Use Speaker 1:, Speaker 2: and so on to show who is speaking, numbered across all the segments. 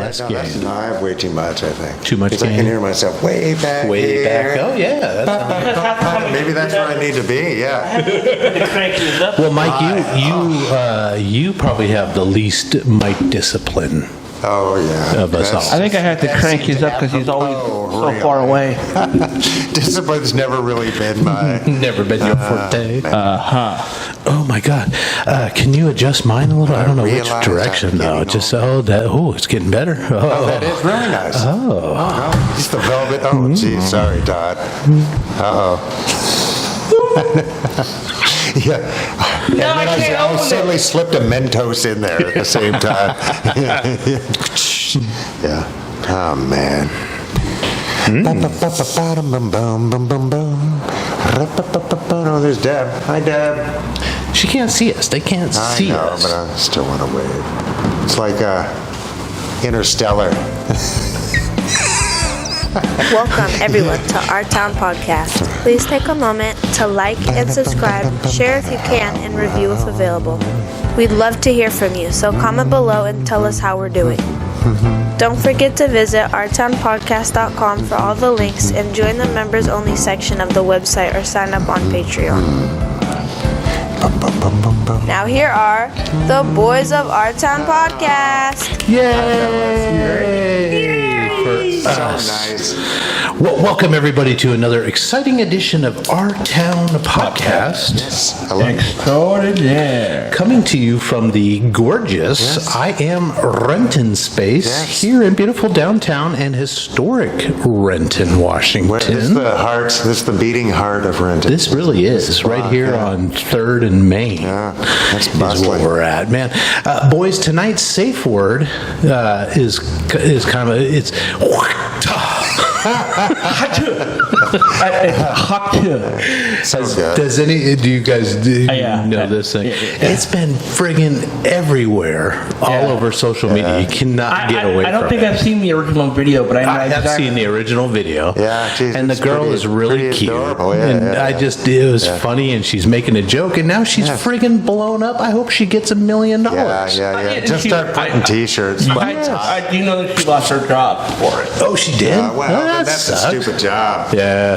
Speaker 1: chess
Speaker 2: No,
Speaker 1: game.
Speaker 2: I have way too much, I think.
Speaker 1: Too much
Speaker 2: 'Cause I
Speaker 1: game?
Speaker 2: can hear myself way back
Speaker 1: Way
Speaker 2: here.
Speaker 1: back. Oh, yeah. That's
Speaker 2: Maybe that's where I need to be, yeah.
Speaker 3: To crank yours up.
Speaker 1: well, Mike, you probably have the least mic discipline
Speaker 2: Oh, yeah.
Speaker 1: of us all.
Speaker 3: I think I have to crank his up because he's always so far away.
Speaker 2: Discipline's never really been my...
Speaker 1: Never been your forte. Oh my God! Can you adjust mine a little? I don't know which
Speaker 2: realize
Speaker 1: direction
Speaker 2: I'm
Speaker 1: though.
Speaker 2: getting
Speaker 1: Just
Speaker 2: old.
Speaker 1: it's getting better.
Speaker 2: Oh, that is really nice. Oh. No, just the velvet. Oh, geez, sorry, Todd. Uh-oh. Yeah. And then I suddenly slipped a Mentos in there at the same time. Yeah. Oh, man. Oh, there's Deb. Hi, Deb.
Speaker 1: She can't see us. They can't see
Speaker 2: I know,
Speaker 1: us.
Speaker 2: but I still want to wave. It's like Interstellar.
Speaker 4: Welcome, everyone, to Our Town Podcast. Please take a moment to like and subscribe, share if you can, and review if available. We'd love to hear from you, so comment below and tell us how we're doing. Don't forget to visit ourtownpodcast.com for all the links and join the members-only section of the website or sign up on Patreon. Now here are the boys of Our Town Podcast.
Speaker 1: Yay! For
Speaker 2: So
Speaker 1: us.
Speaker 2: nice.
Speaker 1: Well, welcome everybody to another exciting edition of Our Town Podcast.
Speaker 2: Hello.
Speaker 3: Extraordinaire.
Speaker 1: Coming to you from the gorgeous I Am Renton space
Speaker 2: Yes.
Speaker 1: here in beautiful downtown and historic Renton, Washington.
Speaker 2: This is the heart. This is the beating heart of Renton.
Speaker 1: This really is right here
Speaker 2: yeah.
Speaker 1: on 3rd and Main.
Speaker 2: Yeah, that's
Speaker 1: is where
Speaker 2: bustling.
Speaker 1: we're at, man. Boys, tonight's safe word is kind of it's.
Speaker 2: So good.
Speaker 1: Do you guys
Speaker 3: Yeah.
Speaker 1: know this thing?
Speaker 3: Yeah.
Speaker 1: It's been friggin' everywhere, all over social media. You cannot get away
Speaker 3: I don't
Speaker 1: from
Speaker 3: think
Speaker 1: it.
Speaker 3: I've seen the original video, but I know
Speaker 1: I have
Speaker 3: exactly.
Speaker 1: seen the original video.
Speaker 2: Yeah, geez,
Speaker 1: and the
Speaker 2: it's
Speaker 1: girl
Speaker 2: pretty-
Speaker 1: is really
Speaker 2: pretty
Speaker 1: cute.
Speaker 2: adorable, yeah,
Speaker 1: and
Speaker 2: yeah,
Speaker 1: I
Speaker 2: yeah.
Speaker 1: just, it was funny, and she's making a joke, and now she's
Speaker 2: Yes.
Speaker 1: friggin' blown up. I hope she gets $1 million.
Speaker 2: Yeah.
Speaker 3: Yeah,
Speaker 2: Just
Speaker 3: she-
Speaker 2: start putting T-shirts.
Speaker 3: I do know that she lost her job for it.
Speaker 1: Oh, she did?
Speaker 2: Well,
Speaker 1: that
Speaker 2: that's a
Speaker 1: sucks.
Speaker 2: stupid job.
Speaker 1: Yeah.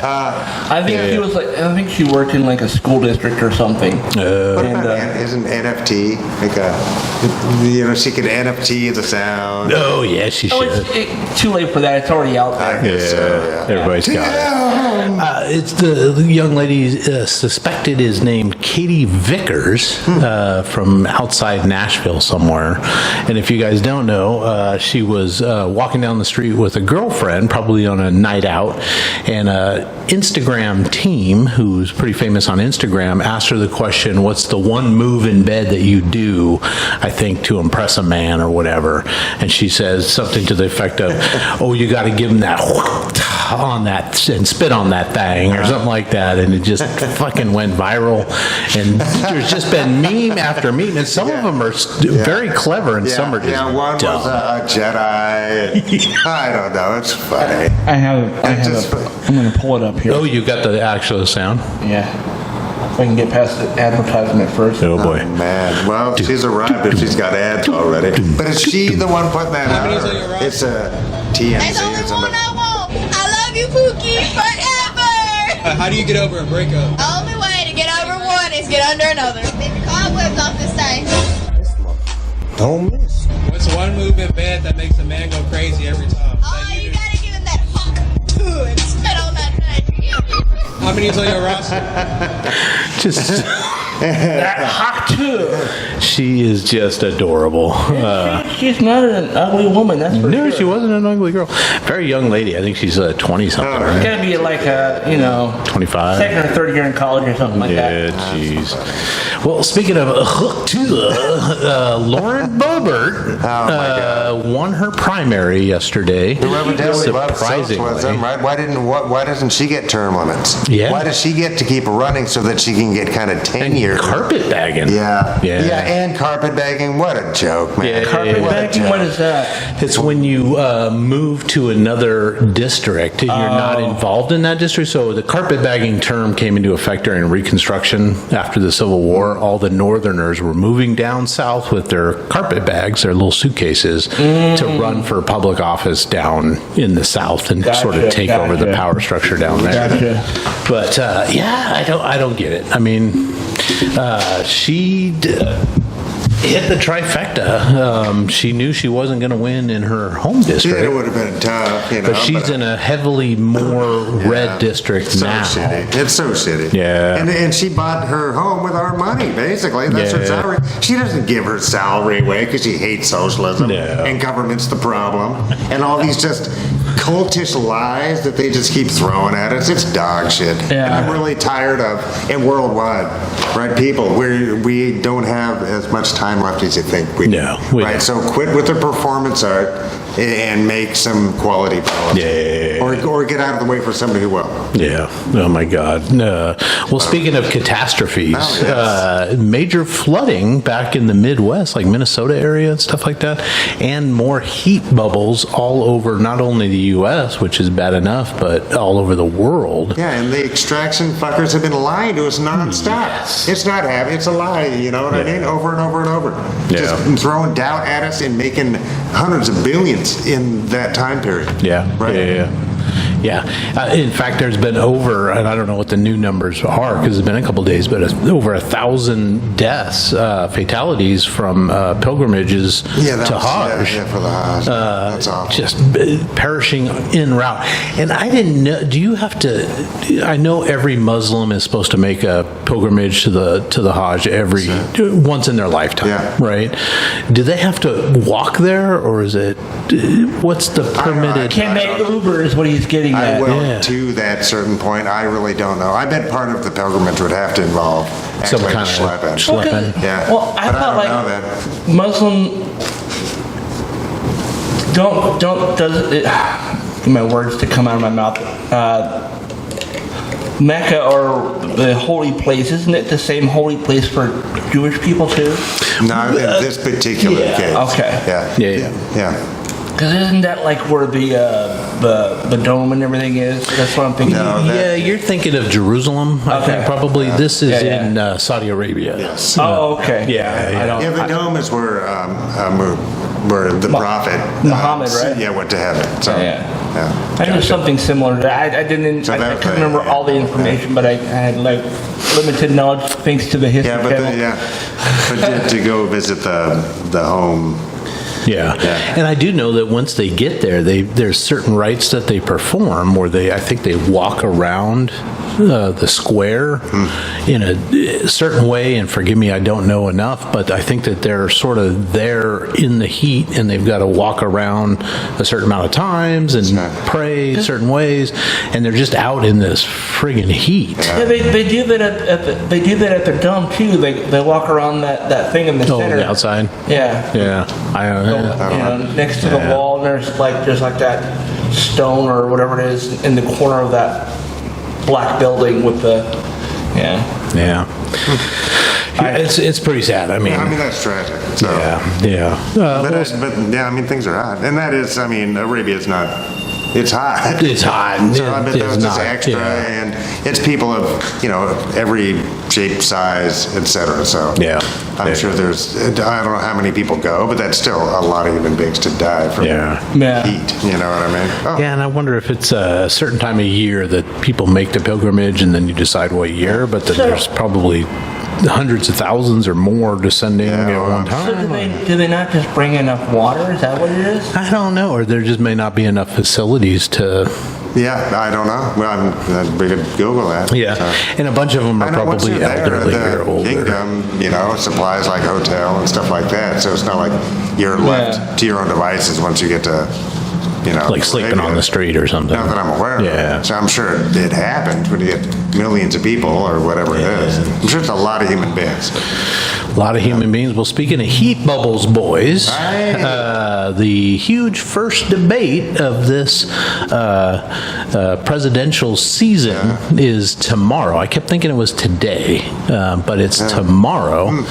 Speaker 3: I think she was like. I think she worked in like a school district or something.
Speaker 2: What
Speaker 3: And,
Speaker 2: about isn't NFT like she could NFT the sound?
Speaker 1: Oh, yeah, she
Speaker 3: Oh,
Speaker 1: should.
Speaker 3: it's too late for that. It's already out
Speaker 2: I
Speaker 3: there.
Speaker 2: guess so, yeah.
Speaker 1: Everybody's got it. It's the young lady suspected is named Katie Vickers from outside Nashville somewhere. And if you guys don't know, she was walking down the street with a girlfriend, probably on a night out, and an Instagram team who's pretty famous on Instagram asked her the question, what's the one move in bed that you do, I think, to impress a man or whatever? And she says something to the effect of, oh, you got to give him that on that and spit on that thing or something like that, and it just fucking went viral, and there's just been meme after meme, and some of them are very clever and some are just
Speaker 2: one was
Speaker 1: dumb.
Speaker 2: a Jedi. I don't know. It's funny.
Speaker 3: I'm gonna pull it up here.
Speaker 1: Oh, you got the actual sound?
Speaker 3: Yeah. If I can get past the advertisement first.
Speaker 1: Oh boy.
Speaker 2: Man, well, she's arrived if she's got ads already. But is she the one putting that out? Or it's a
Speaker 5: There's
Speaker 2: TMZ
Speaker 5: only
Speaker 2: or
Speaker 5: one
Speaker 2: something.
Speaker 5: I want. I love you, Pookie, forever.
Speaker 6: How do you get over a breakup?
Speaker 5: Only way to get over one is get under another. Leave the cobwebs off this thing.
Speaker 2: Don't miss.
Speaker 6: What's one move in bed that makes a man go crazy every time?
Speaker 5: Oh,
Speaker 6: That
Speaker 5: you
Speaker 6: do?
Speaker 5: gotta give him that hawk and spit on that thing.
Speaker 6: How many's on your roster?
Speaker 1: Just
Speaker 3: Hot too.
Speaker 1: she is just adorable.
Speaker 3: She's not an ugly woman. That's for
Speaker 1: No,
Speaker 3: sure.
Speaker 1: she wasn't an ugly girl. Very young lady. I think she's 20 something,
Speaker 2: Oh,
Speaker 3: It's
Speaker 1: right?
Speaker 3: gotta be like a
Speaker 1: 25.
Speaker 3: second or third year in college or something like
Speaker 1: Yeah,
Speaker 3: that.
Speaker 1: jeez. Well, speaking of Lauren Boebert won her primary yesterday.
Speaker 2: Who evidently loves
Speaker 1: Surprisingly.
Speaker 2: socialism, right? Why doesn't she get term limits?
Speaker 1: Yeah.
Speaker 2: Why does she get to keep running so that she can get kind of tenured here.
Speaker 1: Carpetbagging.
Speaker 2: Yeah.
Speaker 1: Yeah.
Speaker 2: And carpetbagging. What a joke, man.
Speaker 1: Yeah.
Speaker 3: Carpetbagging, what is that?
Speaker 1: It's when you move to another district and you're not involved in that district. So the carpetbagging term came into effect during Reconstruction after the Civil War. All the Northerners were moving down south with their carpet bags, their little suitcases, to run for public office down in the South and sort of take over the power structure down there. But yeah, I don't get it. I mean, she hit the trifecta. She knew she wasn't going to win in her home district.
Speaker 2: It would have been tough, you know.
Speaker 1: But she's in a heavily more red district
Speaker 2: so
Speaker 1: now.
Speaker 2: Shitty. It's so shitty.
Speaker 1: Yeah.
Speaker 2: And she bought her home with our money, basically. That's her salary. She doesn't give her salary away because she hates socialism.
Speaker 1: No.
Speaker 2: And government's the problem. And all these just cultish lies that they just keep throwing at us. It's dog shit.
Speaker 3: Yeah.
Speaker 2: And I'm really tired of, and worldwide, right, people, we don't have as much time left as you think we do.
Speaker 1: No, we
Speaker 2: right?
Speaker 1: don't.
Speaker 2: So quit with the performance art and make some quality policy.
Speaker 1: Yeah.
Speaker 2: Or get out of the way for somebody who will.
Speaker 1: Yeah. Oh my God. No. Well, speaking of catastrophes, major flooding back in the Midwest, like Minnesota area and stuff like that, and more heat bubbles all over not only the U.S., which is bad enough, but all over the world.
Speaker 2: Yeah, and the extraction fuckers have been lying to us nonstop.
Speaker 1: Yes.
Speaker 2: It's not happening. It's a lie. You know what I mean? Over and over and over.
Speaker 1: Yeah.
Speaker 2: Just throwing doubt at us and making hundreds of billions in that time period.
Speaker 1: Yeah.
Speaker 2: Right.
Speaker 1: Yeah. In fact, there's been over, and I don't know what the new numbers are because it's been a couple days, but over 1,000 deaths, fatalities from pilgrimages to Hajj.
Speaker 2: Yeah, for the Hajj. That's awful.
Speaker 1: Just perishing en route. And I didn't know, do you have to, I know every Muslim is supposed to make a pilgrimage to the Hajj once in their lifetime,
Speaker 2: Yeah.
Speaker 1: right? Do they have to walk there or is it, what's the permitted?
Speaker 3: Can they Uber is what he's getting
Speaker 2: I
Speaker 3: at.
Speaker 2: will
Speaker 1: Yeah.
Speaker 2: to that certain point. I really don't know. I bet part of the pilgrimage would have to involve
Speaker 1: Some
Speaker 2: actually
Speaker 1: kind of
Speaker 2: schlepping.
Speaker 1: schlepping.
Speaker 2: Yeah.
Speaker 3: Well, I
Speaker 2: But
Speaker 3: thought
Speaker 2: don't know
Speaker 3: like
Speaker 2: that.
Speaker 3: Muslim does it, get my words to come out of my mouth. Mecca or the holy place, isn't it the same holy place for Jewish people too?
Speaker 2: Not in this particular case.
Speaker 3: Okay.
Speaker 2: Yeah.
Speaker 1: Yeah.
Speaker 3: Because isn't that like where the dome and everything is? That's what I'm thinking.
Speaker 2: No, that-
Speaker 1: Yeah, you're thinking of Jerusalem, I
Speaker 3: Okay.
Speaker 1: think probably. This is
Speaker 3: Yeah, yeah.
Speaker 1: in Saudi Arabia.
Speaker 2: Yes.
Speaker 3: Oh, okay.
Speaker 1: Yeah,
Speaker 3: I don't.
Speaker 2: Yeah, the dome is where the prophet
Speaker 3: Muhammad, right?
Speaker 2: Yeah, went to heaven. So,
Speaker 3: Yeah.
Speaker 2: yeah.
Speaker 3: I knew something similar to that. I didn't.
Speaker 2: So
Speaker 3: I
Speaker 2: that-
Speaker 3: couldn't remember all the information, but I had like limited knowledge thanks to the history
Speaker 2: Yeah, but
Speaker 3: channel.
Speaker 2: but to go visit the home.
Speaker 1: Yeah. And I do know that once they get there, there's certain rites that they perform where I think they walk around the square in a certain way, and forgive me, I don't know enough, but I think that they're sort of there in the heat and they've got to walk around a certain amount of times and pray certain ways, and they're just out in this friggin' heat.
Speaker 3: Yeah, they do that they do that at their dome too. They walk around that thing in the
Speaker 1: Oh,
Speaker 3: center.
Speaker 1: the outside?
Speaker 3: Yeah.
Speaker 1: Yeah. I don't know.
Speaker 3: You know, next to the wall, and there's like that stone or whatever it is in the corner of that black building with the
Speaker 1: Yeah. It's pretty sad. I mean,
Speaker 2: I mean, that's tragic. So.
Speaker 1: yeah.
Speaker 2: But yeah, I mean, things are hot. And that is, I mean, Arabia's not, it's hot.
Speaker 1: It's hot.
Speaker 2: So I bet
Speaker 1: It's
Speaker 2: that's just
Speaker 1: not,
Speaker 2: extra.
Speaker 1: yeah.
Speaker 2: And it's people of, every shape, size, etc. So
Speaker 1: Yeah.
Speaker 2: I'm sure there's, I don't know how many people go, but that's still a lot of human beings to die from
Speaker 1: Yeah.
Speaker 2: heat. You know what I mean? Oh.
Speaker 1: Yeah, and I wonder if it's a certain time of year that people make the pilgrimage and then you decide what year, but then there's probably hundreds of thousands or more descending
Speaker 2: Yeah,
Speaker 1: at one
Speaker 3: So
Speaker 1: time.
Speaker 3: do they not just bring enough water? Is that what it is?
Speaker 1: I don't know, or there just may not be enough facilities to.
Speaker 2: Yeah, I don't know. Well, we could Google that.
Speaker 1: Yeah,
Speaker 2: So.
Speaker 1: and a bunch of them are
Speaker 2: I know once
Speaker 1: probably
Speaker 2: you're there,
Speaker 1: elderly
Speaker 2: the
Speaker 1: or older.
Speaker 2: kingdom, supplies like hotel and stuff like that. So it's not like you're left to your own devices once you get to,
Speaker 1: Like sleeping on the street or something.
Speaker 2: Not that I'm aware of.
Speaker 1: Yeah.
Speaker 2: So I'm sure it happened when you get millions of people or whatever it is. I'm sure it's a lot of human beings.
Speaker 1: A lot of human beings. Well, speaking of heat bubbles, boys,
Speaker 2: Aye.
Speaker 1: the huge first debate of this presidential season is tomorrow. I kept thinking it was today, but it's tomorrow.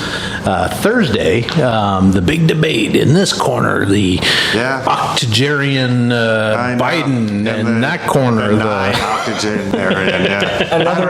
Speaker 1: Thursday, the big debate in this corner, the octogenarian Biden, and that corner, the
Speaker 2: octogenarian, yeah.
Speaker 3: Another,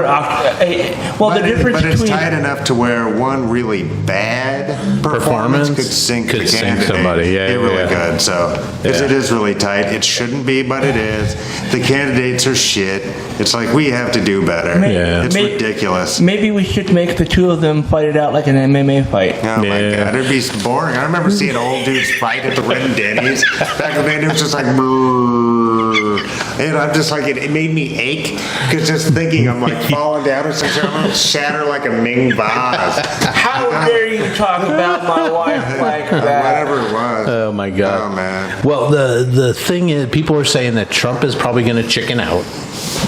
Speaker 3: the difference
Speaker 2: But it's
Speaker 3: between.
Speaker 2: tight enough to where one really bad performance could sink the candidate.
Speaker 1: somebody. Yeah,
Speaker 2: it really
Speaker 1: yeah.
Speaker 2: could. So it is really tight. It shouldn't be, but it is. The candidates are shit. It's like we have to do better.
Speaker 1: Yeah.
Speaker 2: It's ridiculous.
Speaker 3: Maybe we should make the two of them fight it out like an MMA fight.
Speaker 2: Oh my
Speaker 1: Yeah.
Speaker 2: god, it'd be boring. I remember seeing old dudes fight at the Red Denny's back in the day. It was just like, brrr. And I'm just like, it made me ache because just thinking I'm like falling down or something. I'm gonna shatter like a Ming vase.
Speaker 3: How dare you talk about my wife like that?
Speaker 2: Whatever it was.
Speaker 1: Oh my God!
Speaker 2: Oh man.
Speaker 1: Well, the thing is, people are saying that Trump is probably going to chicken out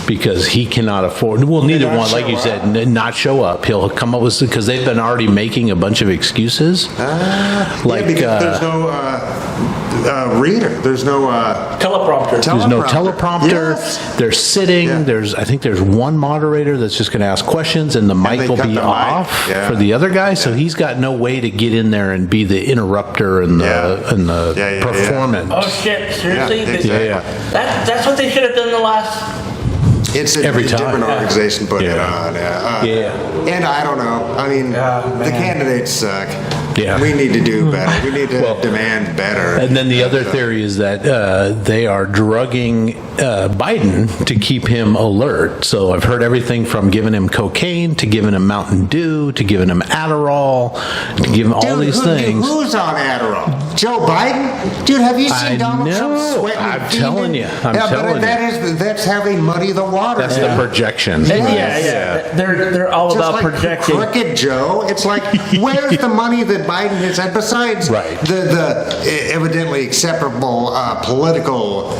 Speaker 1: because he cannot afford. Well, neither
Speaker 2: not
Speaker 1: one, like
Speaker 2: show
Speaker 1: you
Speaker 2: up.
Speaker 1: said, not show up. He'll come up with because they've been already making a bunch of excuses.
Speaker 2: Yeah, because there's no reader. There's no
Speaker 3: Teleprompter.
Speaker 1: There's no teleprompter.
Speaker 2: Yes.
Speaker 1: They're sitting.
Speaker 2: Yeah.
Speaker 1: I think there's one moderator that's just going to ask questions, and the mic
Speaker 2: they
Speaker 1: will
Speaker 2: cut
Speaker 1: be
Speaker 2: the mic.
Speaker 1: off
Speaker 2: Yeah.
Speaker 1: for the other guy. So he's got no way to get in there and be the interrupter and the
Speaker 2: Yeah.
Speaker 1: performance.
Speaker 3: Oh shit! Seriously?
Speaker 2: Yeah, exactly.
Speaker 1: Yeah.
Speaker 3: That's what they should have done the last.
Speaker 2: It's a
Speaker 1: Every time.
Speaker 2: different organization put it
Speaker 1: Yeah.
Speaker 2: on.
Speaker 1: Yeah.
Speaker 2: And I don't know. I mean, the candidates suck.
Speaker 1: Yeah.
Speaker 2: We need to do better. We need to demand better.
Speaker 1: And then the other theory is that they are drugging Biden to keep him alert. So I've heard everything from giving him cocaine to giving him Mountain Dew to giving him Adderall to giving him all these things.
Speaker 2: Who's on Adderall? Joe Biden? Dude, have you seen
Speaker 1: I
Speaker 2: Donald Trump
Speaker 1: know.
Speaker 2: sweating?
Speaker 1: I'm
Speaker 2: and
Speaker 1: telling you.
Speaker 2: fiending?
Speaker 1: I'm telling you.
Speaker 2: That's how they muddy the water.
Speaker 1: That's the projection.
Speaker 3: Yeah. They're all
Speaker 2: Just
Speaker 3: about
Speaker 2: like
Speaker 3: projecting.
Speaker 2: Crooked Joe. It's like, where's the money that Biden has had besides
Speaker 1: Right.
Speaker 2: the evidently acceptable political,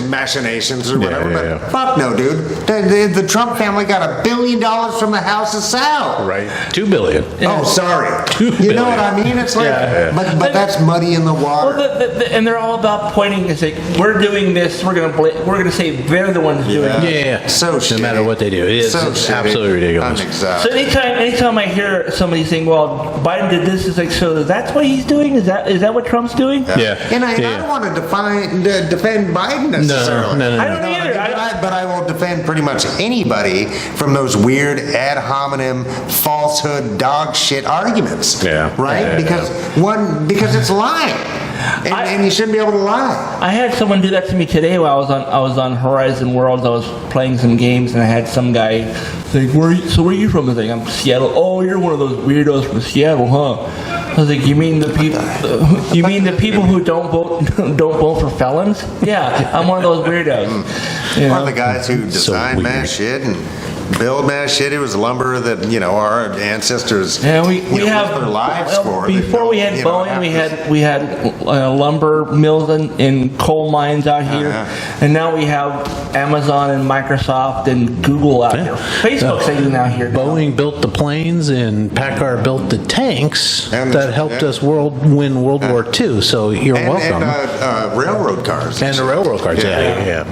Speaker 2: machinations or whatever?
Speaker 1: yeah.
Speaker 2: But fuck no, dude. The Trump family got $1 billion from the House of South.
Speaker 1: Right. $2 billion.
Speaker 2: Oh, sorry.
Speaker 1: $2
Speaker 2: You know what I mean? It's like, but that's muddy in the water.
Speaker 3: Well, and they're all about pointing and saying, "We're doing this. We're gonna say they're the ones doing it."
Speaker 1: Yeah.
Speaker 2: So
Speaker 1: no
Speaker 2: shitty.
Speaker 1: matter what they do, it's
Speaker 2: So shitty.
Speaker 1: absolutely ridiculous.
Speaker 2: Unacceptable.
Speaker 3: So anytime I hear somebody saying, "Well, Biden did this," it's like, so that's what he's doing? Is that what Trump's doing?
Speaker 1: Yeah.
Speaker 2: And I
Speaker 1: Yeah.
Speaker 2: don't want to defend Biden necessarily.
Speaker 1: No.
Speaker 3: I don't either.
Speaker 2: But I will defend pretty much anybody from those weird ad hominem falsehood dog shit arguments.
Speaker 1: Yeah.
Speaker 2: Right?
Speaker 1: Yeah.
Speaker 2: Because it's lying. And you shouldn't be able to lie.
Speaker 3: I had someone do that to me today while I was on Horizon Worlds. I was playing some games and I had some guy say, where are you from? I was like, I'm Seattle. Oh, you're one of those weirdos from Seattle, huh? I was like, you mean the people who don't vote for felons? Yeah, I'm one of those weirdos. You know?
Speaker 2: Or the guys who designed
Speaker 1: weird.
Speaker 2: mass shit and build mass shit. It was lumber that, our ancestors
Speaker 3: Yeah, we
Speaker 2: lived their lives for.
Speaker 3: Before we had Boeing, we had lumber mills and coal mines out here, and now we have Amazon and Microsoft and Google out here. Facebook's even out here.
Speaker 1: Boeing built the planes and Packard built the tanks
Speaker 2: And-
Speaker 1: that helped
Speaker 2: yeah.
Speaker 1: us win World War II. So you're welcome.
Speaker 2: And railroad cars.
Speaker 1: And the railroad cars. Yeah.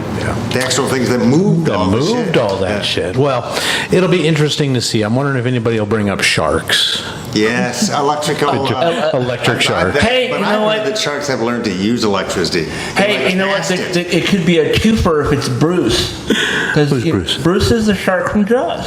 Speaker 2: The actual things that moved all the shit.
Speaker 1: All that shit. Well, it'll be interesting to see. I'm wondering if anybody will bring up sharks.
Speaker 2: Yes, electric
Speaker 1: shark.
Speaker 3: Hey,
Speaker 2: but
Speaker 3: you
Speaker 2: I
Speaker 3: know
Speaker 2: believe
Speaker 3: what?
Speaker 2: that sharks have learned to use electricity.
Speaker 3: Hey, you know what?
Speaker 2: Like
Speaker 3: It could be a twofer if it's Bruce. Because
Speaker 1: Who's Bruce?
Speaker 3: Bruce is the shark from Jaws.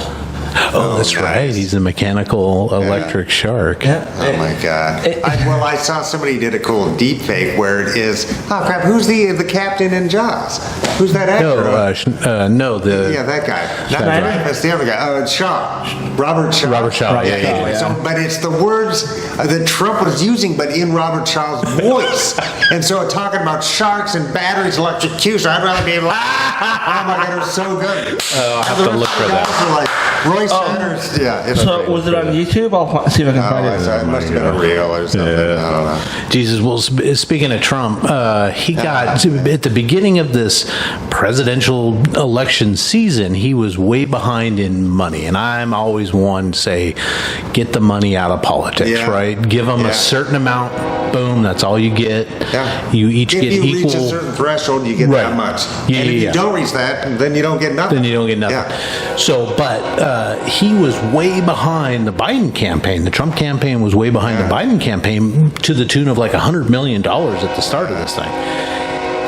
Speaker 1: Oh, that's
Speaker 2: nice.
Speaker 1: right. He's a mechanical electric shark.
Speaker 2: Oh my god! I saw somebody did a cool deep fake where it is. Oh crap! Who's the captain in Jaws? Who's that actor?
Speaker 1: No,
Speaker 2: Yeah, that guy. Not
Speaker 3: Schneider?
Speaker 2: Dreyfuss, the other guy. Shaw. Robert Shaw.
Speaker 1: Robert Shaw,
Speaker 3: Robert
Speaker 1: yeah.
Speaker 3: Shaw,
Speaker 2: Anyway,
Speaker 3: yeah.
Speaker 2: so, but it's the words that Trump was using, but in Robert Shaw's voice. And so talking about sharks and batteries, electrocution, I'd rather be able to, oh my God, it was so good.
Speaker 1: I'll have to look for that.
Speaker 2: Like, Roy Roy Sanders, yeah. It's
Speaker 3: So
Speaker 2: great.
Speaker 3: was it on YouTube? I'll see if I can find
Speaker 2: Oh,
Speaker 3: it.
Speaker 2: it must have been a reel or something. I don't know.
Speaker 1: Jesus, well, speaking of Trump, he got at the beginning of this presidential election season, he was way behind in money, and I'm always one to say, get the money out of politics,
Speaker 2: Yeah.
Speaker 1: right? Give them
Speaker 2: Yeah.
Speaker 1: a certain amount, boom, that's all you get.
Speaker 2: Yeah.
Speaker 1: You each
Speaker 2: if
Speaker 1: get
Speaker 2: you
Speaker 1: equal.
Speaker 2: reach a certain threshold, you get
Speaker 1: Right.
Speaker 2: that much.
Speaker 1: Yeah,
Speaker 2: and if
Speaker 1: yeah,
Speaker 2: you
Speaker 1: yeah.
Speaker 2: don't reach that, then you don't get nothing.
Speaker 1: Then you don't get nothing.
Speaker 2: Yeah.
Speaker 1: So, but he was way behind the Biden campaign. The Trump campaign was way behind
Speaker 2: Yeah.
Speaker 1: the Biden campaign to the tune of like $100 million at the start of this thing.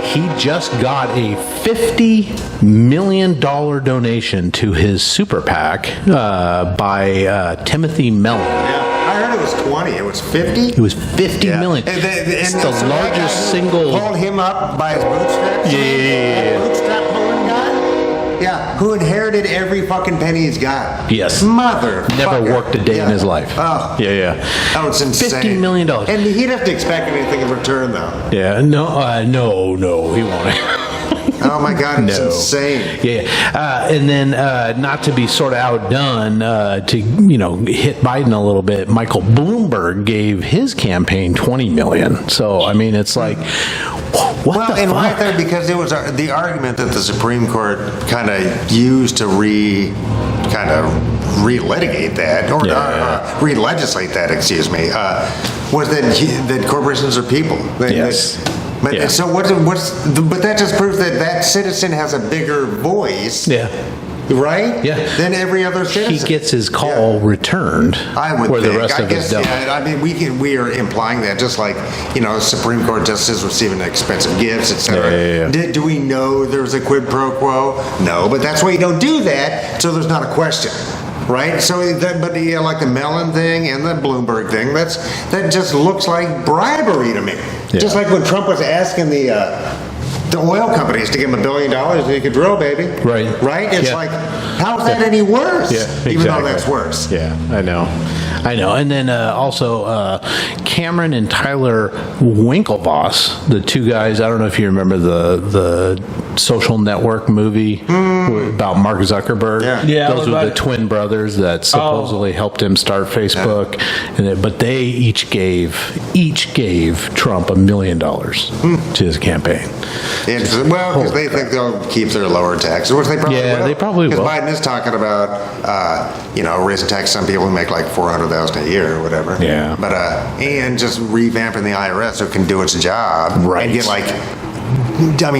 Speaker 1: He just got a $50 million donation to his super PAC by Timothy Mellon.
Speaker 2: Yeah. I heard it was 20. It was 50?
Speaker 1: It was $50 million. It's
Speaker 2: so
Speaker 1: the
Speaker 2: that guy
Speaker 1: largest
Speaker 2: who
Speaker 1: single.
Speaker 2: Pulled him up by his bootstraps?
Speaker 1: Yeah.
Speaker 2: Bootstrap pulling guy? Yeah. Who inherited every fucking penny he's got.
Speaker 1: Yes.
Speaker 2: Mother.
Speaker 1: Never worked a day in his life.
Speaker 2: Oh.
Speaker 1: Yeah.
Speaker 2: Oh, it's insane.
Speaker 1: $50 million.
Speaker 2: And he'd have to expect anything in return, though.
Speaker 1: Yeah, no, he won't.
Speaker 2: Oh my God, it's
Speaker 1: No.
Speaker 2: insane.
Speaker 1: Yeah, and then not to be sort of outdone, to hit Biden a little bit, Michael Bloomberg gave his campaign $20 million. So I mean, it's like, what
Speaker 2: Well,
Speaker 1: the
Speaker 2: and
Speaker 1: fuck?
Speaker 2: right there, because it was the argument that the Supreme Court kind of used to relitigate that, or re-legislate that, excuse me, was that corporations are people.
Speaker 1: Yes.
Speaker 2: But
Speaker 1: Yeah.
Speaker 2: so but that just proves that citizen has a bigger voice.
Speaker 1: Yeah.
Speaker 2: Right?
Speaker 1: Yeah.
Speaker 2: Than every other
Speaker 1: He
Speaker 2: citizen.
Speaker 1: gets his call
Speaker 2: Yeah.
Speaker 1: returned.
Speaker 2: I would
Speaker 1: where
Speaker 2: think.
Speaker 1: the rest
Speaker 2: I
Speaker 1: of
Speaker 2: guess,
Speaker 1: us don't.
Speaker 2: yeah, I mean, we are implying that, just like, Supreme Court justices receiving expensive gifts, etc.
Speaker 1: Yeah.
Speaker 2: Do we know there's a quid pro quo? No, but that's why you don't do that, so there's not a question. Right, so like the Mellon thing and the Bloomberg thing, that just looks like bribery to me.
Speaker 1: Yeah.
Speaker 2: Just like when Trump was asking the oil companies to give him $1 billion so he could drill, baby.
Speaker 1: Right.
Speaker 2: Right? It's
Speaker 1: Yeah.
Speaker 2: like, how is that any worse?
Speaker 1: Yeah,
Speaker 2: Even though
Speaker 1: exactly.
Speaker 2: that's worse.
Speaker 1: Yeah, I know. And then also Cameron and Tyler Winklevoss, the two guys. I don't know if you remember the Social Network movie about Mark Zuckerberg.
Speaker 3: Yeah,
Speaker 1: those were
Speaker 3: about
Speaker 1: the
Speaker 3: it.
Speaker 1: twin brothers that supposedly helped him start Facebook. But they each gave Trump $1 million to his campaign.
Speaker 2: Because they think they'll keep their lower taxes, which they probably will.
Speaker 1: Yeah, they probably will.
Speaker 2: Because Biden is talking about, raising taxes some people who make like $400,000 a year or whatever.
Speaker 1: Yeah.
Speaker 2: But and just revamping the IRS so it can do its job.
Speaker 1: Right.
Speaker 2: And get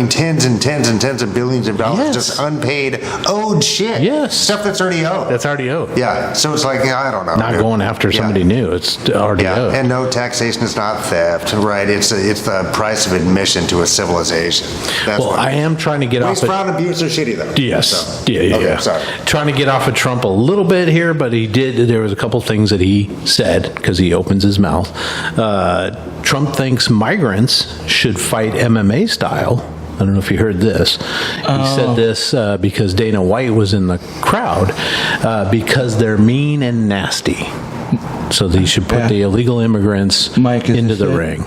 Speaker 2: tens and tens and tens of billions of dollars
Speaker 1: Yes.
Speaker 2: just unpaid, owed shit.
Speaker 1: Yes.
Speaker 2: Stuff that's already owed.
Speaker 1: That's already owed.
Speaker 2: Yeah. So it's like, I don't know.
Speaker 1: Not
Speaker 2: dude.
Speaker 1: going after somebody
Speaker 2: Yeah.
Speaker 1: new. It's already
Speaker 2: Yeah,
Speaker 1: owed.
Speaker 2: and no taxation is not theft, right? It's the price of admission to a civilization. That's
Speaker 1: Well,
Speaker 2: what
Speaker 1: I am trying to get
Speaker 2: Waste,
Speaker 1: off it.
Speaker 2: fraud, and abuse are shitty, though.
Speaker 1: Yes.
Speaker 2: So-
Speaker 1: Yeah.
Speaker 2: Okay, sorry.
Speaker 1: Trying to get off of Trump a little bit here, but he did. There was a couple things that he said because he opens his mouth. Trump thinks migrants should fight MMA style. I don't know if you heard this. He said this because Dana White was in the crowd because they're mean and nasty. So they should put the illegal immigrants
Speaker 3: Mike, is
Speaker 1: into
Speaker 3: this
Speaker 1: the
Speaker 3: it?
Speaker 1: ring.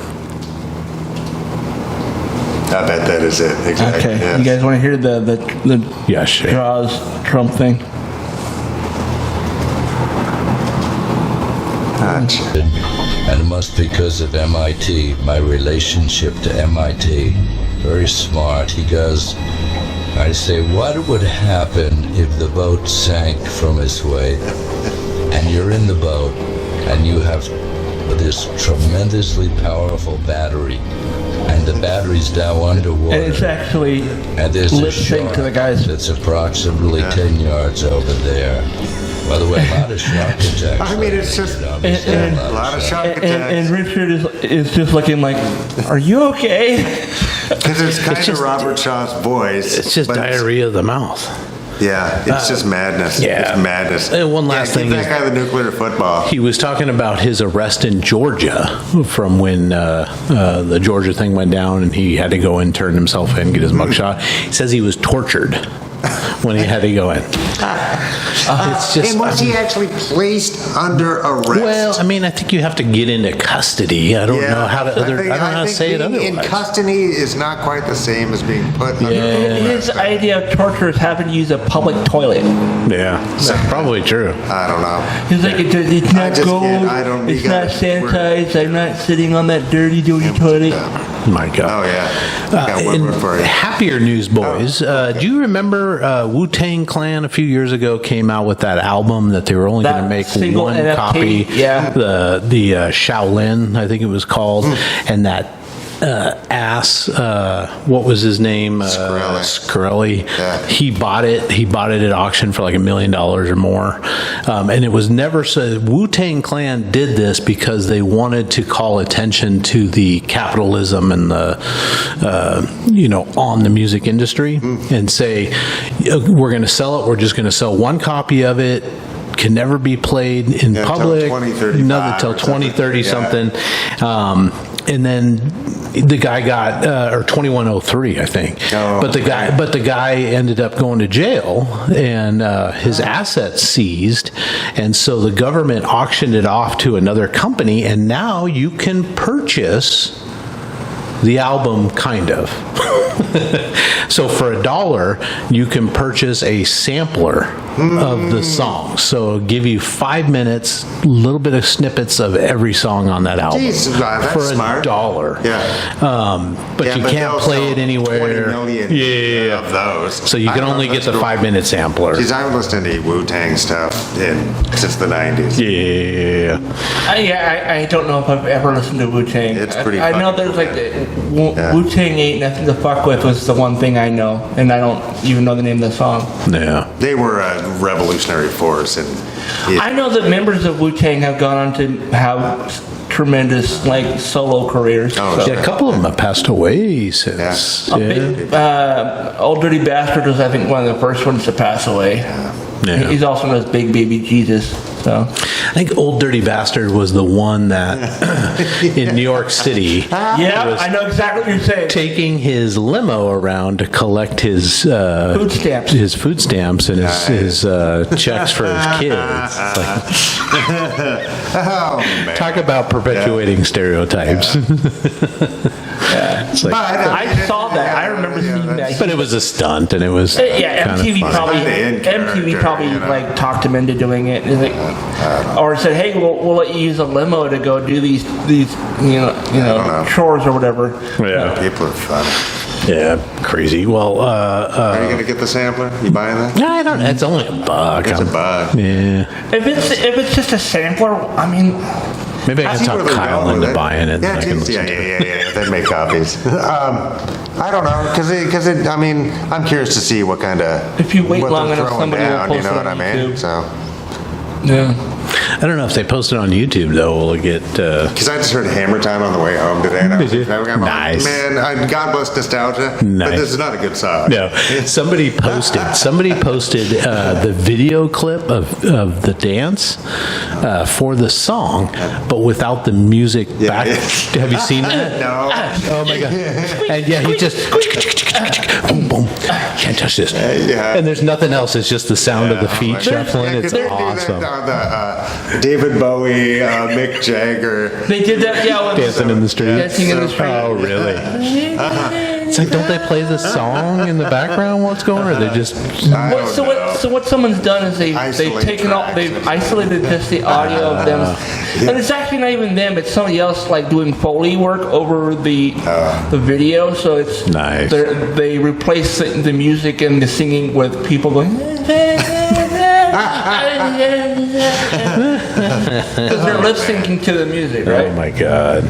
Speaker 2: I bet that is it. Exactly.
Speaker 3: Okay,
Speaker 2: yes.
Speaker 3: you guys want to hear the
Speaker 1: Yeah, sure.
Speaker 3: draws Trump thing?
Speaker 7: And it must be because of MIT, my relationship to MIT. Very smart. He goes, I say, what would happen if the boat sank from its weight? And you're in the boat, and you have this tremendously powerful battery, and the battery's now underwater.
Speaker 3: And it's actually
Speaker 7: And there's a
Speaker 3: lip sync
Speaker 7: shark
Speaker 3: to the guys.
Speaker 7: that's approximately 10 yards over there. By the way, a lot of shark attacks.
Speaker 2: I mean, it's just-
Speaker 7: Obviously,
Speaker 3: and-
Speaker 2: A lot of shock
Speaker 3: And,
Speaker 2: attacks.
Speaker 3: and Richard is just looking like, are you okay?
Speaker 2: Because it's kind
Speaker 1: just-
Speaker 2: of Robert Shaw's voice.
Speaker 1: It's just
Speaker 2: but
Speaker 1: diarrhea of the mouth.
Speaker 2: Yeah, it's just madness.
Speaker 1: yeah.
Speaker 2: It's madness.
Speaker 1: And one last
Speaker 2: give
Speaker 1: thing
Speaker 2: that
Speaker 1: is-
Speaker 2: guy the nuclear football.
Speaker 1: He was talking about his arrest in Georgia from when the Georgia thing went down and he had to go and turn himself in, get his mugshot. He says he was tortured. when he had to go in. It's just.
Speaker 2: And was he actually placed under arrest?
Speaker 1: Well, I mean, I think you have to get into custody. I don't know how to. I don't know how to say it
Speaker 2: being
Speaker 1: otherwise.
Speaker 2: in custody is not quite the same as being put under
Speaker 3: His
Speaker 2: arrest.
Speaker 3: idea of torture is having to use a public toilet.
Speaker 1: Yeah, that's probably true.
Speaker 2: I don't know.
Speaker 3: He's like, it's not
Speaker 2: just
Speaker 3: gold,
Speaker 2: can't- I don't-
Speaker 3: it's
Speaker 2: you
Speaker 3: not
Speaker 2: gotta-
Speaker 3: sanitized, I'm not sitting on that dirty toilet.
Speaker 1: My God.
Speaker 2: Oh, yeah. Got one
Speaker 1: in
Speaker 2: more for you.
Speaker 1: happier news, boys. Do you remember Wu-Tang Clan a few years ago came out with that album that they were only going to
Speaker 3: That
Speaker 1: make
Speaker 3: single
Speaker 1: one
Speaker 3: NFT,
Speaker 1: copy?
Speaker 3: yeah.
Speaker 1: The Shaolin, I think it was called,
Speaker 2: Hmm.
Speaker 1: and that what was his name?
Speaker 2: Skrelly. Yeah.
Speaker 1: He bought it. He bought it at auction for like $1 million or more, and it was never so. Wu-Tang Clan did this because they wanted to call attention to the capitalism and the on the music industry, and say we're going to sell it. We're just going to sell one copy of it. Can never be played in
Speaker 2: Yeah, till
Speaker 1: public.
Speaker 2: 2035
Speaker 1: Another till
Speaker 2: or something.
Speaker 1: 2030
Speaker 2: Yeah.
Speaker 1: something. And then the guy got or 2103, I think.
Speaker 2: Oh,
Speaker 1: but the guy ended up going to jail, and his assets seized, and so the government auctioned it off to another company, and now you can purchase the album, kind of. So for $1, you can purchase a sampler of the song. So it'll give you 5 minutes, a little bit of snippets of every song on that album.
Speaker 2: Jeez, that's
Speaker 1: for
Speaker 2: smart.
Speaker 1: $1.
Speaker 2: Yeah.
Speaker 1: But you can't
Speaker 2: they'll
Speaker 1: play
Speaker 2: sell
Speaker 1: it anywhere.
Speaker 2: 20 million of those.
Speaker 1: So you can only get the 5-minute sampler.
Speaker 2: Geez, I've listened to Wu-Tang stuff since the 90s.
Speaker 1: Yeah.
Speaker 3: I don't know if I've ever listened to Wu-Tang.
Speaker 2: It's pretty
Speaker 3: I know
Speaker 2: fucking
Speaker 3: there's
Speaker 2: cool,
Speaker 3: like Wu-Tang ain't nothing to fuck with was the one thing I know, and I don't even know the name of the song.
Speaker 1: Yeah.
Speaker 2: They were a revolutionary force, and
Speaker 3: I know that members of Wu-Tang have gone on to have tremendous like solo careers.
Speaker 2: Oh,
Speaker 3: So-
Speaker 1: Yeah, a couple of them have passed away since.
Speaker 3: Old Dirty Bastard was, I think, one of the first ones to pass away.
Speaker 1: Yeah.
Speaker 3: He's also known as Big Baby Jesus. So
Speaker 1: I think Old Dirty Bastard was the one that in New York City
Speaker 3: yeah,
Speaker 1: was
Speaker 3: I know exactly what you're saying.
Speaker 1: taking his limo around to collect his
Speaker 3: Food stamps.
Speaker 1: his food stamps and his checks for his kids. It's like,
Speaker 2: oh man.
Speaker 1: talk about perpetuating stereotypes. It's like,
Speaker 3: I saw that. I remember seeing that.
Speaker 1: but it was a stunt, and it was
Speaker 3: Yeah,
Speaker 1: kind
Speaker 3: MTV
Speaker 1: of
Speaker 3: probably
Speaker 2: Kinda in character, you know.
Speaker 3: like talked him into doing it, and or said, "Hey, we'll let you use a limo to go do these
Speaker 2: know.
Speaker 3: chores or whatever."
Speaker 1: Yeah,
Speaker 2: People are fun.
Speaker 1: yeah, crazy. Well,
Speaker 2: Are you gonna get the sampler? You buying that?
Speaker 1: I don't. It's only $1.
Speaker 2: It's $1.
Speaker 1: Yeah,
Speaker 3: If it's just a sampler, I mean,
Speaker 1: maybe I can
Speaker 2: See
Speaker 1: talk
Speaker 2: where they're
Speaker 1: Kyle
Speaker 2: going
Speaker 1: into
Speaker 2: with it.
Speaker 1: buying it.
Speaker 2: Yeah,
Speaker 1: and I can
Speaker 2: geez,
Speaker 1: listen
Speaker 2: yeah,
Speaker 1: to it.
Speaker 2: yeah. They make copies. I don't know, because I mean, I'm curious to see what kind of.
Speaker 3: If you wait
Speaker 2: what
Speaker 3: long
Speaker 2: they're
Speaker 3: enough,
Speaker 2: throwing
Speaker 3: somebody will
Speaker 2: down,
Speaker 3: post
Speaker 2: you know
Speaker 3: it
Speaker 2: what I
Speaker 3: on
Speaker 2: mean?
Speaker 3: YouTube.
Speaker 2: So,
Speaker 3: yeah.
Speaker 1: I don't know if they post it on YouTube though. Will it get?
Speaker 2: because I just heard Hammer Time on the way home today, and I was
Speaker 1: Did you?
Speaker 2: like,
Speaker 1: Nice.
Speaker 2: man, God bless nostalgia,
Speaker 1: Nice.
Speaker 2: but this is not a good song.
Speaker 1: No, somebody posted the video clip of the dance for the song, but without the music back.
Speaker 2: yeah.
Speaker 1: Have you seen that?
Speaker 2: No.
Speaker 1: Oh my god! And yeah, he just boom boom. Can't touch this.
Speaker 2: Yeah.
Speaker 1: And there's nothing else. It's just the sound of the feet
Speaker 2: Like,
Speaker 1: shuffling.
Speaker 2: yeah,
Speaker 1: It's
Speaker 2: 'cause they do
Speaker 1: awesome.
Speaker 2: that on the, David Bowie, Mick Jagger.
Speaker 3: They did that, yeah. With
Speaker 1: Dancing in the street.
Speaker 3: Dancing in the street.
Speaker 1: Oh really? It's like, don't they play the song in the background? What's going on? Or they just
Speaker 2: I don't know.
Speaker 3: So what someone's done is they've
Speaker 2: Isolate
Speaker 3: taken all,
Speaker 2: tracks.
Speaker 3: they've isolated just the audio of them, and it's actually not even them. It's somebody else like doing Foley work over the video. So it's
Speaker 1: Nice.
Speaker 3: They replace the music and the singing with people going. Because they're lip syncing to the music, right?
Speaker 1: Oh my God!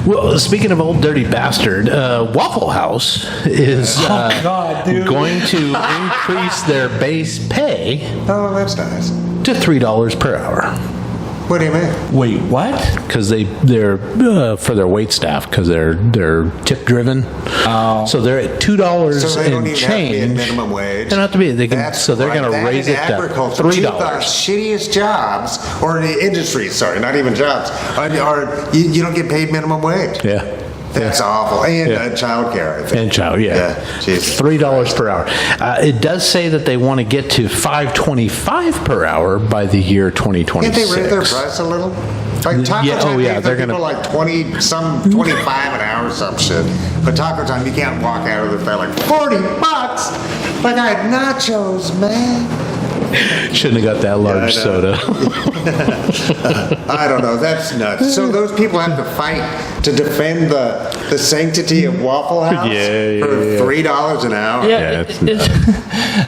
Speaker 1: Well, speaking of Old Dirty Bastard, Waffle House is
Speaker 3: God, dude.
Speaker 1: going to increase their base pay
Speaker 2: Oh, that's nice.
Speaker 1: to $3 per hour
Speaker 2: What do you mean?
Speaker 3: Wait, what?
Speaker 1: because they're for their wait staff because they're tip driven.
Speaker 3: Oh.
Speaker 1: So they're at $2
Speaker 2: So they don't
Speaker 1: and
Speaker 2: even have to be at
Speaker 1: change.
Speaker 2: minimum wage.
Speaker 1: They don't have to be. They can.
Speaker 2: That's
Speaker 1: So they're
Speaker 2: right.
Speaker 1: going to
Speaker 2: That
Speaker 1: raise
Speaker 2: in
Speaker 1: it to
Speaker 2: agriculture, two of the
Speaker 1: $3.
Speaker 2: shittiest jobs, or the industries. Sorry, not even jobs. Or you don't get paid minimum wage.
Speaker 1: Yeah.
Speaker 2: That's awful. And childcare, I think.
Speaker 1: And child, yeah.
Speaker 2: Jesus.
Speaker 1: $3 per hour. It does say that they want to get to $5.25 per hour by the year 2026.
Speaker 2: Can't they raise their price a little? Like Taco
Speaker 1: Yeah,
Speaker 2: Time,
Speaker 1: they're
Speaker 2: people
Speaker 1: gonna
Speaker 2: like 25 an hour or some shit. But Taco Time, you can't walk out of the thing like $40. Like I had nachos, man.
Speaker 1: Shouldn't have got that large
Speaker 2: I know.
Speaker 1: soda.
Speaker 2: I don't know. That's nuts. So those people have to fight to defend the sanctity of Waffle House
Speaker 1: Yeah,
Speaker 2: for
Speaker 1: yeah.
Speaker 2: $3 an hour.
Speaker 3: Yeah,
Speaker 1: it's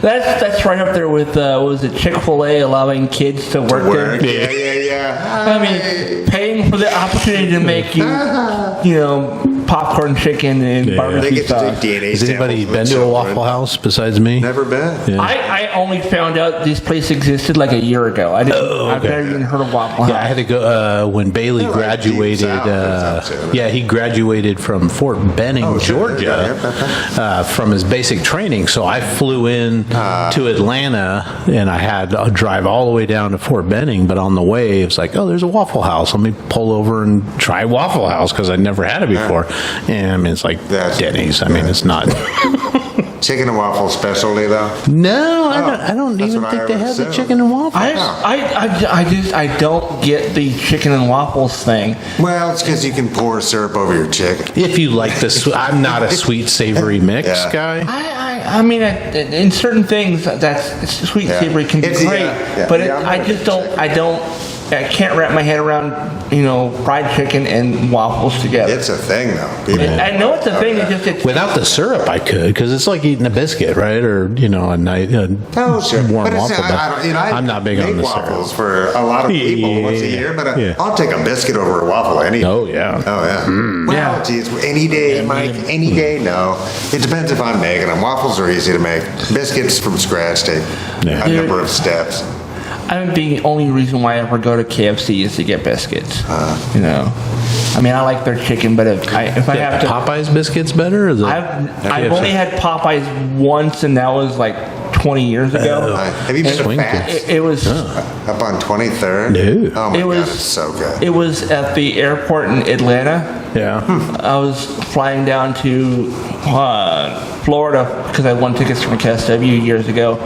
Speaker 3: that's right up there with what was it, Chick-fil-A allowing kids to work
Speaker 2: Work.
Speaker 3: there.
Speaker 2: Yeah.
Speaker 3: I mean, paying for the opportunity to make you know, popcorn chicken and
Speaker 2: They
Speaker 3: barbecue
Speaker 2: get to
Speaker 3: sauce.
Speaker 2: take DNA
Speaker 1: Has anybody
Speaker 2: samples
Speaker 1: been
Speaker 2: with
Speaker 1: to a
Speaker 2: children.
Speaker 1: Waffle House besides me?
Speaker 2: Never been.
Speaker 1: Yeah.
Speaker 3: I only found out this place existed like a year ago. I've never even heard of Waffle House.
Speaker 1: Yeah, I had to go when Bailey
Speaker 2: They're like
Speaker 1: graduated.
Speaker 2: deep south or something.
Speaker 1: Yeah, he graduated from Fort Benning,
Speaker 2: Oh, sure.
Speaker 1: Georgia,
Speaker 2: Yeah.
Speaker 1: from his basic training. So I flew in to Atlanta, and I had to drive all the way down to Fort Benning. But on the way, it was like, oh, there's a Waffle House. Let me pull over and try Waffle House because I'd never had it before. And I mean, it's like
Speaker 2: That's-
Speaker 1: Denny's. I mean, it's not.
Speaker 2: Chicken and waffle specialty though.
Speaker 1: No, I don't
Speaker 2: That's
Speaker 1: even
Speaker 2: what
Speaker 1: think
Speaker 2: I
Speaker 1: they
Speaker 2: would
Speaker 1: have the
Speaker 2: assume.
Speaker 1: chicken and waffle.
Speaker 3: I don't get the chicken and waffles thing.
Speaker 2: Well, it's because you can pour syrup over your chicken.
Speaker 1: If you like this, I'm not a sweet savory mix
Speaker 2: Yeah.
Speaker 1: guy.
Speaker 3: I mean, in certain things, that's sweet and
Speaker 2: Yeah.
Speaker 3: savory can be
Speaker 2: It's-
Speaker 3: great,
Speaker 2: yeah.
Speaker 3: but
Speaker 2: Yeah, I'm
Speaker 3: I
Speaker 2: not
Speaker 3: just
Speaker 2: a
Speaker 3: don't. I can't wrap my head around, you know, fried chicken and waffles together.
Speaker 2: It's a thing though. People,
Speaker 3: I know it's a thing. It's
Speaker 1: Without the syrup, I could, because it's like eating a biscuit, right? Or a night
Speaker 2: Oh, sure.
Speaker 1: warm
Speaker 2: But it's,
Speaker 1: waffle.
Speaker 2: I don't,
Speaker 1: I'm not big on
Speaker 2: make
Speaker 1: the
Speaker 2: waffles
Speaker 1: syrup.
Speaker 2: for a lot of people once a year, but
Speaker 1: Yeah.
Speaker 2: I'll take a biscuit over a waffle any day.
Speaker 1: Oh yeah.
Speaker 2: Oh, yeah.
Speaker 1: Mm.
Speaker 2: Well,
Speaker 3: Yeah.
Speaker 2: geez, any day, Mike, any day, no. It depends if I'm making them. Waffles are easy to make. Biscuits from scratch take
Speaker 1: Yeah.
Speaker 2: a number of steps.
Speaker 3: I mean, the only reason why I ever go to KFC is to get biscuits. You know, I mean, I like their chicken, but if I have to,
Speaker 1: Popeyes biscuits better? Or the
Speaker 3: I've only had Popeyes once, and that was like 20 years ago.
Speaker 2: Have you been to
Speaker 1: Swing
Speaker 2: Fats?
Speaker 3: It was.
Speaker 2: Up on 23rd?
Speaker 1: No.
Speaker 2: Oh my
Speaker 3: It
Speaker 2: God,
Speaker 3: was
Speaker 2: it's so good.
Speaker 3: It was at the airport in Atlanta.
Speaker 1: Yeah.
Speaker 3: I was flying down to Florida because I won tickets from KSW years ago,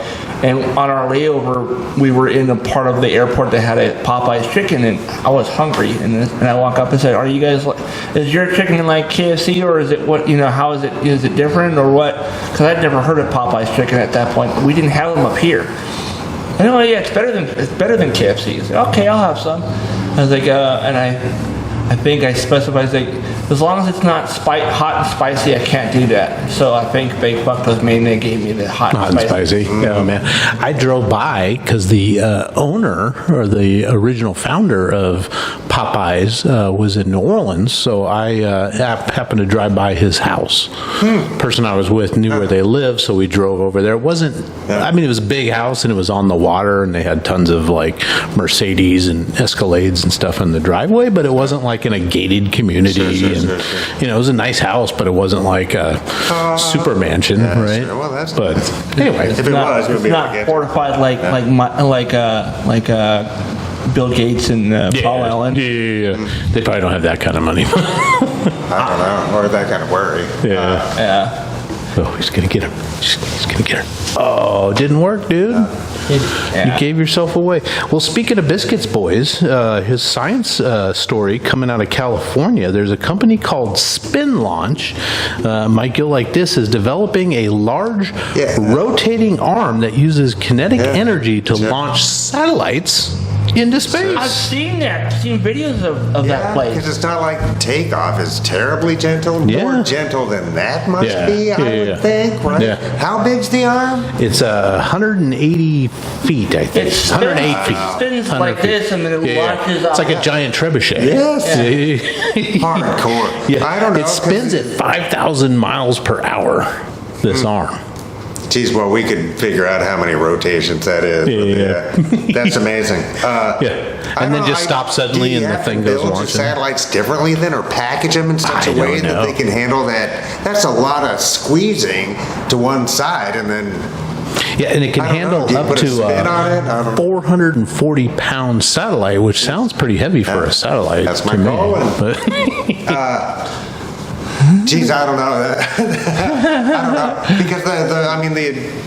Speaker 3: and on our layover, we were in a part of the airport that had a Popeyes chicken, and I was hungry, and I walk up and said, "Are you guys? Is your chicken like KFC, or is it what? You know, how is it? Is it different, or what?" Because I'd never heard of Popeyes chicken at that point. We didn't have them up here. I know, yeah, it's better than KFC. I said, okay, I'll have some. I was like, and I think I specified, like, as long as it's not hot and spicy, I can't do that. So I think they fucked with me and they gave me the hot
Speaker 1: Hot
Speaker 3: and
Speaker 1: and
Speaker 3: spicy.
Speaker 1: spicy. Yeah, man. I drove by because the owner or the original founder of Popeyes was in New Orleans, so I happened to drive by his house. Person I was with knew where they lived, so we drove over there. It wasn't. I mean, it was a big house and it was on the water, and they had tons of like Mercedes and Escalades and stuff in the driveway, but it wasn't like in a gated community.
Speaker 2: Sure.
Speaker 1: You know, it was a nice house, but it wasn't like a super mansion,
Speaker 2: yeah,
Speaker 1: right?
Speaker 2: sure. Well, that's
Speaker 1: but
Speaker 2: nice.
Speaker 1: anyway,
Speaker 2: If it was, we'd
Speaker 3: It's
Speaker 2: be able to
Speaker 3: not
Speaker 2: get
Speaker 3: fortified like Bill Gates and Paul Allen.
Speaker 1: Yeah. They probably don't have that kind of money.
Speaker 2: I don't know, or that kind of worry.
Speaker 1: Yeah.
Speaker 3: Yeah.
Speaker 1: Oh, he's gonna get her. He's gonna get her. Oh, didn't work, dude.
Speaker 3: Yeah.
Speaker 1: You gave yourself away. Well, speaking of biscuits, boys, his science story coming out of California. There's a company called Spin Launch. Mike, you'll like this. Is developing a large rotating arm that uses kinetic energy to launch satellites into space.
Speaker 3: I've seen that. I've seen videos of that place.
Speaker 2: Because it's not like takeoff is terribly gentle.
Speaker 1: Yeah.
Speaker 2: More gentle than that must
Speaker 1: Yeah.
Speaker 2: be, I
Speaker 1: Yeah.
Speaker 2: would think, right?
Speaker 1: Yeah.
Speaker 2: How big's the arm?
Speaker 1: It's 180 feet, I think.
Speaker 3: It spins,
Speaker 1: 108 feet.
Speaker 3: it spins
Speaker 1: 100
Speaker 3: like
Speaker 1: feet.
Speaker 3: this, and then it launches
Speaker 1: It's
Speaker 3: up.
Speaker 1: like a giant trebuchet.
Speaker 2: Yes.
Speaker 1: Yeah.
Speaker 2: Hardcore.
Speaker 1: Yeah.
Speaker 2: I don't know.
Speaker 1: It spins at 5,000 miles per hour, this arm.
Speaker 2: Geez, well, we could figure out how many rotations that is. but
Speaker 1: Yeah.
Speaker 2: That's amazing.
Speaker 1: Yeah.
Speaker 2: I
Speaker 1: And then
Speaker 2: don't
Speaker 1: just
Speaker 2: know,
Speaker 1: stop suddenly
Speaker 2: do you
Speaker 1: and the
Speaker 2: have to
Speaker 1: thing goes
Speaker 2: build your
Speaker 1: launching.
Speaker 2: satellites differently then, or package them in such
Speaker 1: I
Speaker 2: a way
Speaker 1: don't
Speaker 2: that
Speaker 1: know.
Speaker 2: they can handle that? That's a lot of squeezing to one side, and then
Speaker 1: Yeah, and it can
Speaker 2: I don't know.
Speaker 1: handle
Speaker 2: Do you
Speaker 1: up
Speaker 2: put a
Speaker 1: to
Speaker 2: spin on it? I don't know.
Speaker 1: 440-pound satellite, which sounds pretty heavy for a satellite
Speaker 2: That's
Speaker 1: to
Speaker 2: my
Speaker 1: me.
Speaker 2: calling.
Speaker 1: But
Speaker 2: Geez, I don't know. I don't know because the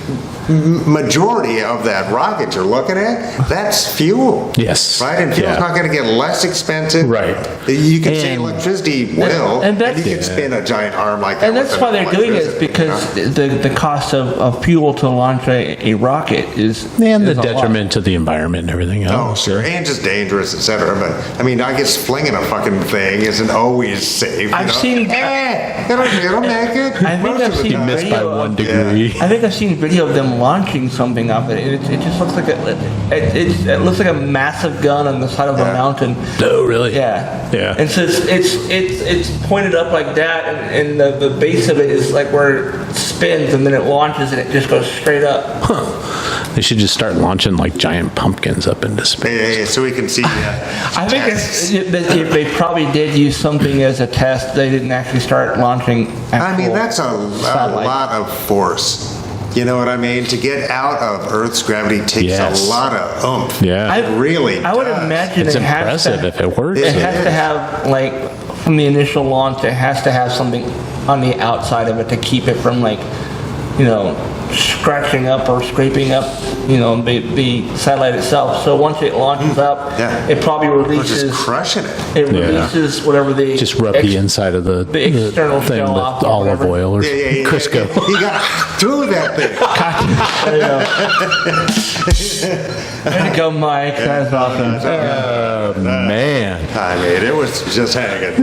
Speaker 2: majority of that rocket you're looking at, that's fuel.
Speaker 1: Yes.
Speaker 2: Right, and fuel's
Speaker 1: Yeah.
Speaker 2: not going to get less expensive.
Speaker 1: Right.
Speaker 2: You can say
Speaker 1: And-
Speaker 2: electricity will,
Speaker 3: and
Speaker 2: and,
Speaker 3: that's-
Speaker 2: you can spin a giant arm like that.
Speaker 3: And that's
Speaker 2: with
Speaker 3: why they're doing it, is
Speaker 2: electricity,
Speaker 3: because
Speaker 2: you know?
Speaker 3: the cost of fuel to launch a rocket is
Speaker 1: And the
Speaker 3: is a lot.
Speaker 1: detriment to the environment and everything
Speaker 2: Oh,
Speaker 1: else.
Speaker 2: sure, and just dangerous, etc. But I mean, I guess flinging a fucking thing isn't always safe.
Speaker 3: I've seen-
Speaker 2: It'll make it.
Speaker 3: I think
Speaker 2: most
Speaker 3: I've
Speaker 2: of the
Speaker 3: seen
Speaker 2: time.
Speaker 1: Missed by
Speaker 3: video of-
Speaker 1: 1 degree.
Speaker 3: I think I've seen video of them launching something up. It just looks like it looks like a massive gun on the side of a
Speaker 2: Yeah.
Speaker 3: mountain.
Speaker 1: Oh, really?
Speaker 3: Yeah.
Speaker 1: Yeah.
Speaker 3: And so it's pointed up like that, and the base of it is like where it spins, and then it launches, and it just goes straight up.
Speaker 1: They should just start launching like giant pumpkins up into space.
Speaker 2: Yeah, so we can see.
Speaker 3: I think they probably did use something as a test. They didn't actually start launching.
Speaker 2: I mean, that's a
Speaker 3: satellites.
Speaker 2: lot of force. You know what I mean? To get out of Earth's gravity takes
Speaker 1: Yes.
Speaker 2: a lot of oomph.
Speaker 1: Yeah.
Speaker 2: It really
Speaker 3: I would
Speaker 2: does.
Speaker 3: imagine
Speaker 1: It's
Speaker 3: it has
Speaker 1: impressive
Speaker 3: to,
Speaker 1: if it works.
Speaker 3: It
Speaker 2: Yeah.
Speaker 3: has to have, like, from the initial launch, it has to have something on the outside of it to keep it from, like, scratching up or scraping up, the satellite itself. So once it launches up,
Speaker 2: Yeah.
Speaker 3: it probably
Speaker 2: We're
Speaker 3: releases.
Speaker 2: just crushing it.
Speaker 3: It
Speaker 1: Yeah.
Speaker 3: releases whatever the
Speaker 1: Just rub the inside of the
Speaker 3: external
Speaker 1: thing
Speaker 3: shell
Speaker 1: with
Speaker 3: off or
Speaker 1: olive
Speaker 3: whatever.
Speaker 1: oil or
Speaker 2: Yeah.
Speaker 1: Crisco.
Speaker 2: He got through that thing.
Speaker 3: Way to go, Mike. That's awesome.
Speaker 1: Oh, man.
Speaker 2: I mean, it was just hanging.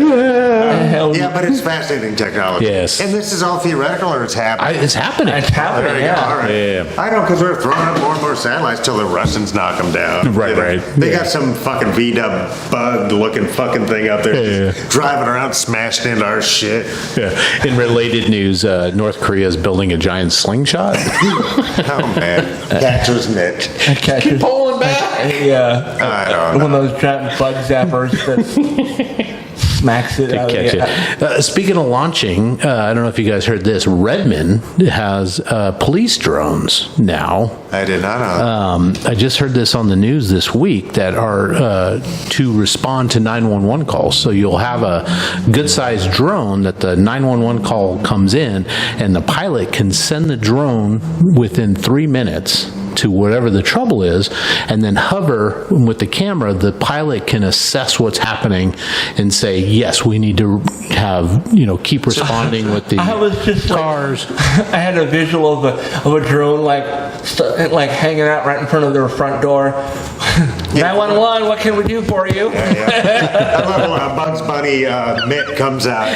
Speaker 3: Hell,
Speaker 2: Yeah, but it's fascinating technology.
Speaker 1: Yes.
Speaker 2: And this is all theoretical, or it's happening?
Speaker 1: It's happening.
Speaker 3: it's
Speaker 2: There
Speaker 3: happening,
Speaker 2: you go. All
Speaker 3: yeah.
Speaker 2: right.
Speaker 1: Yeah.
Speaker 2: I know, because they're throwing up more and more satellites till the Russians knock them down.
Speaker 1: Right,
Speaker 2: You know?
Speaker 1: right.
Speaker 2: They
Speaker 1: Yeah.
Speaker 2: got some fucking VW bug-looking fucking thing out there,
Speaker 1: Yeah,
Speaker 2: just driving around, smashing into our shit.
Speaker 1: Yeah. In related news, North Korea is building a giant slingshot.
Speaker 2: Oh man, catcher's mitt.
Speaker 3: Keep
Speaker 1: pulling back.
Speaker 2: I don't know.
Speaker 3: One of those giant bug zappers that smacks it out of
Speaker 1: Catch it. Speaking of launching, I don't know if you guys heard this. Redmond has police drones now.
Speaker 2: I did not know.
Speaker 1: I just heard this on the news this week that are to respond to 911 calls. So you'll have a good-sized drone that the 911 call comes in, and the pilot can send the drone within 3 minutes to whatever the trouble is, and then hover with the camera. The pilot can assess what's happening and say, yes, we need to have, keep responding with the
Speaker 3: I was just
Speaker 1: cars.
Speaker 3: I had a visual of a drone like hanging out right in front of their front door. 911, what can we do for you?
Speaker 2: I love when a Bugs Bunny mitt comes out.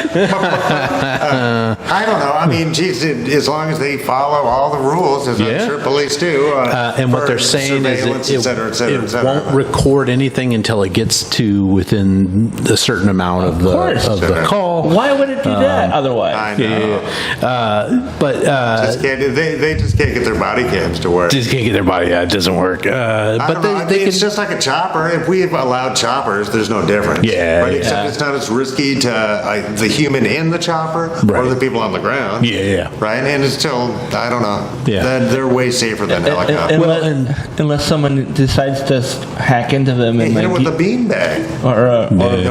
Speaker 2: I don't know. I mean, geez, as long as they follow all the rules, as
Speaker 1: Yeah.
Speaker 2: I'm sure police do.
Speaker 1: And what
Speaker 2: for
Speaker 1: they're saying
Speaker 2: surveillance,
Speaker 1: is
Speaker 2: et cetera, et cetera, et
Speaker 1: it
Speaker 2: cetera.
Speaker 1: won't record anything until it gets to within a certain amount of
Speaker 3: course.
Speaker 1: the call.
Speaker 3: Why would it do that otherwise?
Speaker 2: I know.
Speaker 1: But
Speaker 2: Just can't, they just can't get their body cams to work.
Speaker 1: just can't get their body. Yeah, it doesn't work.
Speaker 2: I
Speaker 1: But
Speaker 2: don't know. I
Speaker 1: they
Speaker 2: mean, it's
Speaker 1: can.
Speaker 2: just like a chopper. If we've allowed choppers, there's no difference.
Speaker 1: Yeah,
Speaker 2: Right?
Speaker 1: yeah.
Speaker 2: Except it's not as risky to the human in the chopper or
Speaker 1: Right.
Speaker 2: the people on the ground.
Speaker 1: Yeah.
Speaker 2: Right? And it's still, I don't know.
Speaker 1: Yeah.
Speaker 2: They're way safer than helicopters.
Speaker 3: Unless someone decides to hack into them
Speaker 2: Hey,
Speaker 3: and
Speaker 2: hit
Speaker 3: like
Speaker 2: them with a beanbag.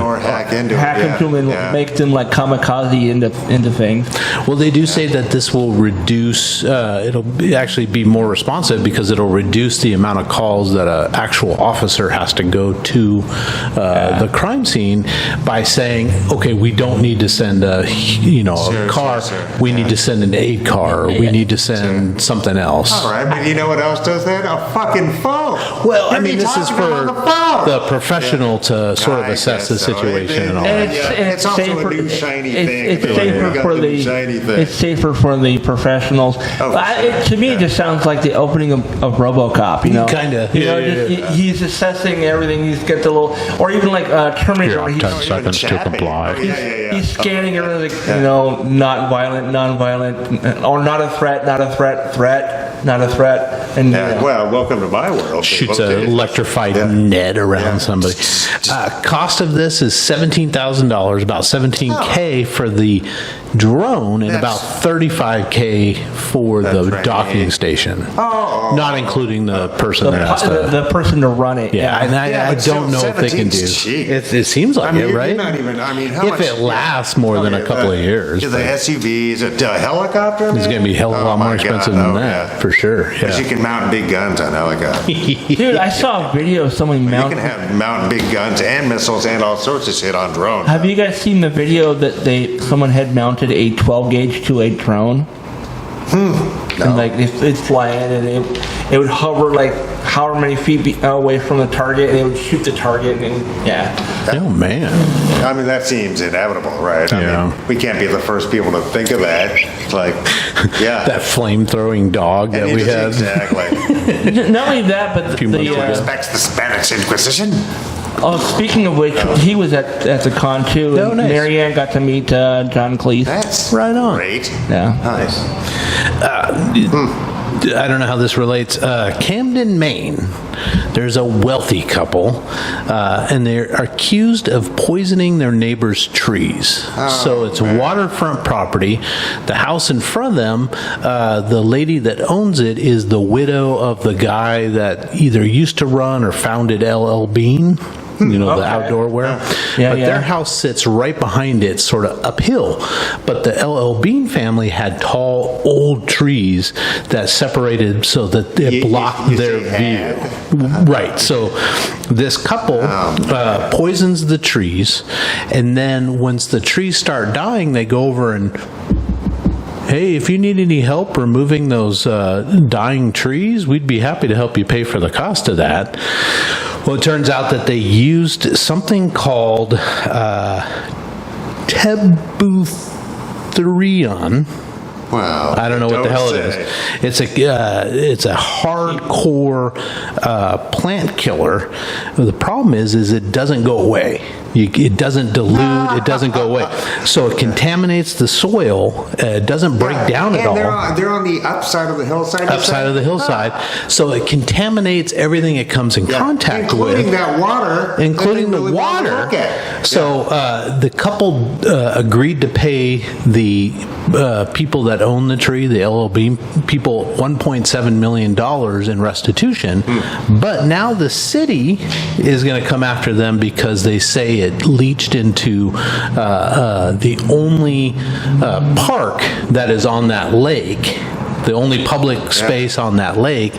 Speaker 2: Or hack into
Speaker 3: hack
Speaker 2: it.
Speaker 3: into them and
Speaker 2: yeah.
Speaker 3: make them like kamikaze into things.
Speaker 1: Well, they do say that this will reduce. Actually be more responsive because it'll reduce the amount of calls that an actual officer has to go to the crime scene by saying, okay, we don't need to send a
Speaker 2: Sure,
Speaker 1: car.
Speaker 2: sure.
Speaker 1: We need to send an aid car. Or we need to send something else.
Speaker 2: All right, but you know what else does that? A fucking phone.
Speaker 1: Well, I
Speaker 2: You're
Speaker 1: mean, this is
Speaker 2: talking about
Speaker 1: for
Speaker 2: the phone.
Speaker 1: the professional to sort of
Speaker 2: I
Speaker 1: assess
Speaker 2: guess
Speaker 1: the
Speaker 2: so.
Speaker 1: situation and all
Speaker 3: And
Speaker 1: that.
Speaker 2: It's also a new shiny thing.
Speaker 3: It's
Speaker 2: They're like,
Speaker 3: safer
Speaker 2: we got
Speaker 3: for
Speaker 2: the new
Speaker 3: the
Speaker 2: shiny thing.
Speaker 3: it's safer for the professionals.
Speaker 2: Oh,
Speaker 3: To me, it just sounds like the opening of RoboCop.
Speaker 1: Kinda.
Speaker 3: He's assessing everything. He's got the little, or even like Terminator. where he's,
Speaker 1: 10 seconds to
Speaker 2: Chapping.
Speaker 1: comply.
Speaker 2: Oh, yeah.
Speaker 3: He's scanning everything. Not violent, non-violent, or not a threat, not a threat, not a threat, and
Speaker 2: Yeah, well, welcome to my world.
Speaker 1: Shoots
Speaker 2: people.
Speaker 1: an electrified
Speaker 2: Yeah.
Speaker 1: net around
Speaker 2: Yeah.
Speaker 1: somebody. Cost of this is $17,000, about $17K for the drone, and about $35K for the
Speaker 2: training.
Speaker 1: docking station. Not including the person that has to.
Speaker 3: The person to run it.
Speaker 1: Yeah, and I
Speaker 2: but
Speaker 1: don't know
Speaker 2: still,
Speaker 1: if they can do.
Speaker 2: 17's cheap.
Speaker 1: It seems like it, right?
Speaker 2: You're not even, how
Speaker 1: If
Speaker 2: much?
Speaker 1: it lasts more than a couple of years,
Speaker 2: The
Speaker 1: but
Speaker 2: SUVs, a helicopter?
Speaker 1: it's going to be a hell of a lot more expensive than that, for sure.
Speaker 2: Because you
Speaker 1: Yeah.
Speaker 2: can mount big guns on helicopters.
Speaker 3: Dude, I saw a video of someone
Speaker 2: You can
Speaker 3: mounting.
Speaker 2: mount big guns and missiles and all sorts of shit on drones.
Speaker 3: Have you guys seen the video that someone had mounted a 12 gauge to a drone? And like it's flying and it would hover like however many feet away from the target and it would shoot the target and yeah.
Speaker 1: Oh man.
Speaker 2: I mean, that seems inevitable, right? I
Speaker 1: Yeah.
Speaker 2: mean, we can't be the first people to think of that. It's like, yeah.
Speaker 1: That flame-throwing dog that we had.
Speaker 2: Exactly.
Speaker 3: Not only that, but
Speaker 1: Few months
Speaker 3: the
Speaker 1: ago.
Speaker 2: Respects the Spanish Inquisition.
Speaker 3: oh, speaking of which, he was at the con too.
Speaker 1: Oh,
Speaker 3: and
Speaker 1: nice.
Speaker 3: Marianne got to meet John Cleese.
Speaker 2: That's
Speaker 1: Right on.
Speaker 2: great.
Speaker 3: Yeah.
Speaker 2: Nice.
Speaker 1: I don't know how this relates. Camden, Maine. There's a wealthy couple, and they're accused of poisoning their neighbor's trees. So it's waterfront property. The house in front of them, the lady that owns it is the widow of the guy that either used to run or founded LL Bean. You know, the
Speaker 3: Okay.
Speaker 1: outdoor wear.
Speaker 3: Yeah,
Speaker 1: But
Speaker 3: yeah.
Speaker 1: their house sits right behind it, sort of uphill. But the LL Bean family had tall, old trees that separated so that it blocked
Speaker 2: you
Speaker 1: their
Speaker 2: say
Speaker 1: view. Right. So this couple poisons the trees, and then once the trees start dying, they go over and, hey, if you need any help removing those dying trees, we'd be happy to help you pay for the cost of that. Well, it turns out that they used something called tebuthrione.
Speaker 2: Well,
Speaker 1: I don't know what the hell it is. It's a hardcore plant killer. The problem is it doesn't go away. It doesn't dilute. It doesn't go away. So it contaminates the soil. It doesn't break down at all.
Speaker 2: They're on the upside of the hillside. you
Speaker 1: Upside
Speaker 2: said?
Speaker 1: of the hillside. So it contaminates everything it comes in contact
Speaker 2: including
Speaker 1: with.
Speaker 2: that water.
Speaker 1: Including
Speaker 2: that they
Speaker 1: the
Speaker 2: really want to
Speaker 1: water.
Speaker 2: look at.
Speaker 1: So the couple agreed to pay the people that own the tree, the LL Bean people, $1.7 million in restitution. But now the city is going to come after them because they say it leached into the only park that is on that lake. The only public space on that lake,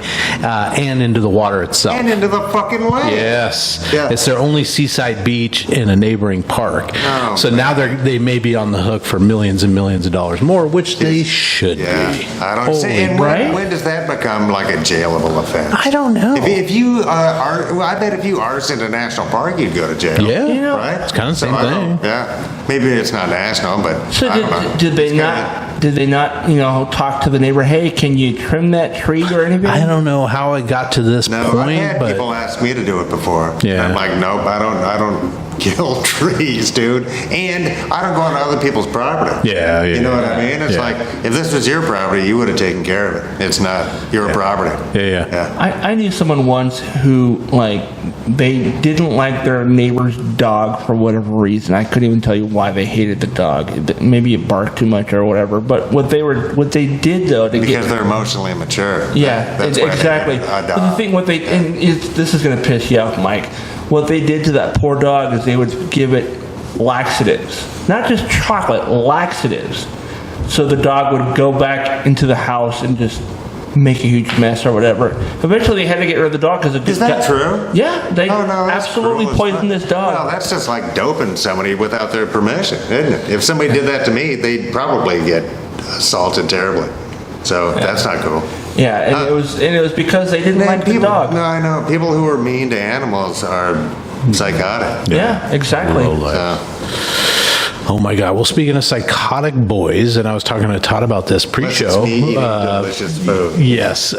Speaker 1: and into the water itself.
Speaker 2: And into the fucking lake.
Speaker 1: Yes.
Speaker 2: Yeah.
Speaker 1: It's their only seaside beach in a neighboring park.
Speaker 2: Oh,
Speaker 1: so now they may be on the hook for millions and millions of dollars more, which they should
Speaker 2: Yeah,
Speaker 1: be.
Speaker 2: I don't see. And
Speaker 3: right?
Speaker 2: when does that become like a jailable offense?
Speaker 1: I don't know.
Speaker 2: If you well, I bet if you arsoned a national park, you'd go to jail.
Speaker 1: Yeah. You know,
Speaker 2: right.
Speaker 1: it's kinda the same
Speaker 2: I don't-
Speaker 1: thing.
Speaker 2: Yeah, maybe it's not national, but
Speaker 3: So
Speaker 2: I don't know.
Speaker 3: did they
Speaker 2: It's
Speaker 3: not? Did they not? Talk to the neighbor. Hey, can you trim that tree or anything?
Speaker 1: I don't know how it got to this
Speaker 2: No, I've
Speaker 1: point,
Speaker 2: had
Speaker 1: but
Speaker 2: people ask me to do it before.
Speaker 1: Yeah.
Speaker 2: I'm like, nope, I don't kill trees, dude. And I don't go on other people's property.
Speaker 1: Yeah,
Speaker 2: You know what
Speaker 1: yeah,
Speaker 2: I mean? It's
Speaker 1: yeah.
Speaker 2: like, if this was your property, you would have taken care of it. It's not your property.
Speaker 1: Yeah.
Speaker 3: I knew someone once who, they didn't like their neighbor's dog for whatever reason. I couldn't even tell you why they hated the dog. Maybe it barked too much or whatever. But what they did though to
Speaker 2: Because
Speaker 3: get
Speaker 2: they're emotionally immature.
Speaker 3: yeah,
Speaker 2: That's why they
Speaker 3: exactly.
Speaker 2: hate a
Speaker 3: But
Speaker 2: dog.
Speaker 3: the thing, this is gonna piss you off, Mike. What they did to that poor dog is they would give it laxatives, not just chocolate, laxatives. So the dog would go back into the house and just make a huge mess or whatever. Eventually, they had to get rid of the dog because it just
Speaker 2: Is that
Speaker 3: got-
Speaker 2: true?
Speaker 3: Yeah, they
Speaker 2: Oh, no, that's
Speaker 3: absolutely
Speaker 2: cruel as
Speaker 3: poisoned
Speaker 2: fuck.
Speaker 3: this dog.
Speaker 2: Well, that's just like doping somebody without their permission, isn't it? If somebody did that to me, they'd probably get assaulted terribly. So that's not cool.
Speaker 3: yeah, and it was because they didn't like the
Speaker 2: people,
Speaker 3: dog.
Speaker 2: No, I know. People who are mean to animals are psychotic.
Speaker 3: Yeah, exactly.
Speaker 1: Low life.
Speaker 2: So,
Speaker 1: Oh my God. Well, speaking of psychotic boys, and I was talking to Todd about this pre-show.
Speaker 2: It's me eating delicious food.
Speaker 1: Yes.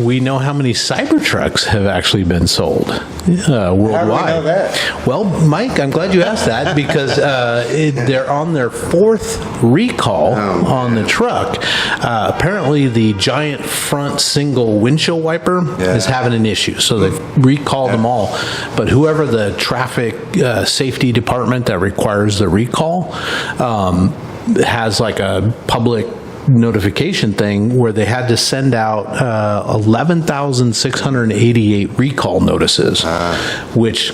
Speaker 1: We know how many Cybertrucks have actually been sold worldwide.
Speaker 2: How do we know that?
Speaker 1: Well, Mike, I'm glad you asked that because they're on their 4th recall on the truck. Apparently, the giant front single windshield wiper is having an issue, so they've recalled them all. But whoever the traffic safety department that requires the recall has like a public notification thing where they had to send out 11,688 recall notices, which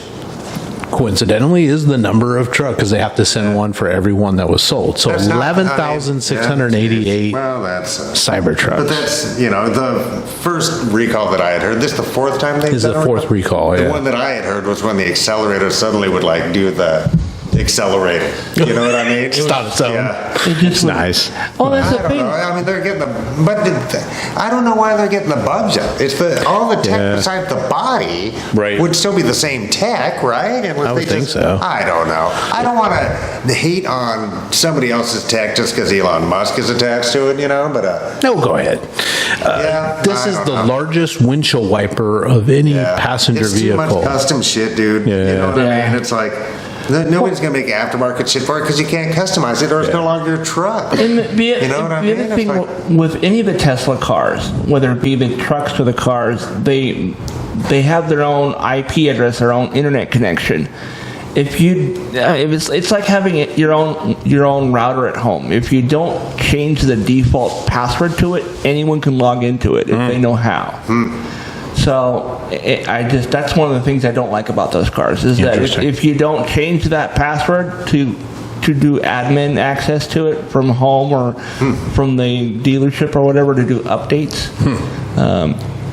Speaker 1: coincidentally is the number of truck because they have to send one for every one that was sold. So
Speaker 2: That's not-
Speaker 1: 11,688
Speaker 2: Well, that's
Speaker 1: Cybertrucks.
Speaker 2: But that's, the first recall that I had heard. This is the 4th time they've
Speaker 1: This is
Speaker 2: done
Speaker 1: the
Speaker 2: a
Speaker 1: 4th recall,
Speaker 2: The
Speaker 1: yeah.
Speaker 2: one that I had heard was when the accelerator suddenly would like do the accelerating. You know what I mean?
Speaker 1: It's on its own.
Speaker 2: Yeah.
Speaker 1: It's nice.
Speaker 3: Well, that's
Speaker 2: I
Speaker 3: the
Speaker 2: don't
Speaker 3: thing.
Speaker 2: know. I mean, they're getting I don't know why they're getting the bugs out. It's all the tech
Speaker 1: Yeah.
Speaker 2: besides the body
Speaker 1: Right.
Speaker 2: would still be the same tech, right? Unless
Speaker 1: I would
Speaker 2: they
Speaker 1: think so.
Speaker 2: I don't know. I don't want to hate on somebody else's tech just because Elon Musk is attached to it, but
Speaker 1: No, go ahead. This
Speaker 2: I
Speaker 1: is
Speaker 2: don't
Speaker 1: the
Speaker 2: know.
Speaker 1: largest windshield wiper of any passenger
Speaker 2: it's
Speaker 1: vehicle.
Speaker 2: too much custom shit, dude. You
Speaker 1: Yeah.
Speaker 2: know what I
Speaker 3: Yeah.
Speaker 2: mean? It's like nobody's gonna make aftermarket shit for it because you can't customize it, or it's no longer a truck.
Speaker 3: And the
Speaker 2: what I
Speaker 3: the
Speaker 2: mean?
Speaker 3: other thing
Speaker 2: It's like-
Speaker 3: with any of the Tesla cars, whether it be the trucks or the cars, they have their own IP address, their own internet connection. If it's like having your own router at home. If you don't change the default password to it, anyone can log into it if they know how. So that's one of the things I don't like about those cars is that
Speaker 1: Interesting.
Speaker 3: if you don't change that password to do admin access to it from home or from the dealership or whatever to do updates,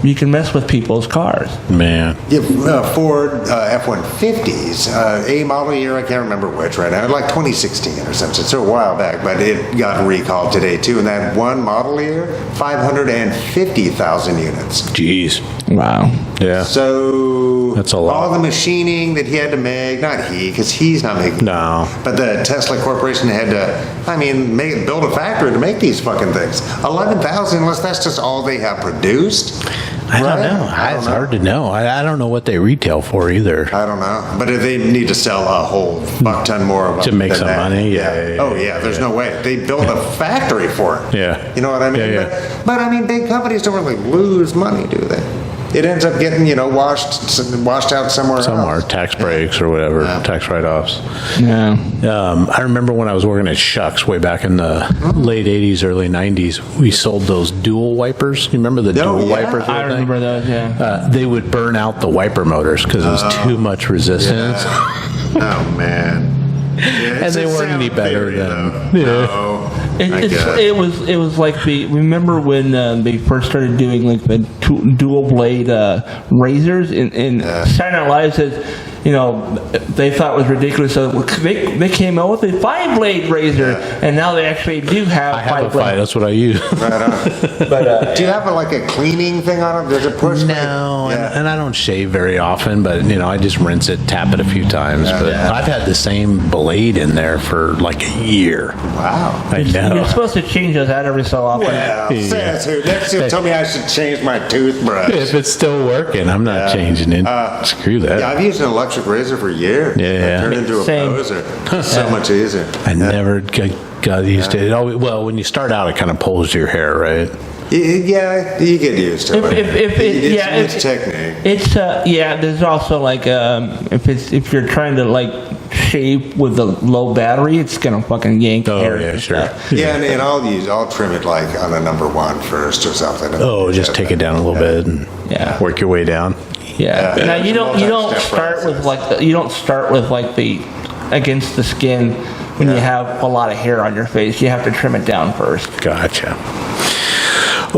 Speaker 3: you can mess with people's cars.
Speaker 1: Man.
Speaker 2: Yeah, Ford F-150s, a model year, I can't remember which right now, like 2016 or something, so a while back, but it got recalled today too, and that one model year, 550,000 units.
Speaker 1: Jeez.
Speaker 3: Wow.
Speaker 1: Yeah.
Speaker 2: So
Speaker 1: That's a lot.
Speaker 2: all the machining that he had to make, not he, because he's not making
Speaker 1: No.
Speaker 2: but the Tesla Corporation had to, build a factory to make these fucking things. 11,000, unless that's just all they have produced.
Speaker 1: I don't
Speaker 2: Right?
Speaker 1: know.
Speaker 2: I don't
Speaker 1: It's
Speaker 2: know.
Speaker 1: hard to know. I don't know what they retail for either.
Speaker 2: I don't know, but if they need to sell a whole fuck ton more of them
Speaker 1: To make
Speaker 2: than
Speaker 1: some
Speaker 2: that.
Speaker 1: money? Yeah.
Speaker 2: Oh yeah, there's no way. They built a factory for it.
Speaker 1: Yeah.
Speaker 2: You know what I mean?
Speaker 1: Yeah.
Speaker 2: But big companies don't really lose money, do they? It ends up getting, washed out somewhere
Speaker 1: Somewhere,
Speaker 2: else.
Speaker 1: tax breaks or whatever, tax write-offs.
Speaker 3: Yeah.
Speaker 1: I remember when I was working at Shucks way back in the late 80s, early 90s, we sold those dual wipers. You remember the
Speaker 2: Oh,
Speaker 1: dual
Speaker 2: yeah.
Speaker 1: wipers?
Speaker 3: I remember those, yeah.
Speaker 1: They would burn out the wiper motors because it was too much resistance.
Speaker 2: Oh man. Yeah,
Speaker 1: And
Speaker 2: it's
Speaker 1: they
Speaker 2: a
Speaker 1: weren't any
Speaker 2: sound
Speaker 1: better
Speaker 2: theory,
Speaker 1: than-
Speaker 2: though.
Speaker 1: Yeah.
Speaker 2: No.
Speaker 3: It,
Speaker 2: I
Speaker 3: it's,
Speaker 2: guess.
Speaker 3: it was like remember when they first started doing like the dual blade razors and Saturday Night Live says, they thought it was ridiculous. So they came out with a 5-blade razor, and now they actually do have
Speaker 1: I have a
Speaker 3: 5-blade.
Speaker 1: five. That's what I use.
Speaker 2: Right on.
Speaker 3: But
Speaker 2: Do you have a cleaning thing on it? Does it push?
Speaker 1: No,
Speaker 2: Yeah.
Speaker 1: and I don't shave very often, but I just rinse it, tap it a few times. But I've had the same blade in there for like a year.
Speaker 2: Wow.
Speaker 1: I know.
Speaker 3: you're supposed to change those out every so often.
Speaker 2: Well,
Speaker 1: Yeah.
Speaker 2: next who told me I should change my toothbrush.
Speaker 1: If it's still working, I'm not changing it. Screw that.
Speaker 2: Yeah, I've used an electric razor for years.
Speaker 1: Yeah.
Speaker 2: I turned into a
Speaker 3: Same.
Speaker 2: poser. So much easier.
Speaker 1: I never got used to it. Well, when you start out, it kind of pulls your hair, right?
Speaker 2: Yeah, you get used to it. It's technique.
Speaker 3: It's there's also like if you're trying to like shave with the low battery, it's gonna fucking yank
Speaker 1: Oh,
Speaker 3: hair.
Speaker 1: yeah,
Speaker 3: and
Speaker 1: sure.
Speaker 3: stuff.
Speaker 2: Yeah, and I'll trim it like on a number 1 first or something.
Speaker 1: Oh, just take it down a little bit and
Speaker 3: Yeah.
Speaker 1: work your way down.
Speaker 3: Yeah.
Speaker 2: Yeah.
Speaker 3: Now you don't
Speaker 2: Multi-step
Speaker 3: start with
Speaker 2: process.
Speaker 3: the against the skin when you have a lot of hair on your face. You have to trim it down first.
Speaker 1: Gotcha.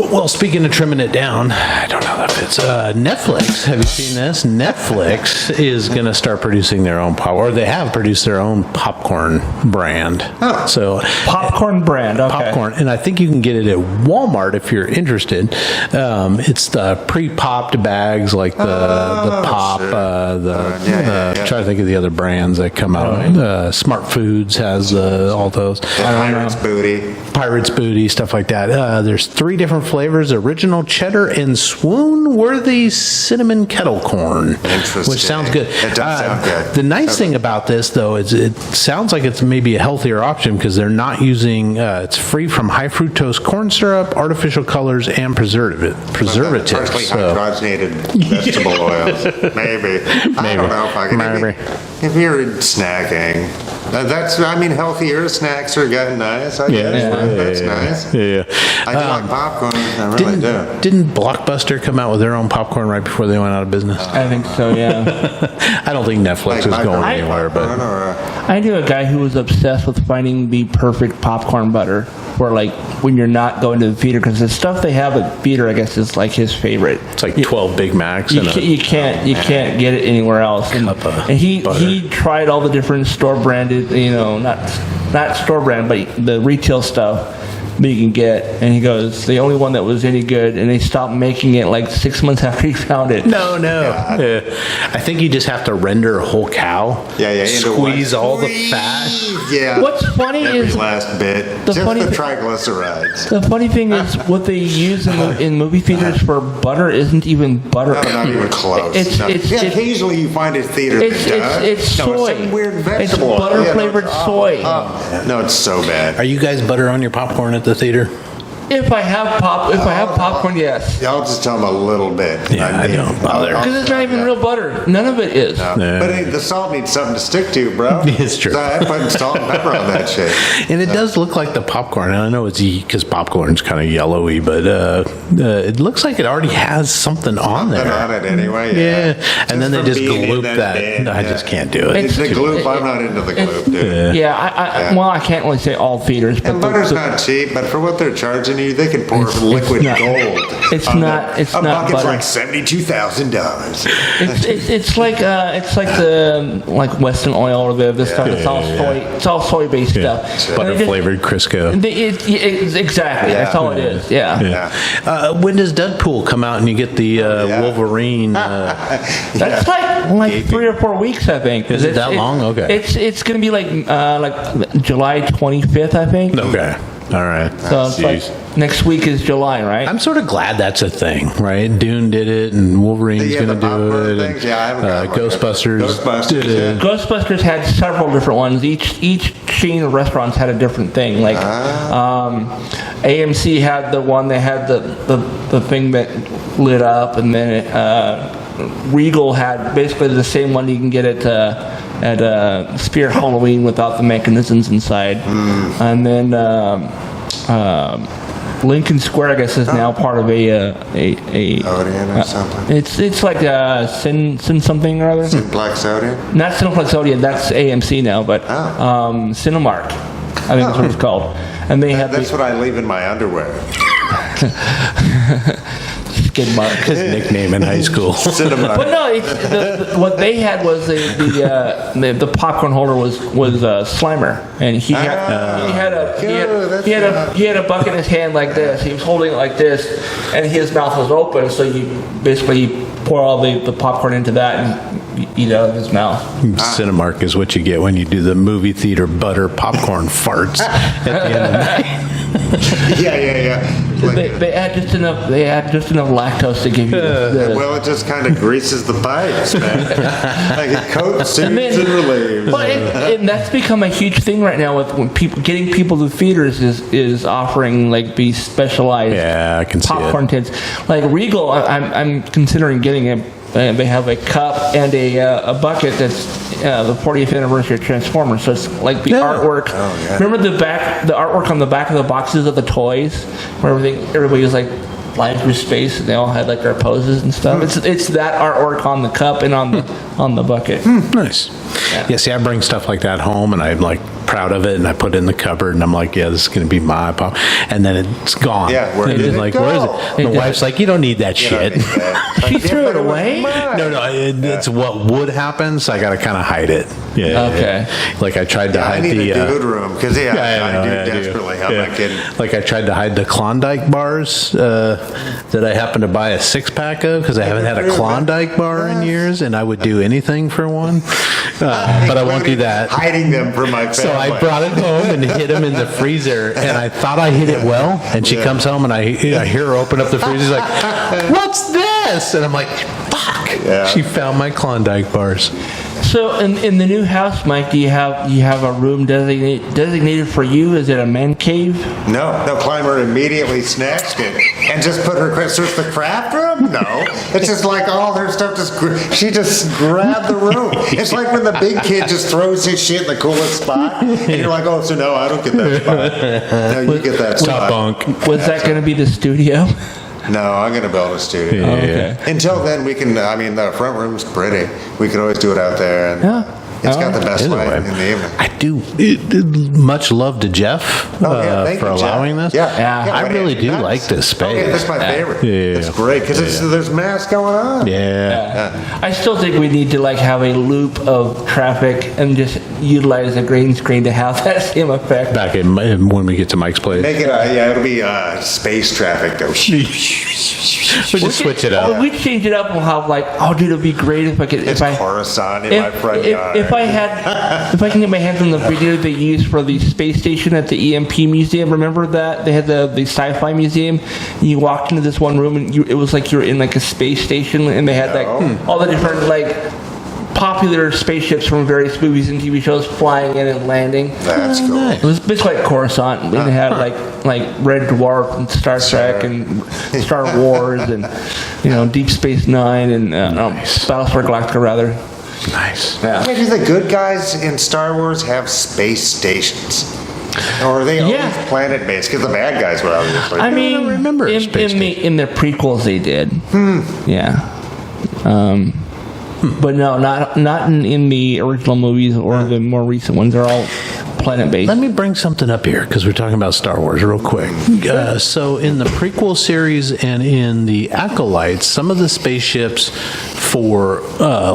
Speaker 1: Well, speaking of trimming it down, I don't know if it's Netflix. Have you seen this? Netflix is going to start producing their own or they have produced their own popcorn brand.
Speaker 2: Oh.
Speaker 1: So
Speaker 3: Popcorn brand. Okay.
Speaker 1: popcorn, and I think you can get it at Walmart if you're interested. It's the pre-popped bags, like the pop.
Speaker 2: shit.
Speaker 1: Try to think of the other brands that come out. Smart Foods has all those.
Speaker 2: Pirate's Booty.
Speaker 1: Pirate's Booty, stuff like that. There's 3 different flavors: original cheddar and swoon-worthy cinnamon kettle corn,
Speaker 2: Interesting.
Speaker 1: which sounds good.
Speaker 2: It does sound good.
Speaker 1: The nice thing about this, though, is it sounds like it's maybe a healthier option because they're not using. It's free from high fructose corn syrup, artificial colors, and preservatives.
Speaker 2: Partially
Speaker 1: So-
Speaker 2: hydrogenated vegetable oils. Maybe. I don't know if I can.
Speaker 1: Maybe.
Speaker 2: If you're snacking, healthier snacks are getting nice. I guess. Right? That's nice.
Speaker 1: Yeah.
Speaker 2: I do like popcorn. I really do.
Speaker 1: Didn't Blockbuster come out with their own popcorn right before they went out of business?
Speaker 3: I think so. Yeah.
Speaker 1: I don't think Netflix is going anywhere, but
Speaker 3: I knew a guy who was obsessed with finding the perfect popcorn butter for like when you're not going to the theater, because the stuff they have at theater, I guess, is like his favorite.
Speaker 1: it's like 12 Big Macs.
Speaker 3: You can't get it anywhere else. And he tried all the different store branded, not store brand, but the retail stuff that you can get. And he goes, the only one that was any good, and they stopped making it like 6 months after he found it.
Speaker 1: No. Yeah. I think you just have to render a whole cow.
Speaker 2: Yeah.
Speaker 1: Squeeze all the fat.
Speaker 2: Yeah.
Speaker 3: What's funny
Speaker 2: Every
Speaker 3: is
Speaker 2: last bit.
Speaker 3: the
Speaker 2: Just
Speaker 3: funny
Speaker 2: the
Speaker 3: thi-
Speaker 2: triglycerides.
Speaker 3: the funny thing is what they use in movie theaters for butter isn't even butter.
Speaker 2: No, not even close.
Speaker 3: It's
Speaker 2: No. occasionally you find a theater
Speaker 3: It's
Speaker 2: that does.
Speaker 3: it's
Speaker 2: No,
Speaker 3: soy.
Speaker 2: some weird
Speaker 3: It's
Speaker 2: vegetable.
Speaker 3: butter
Speaker 2: Yeah,
Speaker 3: flavored
Speaker 2: no,
Speaker 3: soy.
Speaker 2: No, it's so bad.
Speaker 1: Are you guys butter on your popcorn at the theater?
Speaker 3: If I have popcorn, yes.
Speaker 2: I'll just tell them a little bit.
Speaker 1: Yeah, I don't bother.
Speaker 3: Because it's not even real butter. None of it is.
Speaker 2: No.
Speaker 1: Yeah.
Speaker 2: But hey, the salt needs something to stick to, bro.
Speaker 1: It's true.
Speaker 2: So I put salt and pepper on that shit.
Speaker 1: And it does look like the popcorn. And I know it's because popcorn's kind of yellowy, but it looks like it already has something on
Speaker 2: Something
Speaker 1: there.
Speaker 2: on it anyway.
Speaker 1: Yeah. And then they
Speaker 2: from
Speaker 1: just
Speaker 2: being in
Speaker 1: gloop that.
Speaker 2: bin,
Speaker 1: I just can't do it.
Speaker 2: It's the
Speaker 3: It's-
Speaker 2: gloop. I'm not into the gloop, dude.
Speaker 3: Yeah, I can't really say all theaters, but
Speaker 2: And butter's not cheap, but for what they're charging you, they can pour liquid
Speaker 3: not-
Speaker 2: gold.
Speaker 3: it's
Speaker 2: on
Speaker 3: not-
Speaker 2: that.
Speaker 3: it's
Speaker 2: a
Speaker 3: not
Speaker 2: bucket's
Speaker 3: butter.
Speaker 2: like $72,000.
Speaker 3: it's like the like Western oil or the stuff. It's all soy. It's all soy based stuff.
Speaker 1: Butter flavored Crisco.
Speaker 3: Exactly. That's all it is. Yeah.
Speaker 2: Yeah.
Speaker 1: When does Deadpool come out and you get the
Speaker 2: yeah.
Speaker 1: Wolverine?
Speaker 3: That's like 3 or 4 weeks, I think.
Speaker 1: Is it that long? Okay.
Speaker 3: It's gonna be like July 25th, I think.
Speaker 1: Okay. All right.
Speaker 3: So it's like next week is July, right?
Speaker 1: I'm sort of glad that's a thing, right? Dune did it, and Wolverine's
Speaker 2: Yeah,
Speaker 1: going
Speaker 2: the
Speaker 1: to do
Speaker 2: popcorn
Speaker 1: it.
Speaker 2: things, yeah, I haven't got one yet.
Speaker 1: Ghostbusters did it.
Speaker 3: Ghostbusters had several different ones. Each chain of restaurants had a different thing. Like AMC had the one that had the thing that lit up, and then Regal had basically the same one you can get at Spear Halloween without the mechanisms inside, and then Lincoln Square, I guess, is now part of a
Speaker 2: Odeon or something.
Speaker 3: It's like Sin something or other.
Speaker 2: Black Soda?
Speaker 3: Not Cineplex Odeon, that's AMC now, but Cinemark, I think that's what it's called. And they have
Speaker 2: That's what I leave in my underwear.
Speaker 3: Skid Mark.
Speaker 1: His nickname in high school.
Speaker 2: Cinema.
Speaker 3: But no, what they had was the popcorn holder was Slimer, and he had a bucket in his hand like this. He was holding it like this, and his mouth was open. So you basically pour all the popcorn into that and you eat out of his mouth.
Speaker 1: Cinemark is what you get when you do the movie theater butter popcorn farts at the end of the night.
Speaker 2: Yeah. Like,
Speaker 3: They add just enough. They add just enough lactose to give you.
Speaker 2: well, it just kind of greases the pipes, man. Like it coats, soothes, and relieves.
Speaker 3: But and that's become a huge thing right now with when people getting people to theaters is offering like these specialized
Speaker 1: Yeah, I can see
Speaker 3: popcorn
Speaker 1: it.
Speaker 3: tins. Like Regal, I'm considering getting it. They have a cup and a bucket that's the 40th anniversary of Transformers. So it's like the artwork.
Speaker 2: Oh, yeah.
Speaker 3: Remember the artwork on the back of the boxes of the toys, where everybody was like flying through space and they all had like their poses and stuff. It's that artwork on the cup and on the bucket.
Speaker 1: Nice. Yeah, see, I bring stuff like that home, and I like proud of it, and I put it in the cupboard, and I'm like, yeah, this is going to be my pop. And then it's gone.
Speaker 2: Yeah, where
Speaker 1: And
Speaker 2: did it
Speaker 1: like,
Speaker 2: go?
Speaker 1: where is it? And the wife's like, you don't need that
Speaker 2: You know,
Speaker 1: shit.
Speaker 3: She threw it away?
Speaker 1: No, it's what would happen, so I got to kind of hide it. Yeah.
Speaker 3: Okay.
Speaker 1: Like I tried to
Speaker 2: I
Speaker 1: hide
Speaker 2: need
Speaker 1: the.
Speaker 2: a dude room because
Speaker 1: I know,
Speaker 2: I do
Speaker 1: yeah,
Speaker 2: desperately. I'm
Speaker 1: Yeah.
Speaker 2: not kidding.
Speaker 1: Like I tried to hide the Klondike bars that I happened to buy a 6-pack of because I haven't had a Klondike bar in years, and I would do anything for one. But I won't do that.
Speaker 2: Hiding them from my family.
Speaker 1: So I brought it home and hid them in the freezer, and I thought I hid it well. And she comes home, and I hear her open up the freezer. She's like, "What's this?" And I'm like, "Fuck!"
Speaker 2: Yeah.
Speaker 1: She found my Klondike bars.
Speaker 3: So in the new house, Mike, do you have a room designated for you? Is it a man cave?
Speaker 2: No, Clymer immediately snatched it and just put her. So it's the craft room? No, it's just like all her stuff. She just grabbed the room. It's like when the big kid just throws his shit in the coolest spot, and you're like, oh, so no, I don't get that spot. No, you get that
Speaker 1: Top
Speaker 2: spot.
Speaker 1: bunk.
Speaker 3: Was that going to be the studio?
Speaker 2: No, I'm gonna build a studio.
Speaker 1: Yeah.
Speaker 3: Okay.
Speaker 2: Until then, we can. I mean, the front room's pretty. We could always do it out there, and
Speaker 3: Yeah.
Speaker 2: it's got the best
Speaker 1: Either
Speaker 2: light
Speaker 1: way.
Speaker 2: in the evening.
Speaker 1: I do much love to Jeff
Speaker 2: Oh, yeah, thank
Speaker 1: for
Speaker 2: you, Jeff.
Speaker 1: allowing this.
Speaker 3: Yeah.
Speaker 1: I really do
Speaker 2: Nuts.
Speaker 1: like this
Speaker 2: Oh, yeah,
Speaker 1: space.
Speaker 2: that's my favorite.
Speaker 1: Yeah.
Speaker 2: It's great because there's mass going on.
Speaker 1: Yeah.
Speaker 3: I still think we need to have a loop of traffic and just utilize a green screen to have that same effect.
Speaker 1: Back in when we get to Mike's place,
Speaker 2: Make it, it'll be space traffic though.
Speaker 1: we'll just switch it up.
Speaker 3: We change it up. We'll have dude, it'd be great if I could.
Speaker 2: It's
Speaker 3: if I
Speaker 2: Coruscant in my front yard.
Speaker 3: if I can get my hands on the video they used for the space station at the EMP museum, remember that they had the sci-fi museum. And you walked into this one room and it was like you're in a space station, and they had all the different popular spaceships from various movies and TV shows flying in and landing.
Speaker 2: That's cool.
Speaker 3: It was basically like Coruscant. And they had like Red Dwarf and Star Trek and Star Wars and Deep Space Nine and Battlestar Galactica rather.
Speaker 1: Nice.
Speaker 3: Yeah.
Speaker 2: Do the good guys in Star Wars have space stations? Or are they always
Speaker 3: Yeah.
Speaker 2: planet-based? Because the bad guys were obviously.
Speaker 3: I mean,
Speaker 1: remember
Speaker 3: in
Speaker 1: Space
Speaker 3: the prequels they did. Yeah. But no, not in the original movies or the more recent ones. They're all planet-based.
Speaker 1: Let me bring something up here because we're talking about Star Wars real quick. So in the prequel series and in the Acolytes, some of the spaceships for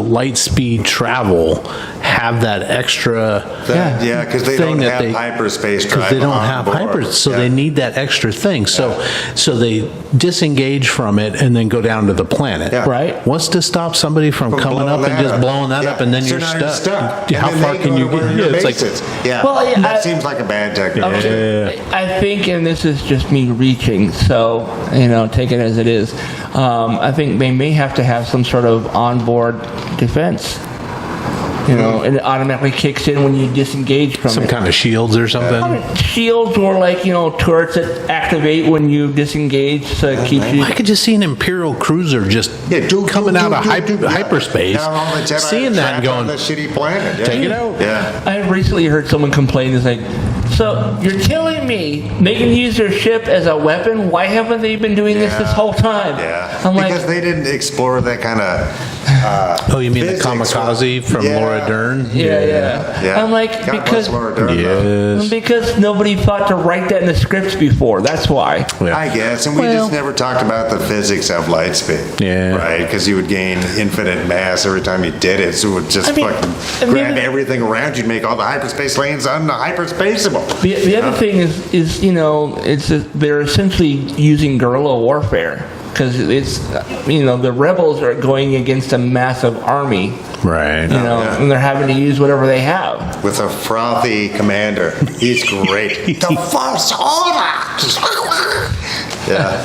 Speaker 1: light speed travel have that extra
Speaker 2: because they
Speaker 1: thing
Speaker 2: don't
Speaker 1: that
Speaker 2: have hyperspace drive.
Speaker 1: because they don't
Speaker 2: on
Speaker 1: have
Speaker 2: board.
Speaker 1: hyper, so
Speaker 2: Yeah.
Speaker 1: they need that extra thing. So they disengage from it and then go down to the planet.
Speaker 2: Yeah.
Speaker 3: Right.
Speaker 1: What's to stop somebody from coming
Speaker 2: blowing
Speaker 1: up and
Speaker 2: that
Speaker 1: just
Speaker 2: up.
Speaker 1: blowing that
Speaker 2: Yeah.
Speaker 1: up, and then
Speaker 2: So
Speaker 1: you're
Speaker 2: now
Speaker 1: stuck?
Speaker 2: And
Speaker 1: How
Speaker 2: then
Speaker 1: far
Speaker 2: they
Speaker 1: can
Speaker 2: go
Speaker 1: you
Speaker 2: to where
Speaker 1: get?
Speaker 2: your
Speaker 1: Yeah, it's
Speaker 2: base
Speaker 1: like
Speaker 2: is. Yeah.
Speaker 3: Well, yeah,
Speaker 2: that
Speaker 3: I-
Speaker 2: seems like a bad technology.
Speaker 3: I think, and this is just me reaching, so take it as it is. I think they may have to have some sort of onboard defense. And it automatically kicks in when you disengage from
Speaker 1: some
Speaker 3: it.
Speaker 1: kind of shields or something.
Speaker 3: Shields or turrets that activate when you disengage to keep you.
Speaker 1: I could just see an Imperial cruiser just
Speaker 2: do,
Speaker 1: coming
Speaker 2: do,
Speaker 1: out
Speaker 2: do,
Speaker 1: of
Speaker 2: do, do.
Speaker 1: hyperspace,
Speaker 2: Down on the Jedi
Speaker 1: seeing that and
Speaker 2: track on
Speaker 1: going,
Speaker 2: the shitty planet. Yeah.
Speaker 1: take it out.
Speaker 2: Yeah.
Speaker 3: I recently heard someone complain. It's like, so you're telling me they can use their ship as a weapon? Why haven't they been doing this whole time?
Speaker 2: Yeah.
Speaker 3: I'm like,
Speaker 2: Because they didn't explore that kind of.
Speaker 1: Oh, you mean the
Speaker 2: physics
Speaker 1: kamikaze from
Speaker 2: Yeah.
Speaker 1: Laura Dern?
Speaker 2: Yeah.
Speaker 3: I'm like,
Speaker 2: God
Speaker 3: because
Speaker 2: bless Laura Dern, though.
Speaker 1: Yes.
Speaker 3: because nobody thought to write that in the scripts before. That's why.
Speaker 1: Yeah.
Speaker 2: I guess, and we
Speaker 1: Well-
Speaker 2: just never talked about the physics of light speed.
Speaker 1: Yeah.
Speaker 2: Right, because you would gain infinite mass every time you did it, so it would just fucking grab everything around you and make all the hyperspace lanes unhyperspaceable.
Speaker 3: The other thing is they're essentially using guerrilla warfare because it's the rebels are going against a massive army,
Speaker 1: Right.
Speaker 2: yeah.
Speaker 3: and they're having to use whatever they have.
Speaker 2: With a frothy commander. He's great. The Force Order! Yeah.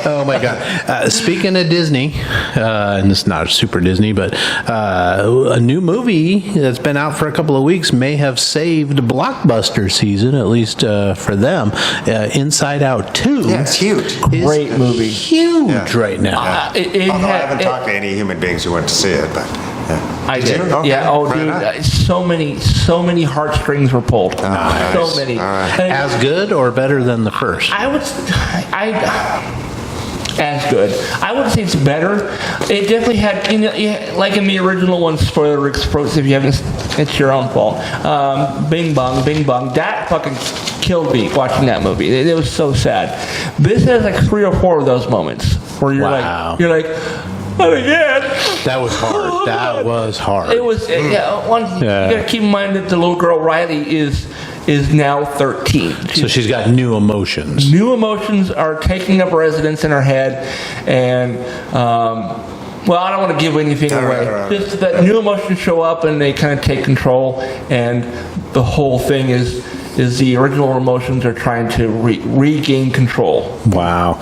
Speaker 1: Oh my God! Speaking of Disney, and it's not super Disney, but a new movie that's been out for a couple of weeks may have saved Blockbuster season, at least for them. Inside Out 2.
Speaker 2: Yeah, it's huge.
Speaker 1: is
Speaker 3: Great movie.
Speaker 1: Huge right now.
Speaker 2: Although I haven't talked to any human beings who went to see it, but yeah.
Speaker 3: I
Speaker 2: Did
Speaker 3: did.
Speaker 2: you? Okay.
Speaker 3: Yeah. Oh,
Speaker 2: Right
Speaker 3: dude,
Speaker 2: on.
Speaker 3: so many heartstrings were pulled.
Speaker 2: nice.
Speaker 3: So many.
Speaker 2: All right.
Speaker 3: And
Speaker 1: As good or better than the first?
Speaker 3: I would. as good. I wouldn't say it's better. It definitely had, like in the original one, spoiler exposed if you haven't, it's your own fault. Bing Bong, Bing Bong. That fucking killed me watching that movie. It was so sad. This has like 3 or 4 of those moments where you're
Speaker 1: Wow.
Speaker 3: like, oh yeah.
Speaker 1: That was hard. That was hard.
Speaker 3: It was, You gotta keep in mind that the little girl Riley is now 13.
Speaker 1: So she's got new emotions.
Speaker 3: New emotions are taking up residence in her head, and well, I don't want to give anything away.
Speaker 2: Right.
Speaker 3: Just that new emotions show up and they kind of take control, and the whole thing is the original emotions are trying to regain control.
Speaker 1: Wow.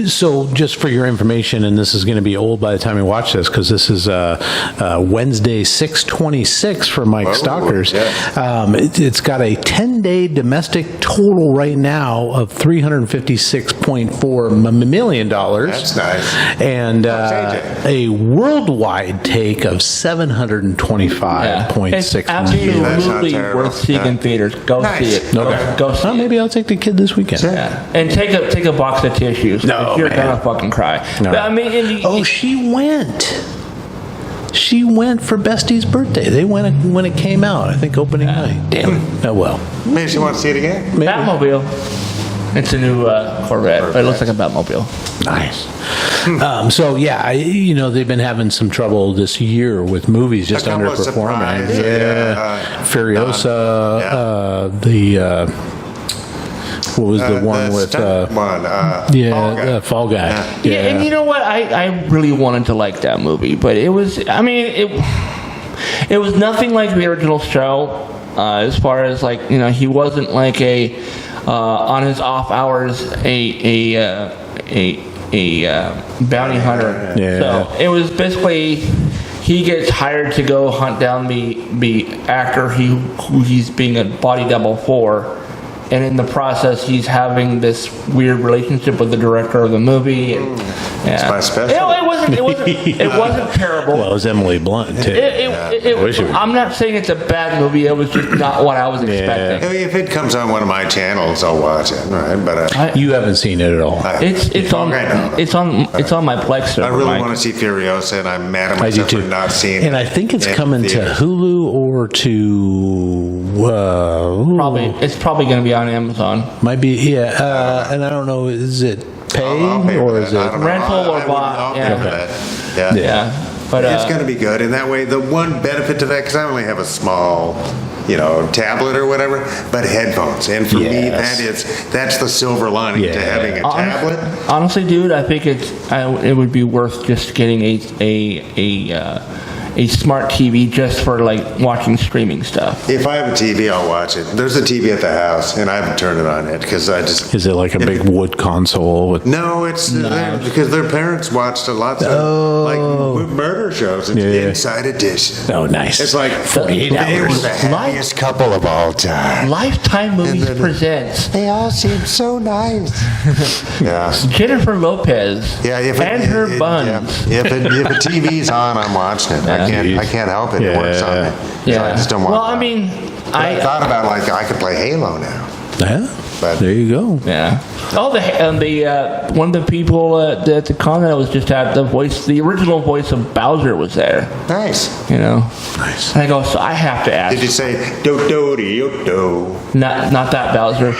Speaker 1: So just for your information, and this is going to be old by the time you watch this, because this is Wednesday, 6/26 for Mike Stalkers.
Speaker 2: Yeah.
Speaker 1: It's got a 10-day domestic total right now of $356.4 million.
Speaker 2: That's nice.
Speaker 1: And
Speaker 2: AJ?
Speaker 1: a worldwide take of $725.6
Speaker 3: It's
Speaker 1: million.
Speaker 2: That's not
Speaker 3: absolutely
Speaker 2: terrible.
Speaker 3: worth seeing in theaters. Go
Speaker 2: Nice.
Speaker 3: see it.
Speaker 1: Okay.
Speaker 3: Go see
Speaker 1: Well,
Speaker 3: it.
Speaker 1: maybe I'll take the kid this weekend.
Speaker 3: Yeah. And take a box of tissues.
Speaker 1: No,
Speaker 3: You're
Speaker 1: man.
Speaker 3: gonna fucking cry.
Speaker 1: No.
Speaker 3: But, I mean,
Speaker 1: Oh, she went. She went for Bestie's birthday. They went when it came out. I think opening night. Damn it. Oh well.
Speaker 2: Maybe she wants to see it again.
Speaker 1: Maybe.
Speaker 3: Batmobile. It's a new Corvette, but it looks like a Batmobile.
Speaker 1: Nice. So yeah, they've been having some trouble this year with movies just
Speaker 2: A couple of
Speaker 1: underperforming.
Speaker 2: surprises,
Speaker 1: Yeah, Furiosa. What was the one with?
Speaker 2: stunt one.
Speaker 1: Fall Guy.
Speaker 3: Yeah, and you know what? I really wanted to like that movie, but it was nothing like the original show. As far as he wasn't like on his off hours a bounty hunter.
Speaker 1: Yeah.
Speaker 3: So it was basically he gets hired to go hunt down the actor who he's being a body double for. And in the process, he's having this weird relationship with the director of the movie. And, yeah.
Speaker 2: my special.
Speaker 3: It wasn't terrible.
Speaker 1: Well, it was Emily Blunt too.
Speaker 3: I'm not saying it's a bad movie. It was just not what I was expecting.
Speaker 2: If it comes on one of my channels, I'll watch it. Right, but
Speaker 1: You haven't seen it at all.
Speaker 3: It's on my Plex server.
Speaker 2: I really
Speaker 3: Mike.
Speaker 2: want to see Furiosa, and I'm mad at
Speaker 1: I do
Speaker 2: myself for
Speaker 1: too.
Speaker 2: not seeing it.
Speaker 1: And I think it's
Speaker 2: in
Speaker 1: coming to
Speaker 2: theaters.
Speaker 1: Hulu or to
Speaker 3: It's probably going to be on Amazon.
Speaker 1: might be and I don't know, is it pay
Speaker 2: I'll pay
Speaker 1: or
Speaker 2: for
Speaker 1: is
Speaker 2: that. I
Speaker 1: it
Speaker 2: don't know.
Speaker 3: rental or
Speaker 2: I would-
Speaker 3: buy?
Speaker 2: I'll pay
Speaker 3: Yeah.
Speaker 2: for that. Yeah.
Speaker 3: Yeah, but
Speaker 2: It's going to be good, and that way, the one benefit to that, because I only have a small, tablet or whatever, but headphones, and for me,
Speaker 1: Yes.
Speaker 2: that's the silver lining to
Speaker 1: Yeah.
Speaker 2: having a tablet.
Speaker 3: honestly, dude, I think it would be worth just getting a smart TV just for watching streaming stuff.
Speaker 2: If I have a TV, I'll watch it. There's a TV at the house, and I haven't turned it on yet because I just.
Speaker 1: Is it like a big wood console with
Speaker 2: No, it's because their parents watched lots of murder shows. It's
Speaker 1: Yeah.
Speaker 2: Inside Edition.
Speaker 1: Oh, nice.
Speaker 2: It's like
Speaker 1: 48
Speaker 2: they were
Speaker 1: hours.
Speaker 2: the happiest couple of all time.
Speaker 3: Lifetime Movies presents
Speaker 2: They all seem so nice. Yeah.
Speaker 3: Jennifer Lopez
Speaker 2: Yeah,
Speaker 3: and her buns.
Speaker 2: Yeah. If a TV's on, I'm watching it. I can't help it. It works on me. So I just don't want.
Speaker 3: Well, I mean,
Speaker 2: I thought about I could play Halo now.
Speaker 1: Yeah,
Speaker 2: But-
Speaker 1: there you go.
Speaker 3: yeah. Oh, one of the people at the con that was just at the original voice of Bowser was there.
Speaker 2: Nice.
Speaker 1: Nice.
Speaker 3: And I go, so I have to ask.
Speaker 2: Did you say do do do do?
Speaker 3: Not that Bowser.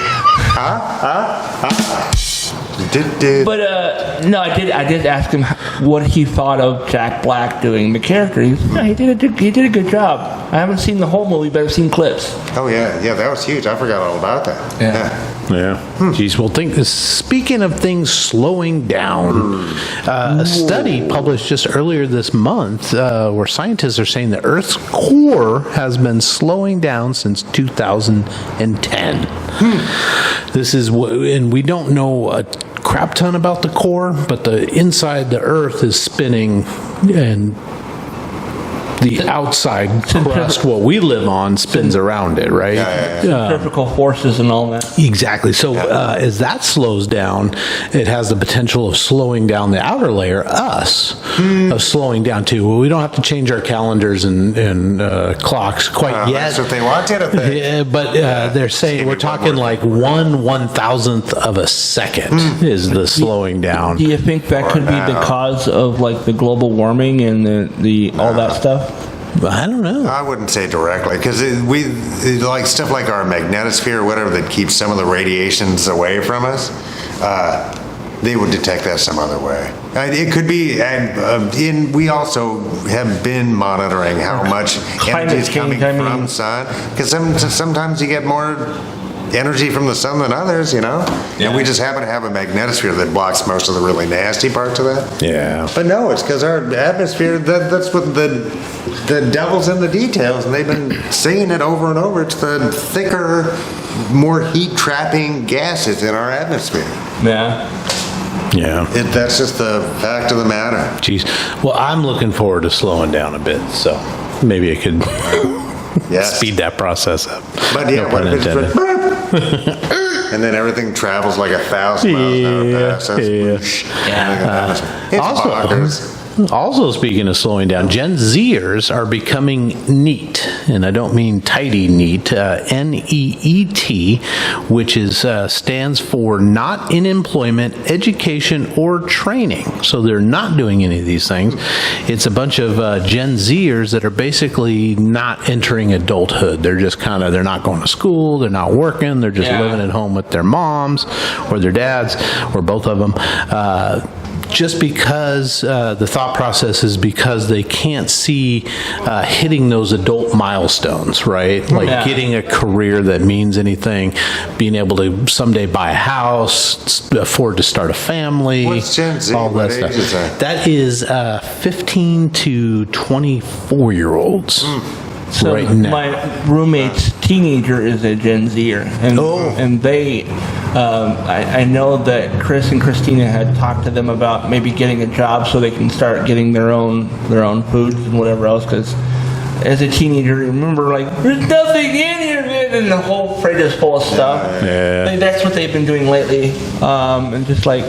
Speaker 3: But no, I did ask him what he thought of Jack Black doing the character. He did a good job. I haven't seen the whole movie, but I've seen clips.
Speaker 2: Oh yeah, that was huge. I forgot all about that.
Speaker 3: Yeah.
Speaker 1: Yeah. Geez, well, speaking of things slowing down, a study published just earlier this month where scientists are saying the Earth's core has been slowing down since 2010. This is and we don't know a crap ton about the core, but the inside the Earth is spinning and the outside crust, what we live on, spins around it, right?
Speaker 3: Centrifugal forces and all that.
Speaker 1: Exactly. So as that slows down, it has the potential of slowing down the outer layer, us, of slowing down too. Well, we don't have to change our calendars and clocks quite yet.
Speaker 2: That's what they want you to think.
Speaker 1: Yeah, but they're saying we're talking like 1/1000th of a second is the slowing down.
Speaker 3: Do you think that could be the cause of like the global warming and the all that stuff?
Speaker 1: I don't know.
Speaker 2: I wouldn't say directly, because we like stuff like our magnetosphere or whatever that keeps some of the radiations away from us. They would detect that some other way. It could be, and we also have been monitoring how much energy is coming from sun, because sometimes you get more energy from the sun than others, you know?
Speaker 3: Yeah.
Speaker 2: And we just happen to have a magnetosphere that blocks most of the really nasty parts of that.
Speaker 1: Yeah.
Speaker 2: But no, it's because our atmosphere, that's what the devil's in the details, and they've been saying it over and over. It's the thicker, more heat-trapping gases in our atmosphere.
Speaker 3: Yeah.
Speaker 1: Yeah.
Speaker 2: That's just the fact of the matter.
Speaker 1: Jeez. Well, I'm looking forward to slowing down a bit, so maybe I could
Speaker 2: Yes.
Speaker 1: speed that process up.
Speaker 2: But yeah,
Speaker 1: No pun
Speaker 2: what if it's
Speaker 1: intended.
Speaker 2: and then everything travels like 1,000 miles an hour past us. It's bonkers.
Speaker 1: Also, speaking of slowing down, Gen Zers are becoming NEET, and I don't mean tidy neat, NEET, which is stands for not in employment, education, or training. So they're not doing any of these things. It's a bunch of Gen Zers that are basically not entering adulthood. They're just they're not going to school, they're not working, they're just living at home with their moms or their dads or both of them. Just because the thought process is because they can't see hitting those adult milestones, right? Like getting a career that means anything, being able to someday buy a house, afford to start a family.
Speaker 2: What's Gen Z?
Speaker 1: All that
Speaker 2: What
Speaker 1: stuff.
Speaker 2: age is that?
Speaker 1: That is 15 to 24-year-olds.
Speaker 3: So
Speaker 1: right now.
Speaker 3: my roommate's teenager is a Gen Zer, and they, I know that Chris and Christina had talked to them about maybe getting a job so they can start getting their own foods and whatever else. Because as a teenager, remember like there's nothing in here, and the whole fridge is full of stuff.
Speaker 1: Yeah.
Speaker 3: That's what they've been doing lately, and just like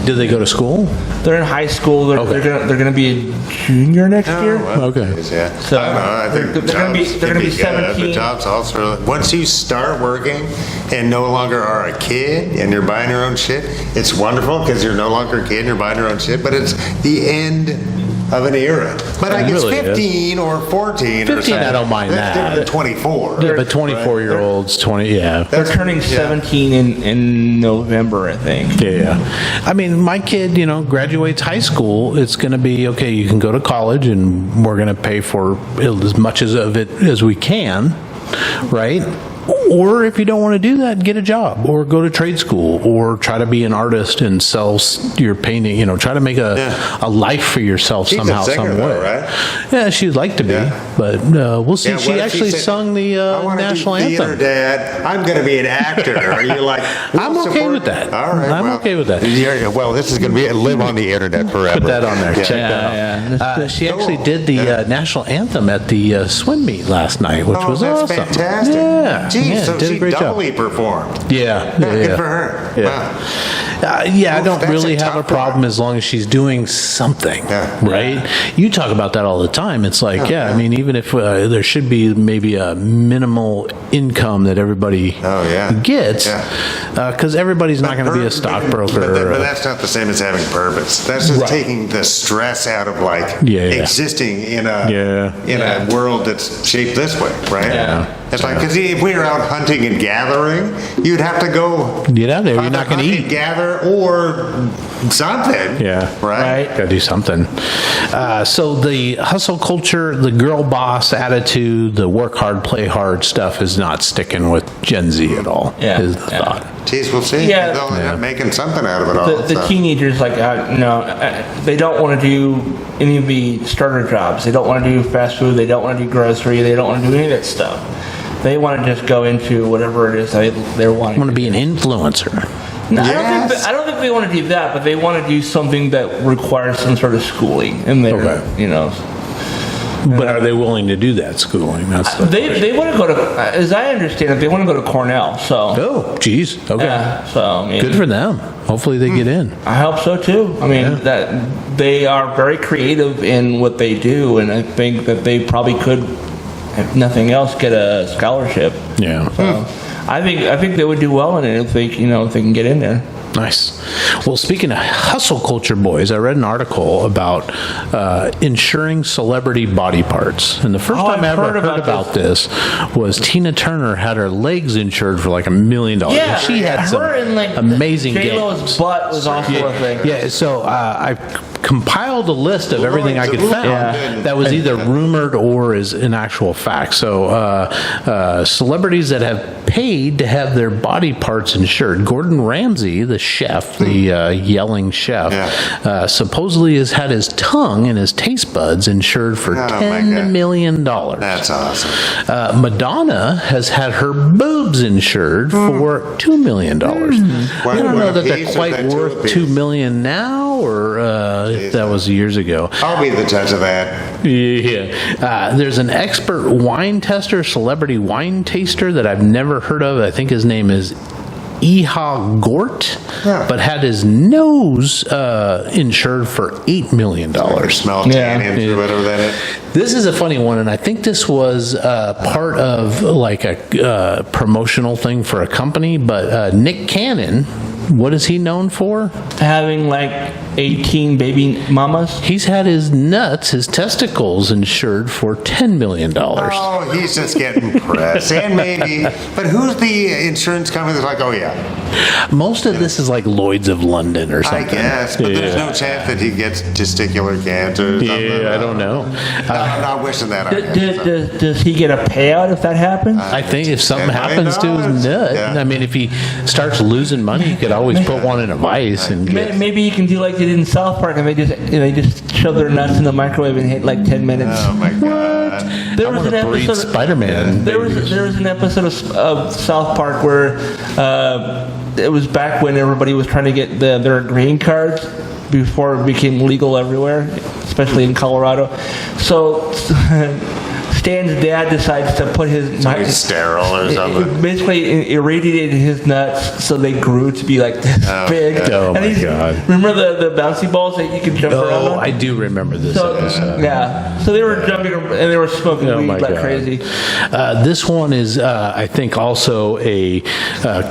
Speaker 1: Do they go to school?
Speaker 3: they're in high school, they're gonna be a junior next year.
Speaker 1: Okay.
Speaker 2: Yeah.
Speaker 3: So,
Speaker 2: I don't know. I think
Speaker 3: they're gonna be
Speaker 2: good,
Speaker 3: 17.
Speaker 2: but jobs also, once you start working and no longer are a kid and you're buying your own shit, it's wonderful because you're no longer a kid and you're buying your own shit, but it's the end of an era. But I guess
Speaker 1: really is.
Speaker 2: 15 or 14 or
Speaker 1: 15,
Speaker 2: something.
Speaker 1: I don't mind
Speaker 2: that's
Speaker 1: that.
Speaker 2: different than 24.
Speaker 1: Yeah, but 24-year-olds, 20, yeah.
Speaker 3: They're turning 17 in November, I think.
Speaker 1: Yeah. I mean, my kid, graduates high school. It's going to be, okay, you can go to college and we're going to pay for as much of it as we can, right? Or if you don't want to do that, get a job or go to trade school or try to be an artist and sell your painting, try to make a life for yourself
Speaker 2: She's
Speaker 1: somehow,
Speaker 2: a singer,
Speaker 1: some way.
Speaker 2: though, right?
Speaker 1: Yeah, she'd like to be, but we'll see.
Speaker 2: Yeah,
Speaker 1: She
Speaker 2: what if
Speaker 1: actually
Speaker 2: said,
Speaker 1: sung the
Speaker 2: I wanna
Speaker 1: national
Speaker 2: do theater,
Speaker 1: anthem.
Speaker 2: Dad. I'm going to be an actor. Are you like?
Speaker 1: I'm
Speaker 2: we'll
Speaker 1: okay
Speaker 2: support-
Speaker 1: with that.
Speaker 2: All right.
Speaker 1: I'm okay with that.
Speaker 2: Well, this is going to be live on the internet forever.
Speaker 1: Put that on there.
Speaker 2: Yeah.
Speaker 1: Check that out.
Speaker 3: Yeah.
Speaker 1: She actually did the national anthem at the swim meet last night, which
Speaker 2: Oh,
Speaker 1: was
Speaker 2: that's
Speaker 1: awesome.
Speaker 2: fantastic.
Speaker 1: Yeah,
Speaker 2: Geez,
Speaker 1: yeah,
Speaker 2: so
Speaker 1: did
Speaker 2: she
Speaker 1: a great
Speaker 2: doubly
Speaker 1: job.
Speaker 2: performed.
Speaker 1: Yeah,
Speaker 2: Good for her.
Speaker 1: Yeah.
Speaker 2: Wow.
Speaker 1: Yeah, I don't
Speaker 2: That's
Speaker 1: really
Speaker 2: a
Speaker 1: have a
Speaker 2: tough
Speaker 1: problem
Speaker 2: one.
Speaker 1: as long as she's doing something,
Speaker 2: Yeah.
Speaker 1: right? You talk about that all the time. It's like, I mean, even if there should be maybe a minimal income that everybody gets, because everybody's not going to be a stockbroker.
Speaker 2: But that's not the same as having purpose. That's just
Speaker 1: Right.
Speaker 2: taking the stress out of
Speaker 1: Yeah.
Speaker 2: existing in a world that's shaped this way, right?
Speaker 3: Yeah.
Speaker 2: It's like, because if we were out hunting and gathering, you'd have to go
Speaker 1: Get out there. You're not going to
Speaker 2: hunt and
Speaker 1: eat.
Speaker 2: gather or something.
Speaker 1: Yeah.
Speaker 2: Right?
Speaker 1: Got to do something. So the hustle culture, the girl boss attitude, the work hard, play hard stuff is not sticking with Gen Z at all.
Speaker 3: Yeah.
Speaker 1: Is the thought.
Speaker 2: Geez, we'll see.
Speaker 3: Yeah.
Speaker 2: They'll end up making something out of it all.
Speaker 3: The
Speaker 2: so.
Speaker 3: teenagers, like, they don't want to do any of the starter jobs. They don't want to do fast food. They don't want to do grocery. They don't want to do any of that stuff. They want to just go into whatever it is they're wanting.
Speaker 1: I want to be an influencer.
Speaker 3: No,
Speaker 2: Yes.
Speaker 3: I don't think they want to do that, but they want to do something that requires some sort of schooling in there.
Speaker 1: Okay. But are they willing to do that schooling? That's the
Speaker 3: They want to go to, as I understand it, they want to go to Cornell. So
Speaker 1: Oh, geez. Okay.
Speaker 3: yeah, so I mean,
Speaker 1: Good for them. Hopefully they get in.
Speaker 3: I hope so too. I mean, that they are very creative in what they do, and I think that they probably could, if nothing else, get a scholarship.
Speaker 1: Yeah.
Speaker 3: So I think they would do well in it if they can get in there.
Speaker 1: Nice. Well, speaking of hustle culture, boys, I read an article about insuring celebrity body parts. And the first
Speaker 3: Oh,
Speaker 1: time I
Speaker 3: I've
Speaker 1: ever
Speaker 3: heard
Speaker 1: heard
Speaker 3: about
Speaker 1: about this was Tina Turner had her legs insured for like $1 million.
Speaker 3: Yeah,
Speaker 1: And she had some
Speaker 3: her and like
Speaker 1: amazing
Speaker 3: J-Lo's
Speaker 1: games.
Speaker 3: butt was also a thing.
Speaker 1: Yeah, so I compiled a list of everything I could find that was either rumored or is an actual fact. So celebrities that have paid to have their body parts insured. Gordon Ramsay, the chef, the yelling chef, supposedly has had his tongue and his taste buds insured for
Speaker 2: Oh, my
Speaker 1: $10
Speaker 2: God.
Speaker 1: million.
Speaker 2: That's awesome.
Speaker 1: Madonna has had her boobs insured for $2 million. I don't know that they're quite worth $2 million now, or that was years ago.
Speaker 2: I'll be the judge of that.
Speaker 1: Yeah. There's an expert wine tester, celebrity wine taster that I've never heard of. I think his name is Eha Gort, but had his nose insured for $8 million.
Speaker 2: Smell tannins or whatever that is.
Speaker 1: This is a funny one, and I think this was part of like a promotional thing for a company, but Nick Cannon, what is he known for?
Speaker 3: Having like 18 baby mamas.
Speaker 1: He's had his nuts, his testicles insured for $10 million.
Speaker 2: Oh, he's just getting press. And maybe, but who's the insurance company that's like, oh yeah,
Speaker 1: Most of this is like Lloyd's of London or something.
Speaker 2: I guess, but there's no chance that he gets testicular cancer or something.
Speaker 1: Yeah, I don't know.
Speaker 2: I'm not wishing that on him.
Speaker 3: Does he get a payout if that happens?
Speaker 1: I think if something
Speaker 2: $10 million?
Speaker 1: happens to his nut,
Speaker 2: Yeah.
Speaker 1: I mean, if he starts losing money, he could always put one in a vice and get.
Speaker 3: Maybe you can do like they did in South Park, and they just shove their nuts in the microwave and hit like 10 minutes.
Speaker 2: Oh my God.
Speaker 3: There
Speaker 1: I
Speaker 3: was
Speaker 1: want
Speaker 3: an
Speaker 1: to breed
Speaker 3: episode.
Speaker 1: Spider-Man.
Speaker 3: There was an episode of South Park where it was back when everybody was trying to get their green cards before it became legal everywhere, especially in Colorado. So Stan's dad decides to put his
Speaker 2: He's sterile or something.
Speaker 3: basically irradiated his nuts so they grew to be like this big.
Speaker 1: Oh,
Speaker 3: And
Speaker 1: my
Speaker 3: he's-
Speaker 1: God.
Speaker 3: Remember the bouncy balls that you could jump around
Speaker 1: Oh,
Speaker 3: on?
Speaker 1: I do remember this
Speaker 3: So,
Speaker 1: episode.
Speaker 3: yeah. So they were jumping and they were smoking
Speaker 1: Oh
Speaker 3: weed
Speaker 1: my
Speaker 3: like
Speaker 1: God.
Speaker 3: crazy.
Speaker 1: This one is, I think, also a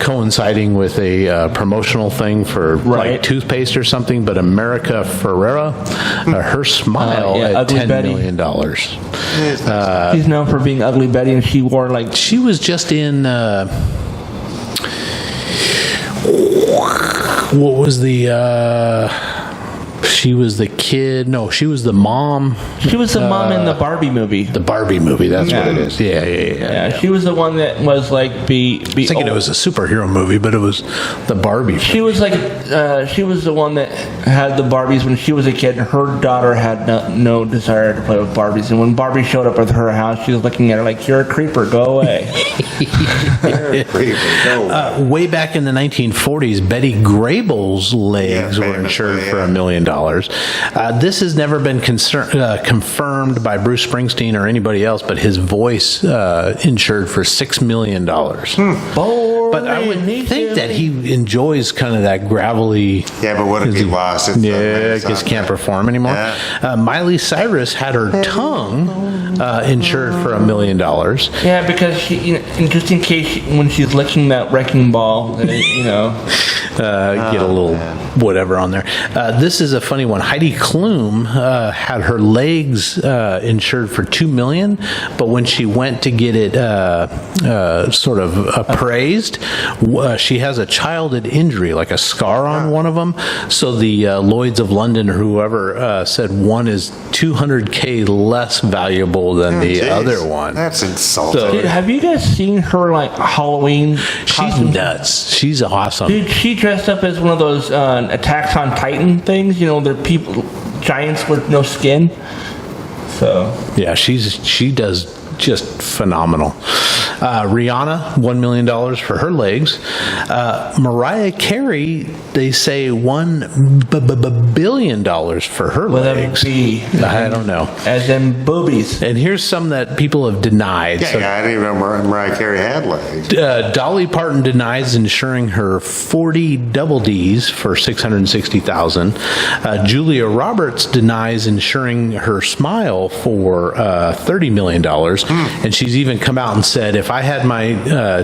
Speaker 1: coinciding with a promotional thing for
Speaker 3: Right.
Speaker 1: like toothpaste or something. But America Ferrera, her smile
Speaker 3: yeah,
Speaker 1: at
Speaker 3: Ugly
Speaker 1: $10
Speaker 3: Betty.
Speaker 1: million.
Speaker 3: She's known for being ugly Betty, and she wore like
Speaker 1: She was just in. What was the? She was the kid. No, she was the mom.
Speaker 3: she was the mom in the Barbie movie.
Speaker 1: The Barbie movie. That's what it is. Yeah.
Speaker 3: Yeah, she was the one that was like be.
Speaker 1: I was thinking it was a superhero movie, but it was the Barbie.
Speaker 3: She was like, she was the one that had the Barbies when she was a kid. And her daughter had no desire to play with Barbies, and when Barbie showed up at her house, she was looking at her like, "You're a creeper, go away."
Speaker 1: Way back in the 1940s, Betty Grable's legs
Speaker 2: Yeah,
Speaker 1: were
Speaker 2: famously,
Speaker 1: insured for
Speaker 2: yeah.
Speaker 1: $1 million. This has never been confirmed by Bruce Springsteen or anybody else, but his voice insured for $6 million. But I would think that he enjoys kind of that gravelly.
Speaker 2: Yeah, but what if he lost it?
Speaker 1: Yeah, I guess can't perform anymore.
Speaker 2: Yeah.
Speaker 1: Miley Cyrus had her tongue insured for $1 million.
Speaker 3: Yeah, because she, and just in case when she's licking that wrecking ball,
Speaker 1: Get a little whatever on there. This is a funny one. Heidi Klum had her legs insured for $2 million, but when she went to get it sort of appraised, she has a childhood injury, like a scar on one of them. So the Lloyd's of London or whoever said one is $200K less valuable than the
Speaker 2: Jeez,
Speaker 1: other one.
Speaker 2: That's insulting.
Speaker 1: So-
Speaker 3: Dude, have you guys seen her like Halloween?
Speaker 1: She's
Speaker 3: costumes?
Speaker 1: nuts. She's awesome.
Speaker 3: Dude, she dressed up as one of those Attacks on Titan things. They're people, giants with no skin. So
Speaker 1: Yeah, she does just phenomenal. Rihanna, $1 million for her legs. Mariah Carey, they say $1 billion for her
Speaker 3: With a
Speaker 1: legs.
Speaker 3: B.
Speaker 1: I don't know.
Speaker 3: As in boobies.
Speaker 1: And here's some that people have denied.
Speaker 2: Yeah, I didn't even know Mariah Carey had legs.
Speaker 1: Dolly Parton denies insuring her 40 double Ds for $660,000. Julia Roberts denies insuring her smile for $30 million. And she's even come out and said, if I had my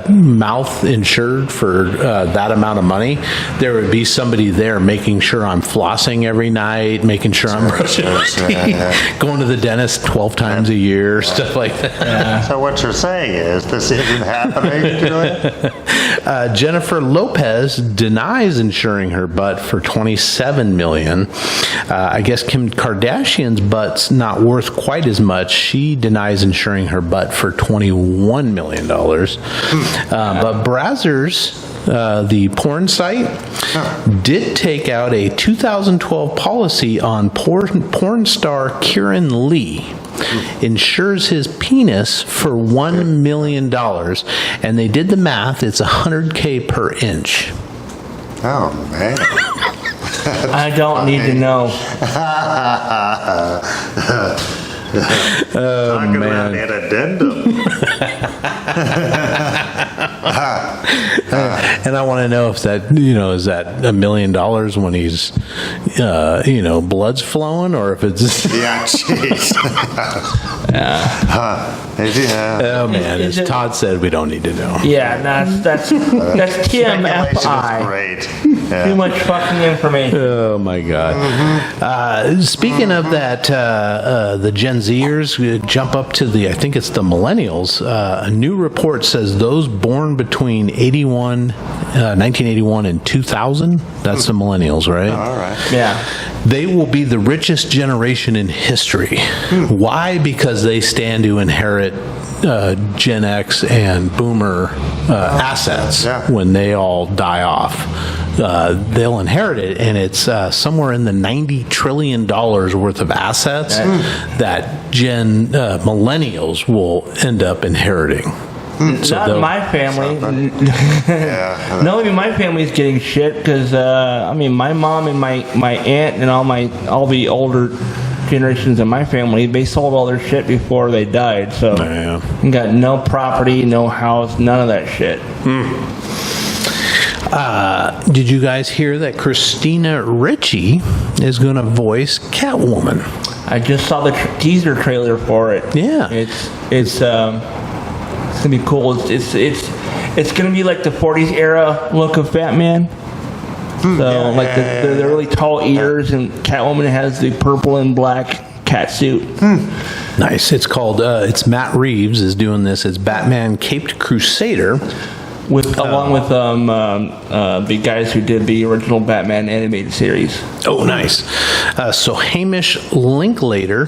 Speaker 1: mouth insured for that amount of money, there would be somebody there making sure I'm flossing every night, making sure I'm brushing my teeth, going to the dentist 12 times a year, stuff like that.
Speaker 2: So what you're saying is this isn't happening to it?
Speaker 1: Jennifer Lopez denies insuring her butt for $27 million. I guess Kim Kardashian's butt's not worth quite as much. She denies insuring her butt for $21 million. But Brazzers, the porn site, did take out a 2012 policy on porn star Kieran Lee. Insures his penis for $1 million, and they did the math. It's $100K per inch.
Speaker 2: Oh, man.
Speaker 3: I don't need to know.
Speaker 2: Talking about
Speaker 1: man.
Speaker 2: an addendum.
Speaker 1: And I want to know if that, is that $1 million when he's, blood's flowing, or if it's.
Speaker 2: Yeah, jeez.
Speaker 1: Oh man, as Todd said, we don't need to know.
Speaker 3: Yeah, that's
Speaker 2: Speculation is
Speaker 3: TMFI.
Speaker 2: great.
Speaker 3: Too
Speaker 2: Yeah.
Speaker 3: much fucking information.
Speaker 1: Oh my God! Speaking of that, the Gen Zers jump up to I think it's the millennials. A new report says those born between 1981 and 2000. That's the millennials, right?
Speaker 2: All right.
Speaker 3: Yeah.
Speaker 1: They will be the richest generation in history. Why? Because they stand to inherit Gen X and Boomer assets
Speaker 2: Yeah.
Speaker 1: when they all die off. They'll inherit it, and it's somewhere in the $90 trillion worth of assets that millennials will end up inheriting. So
Speaker 3: Not
Speaker 1: they'll-
Speaker 3: my family.
Speaker 2: Yeah.
Speaker 3: No, even my family's getting shit because my mom and my aunt and all the older generations in my family, they sold all their shit before they died. So
Speaker 1: Yeah.
Speaker 3: you got no property, no house, none of that shit.
Speaker 1: Did you guys hear that Christina Ricci is going to voice Catwoman?
Speaker 3: I just saw the teaser trailer for it.
Speaker 1: Yeah.
Speaker 3: It's gonna be cool. It's gonna be like the 40s era look of Batman. So like the really tall ears, and Catwoman has the purple and black cat suit.
Speaker 1: Nice. It's called, it's Matt Reeves is doing this. It's Batman Caped Crusader.
Speaker 3: Along with the guys who did the original Batman animated series.
Speaker 1: Oh, nice. So Hamish Linklater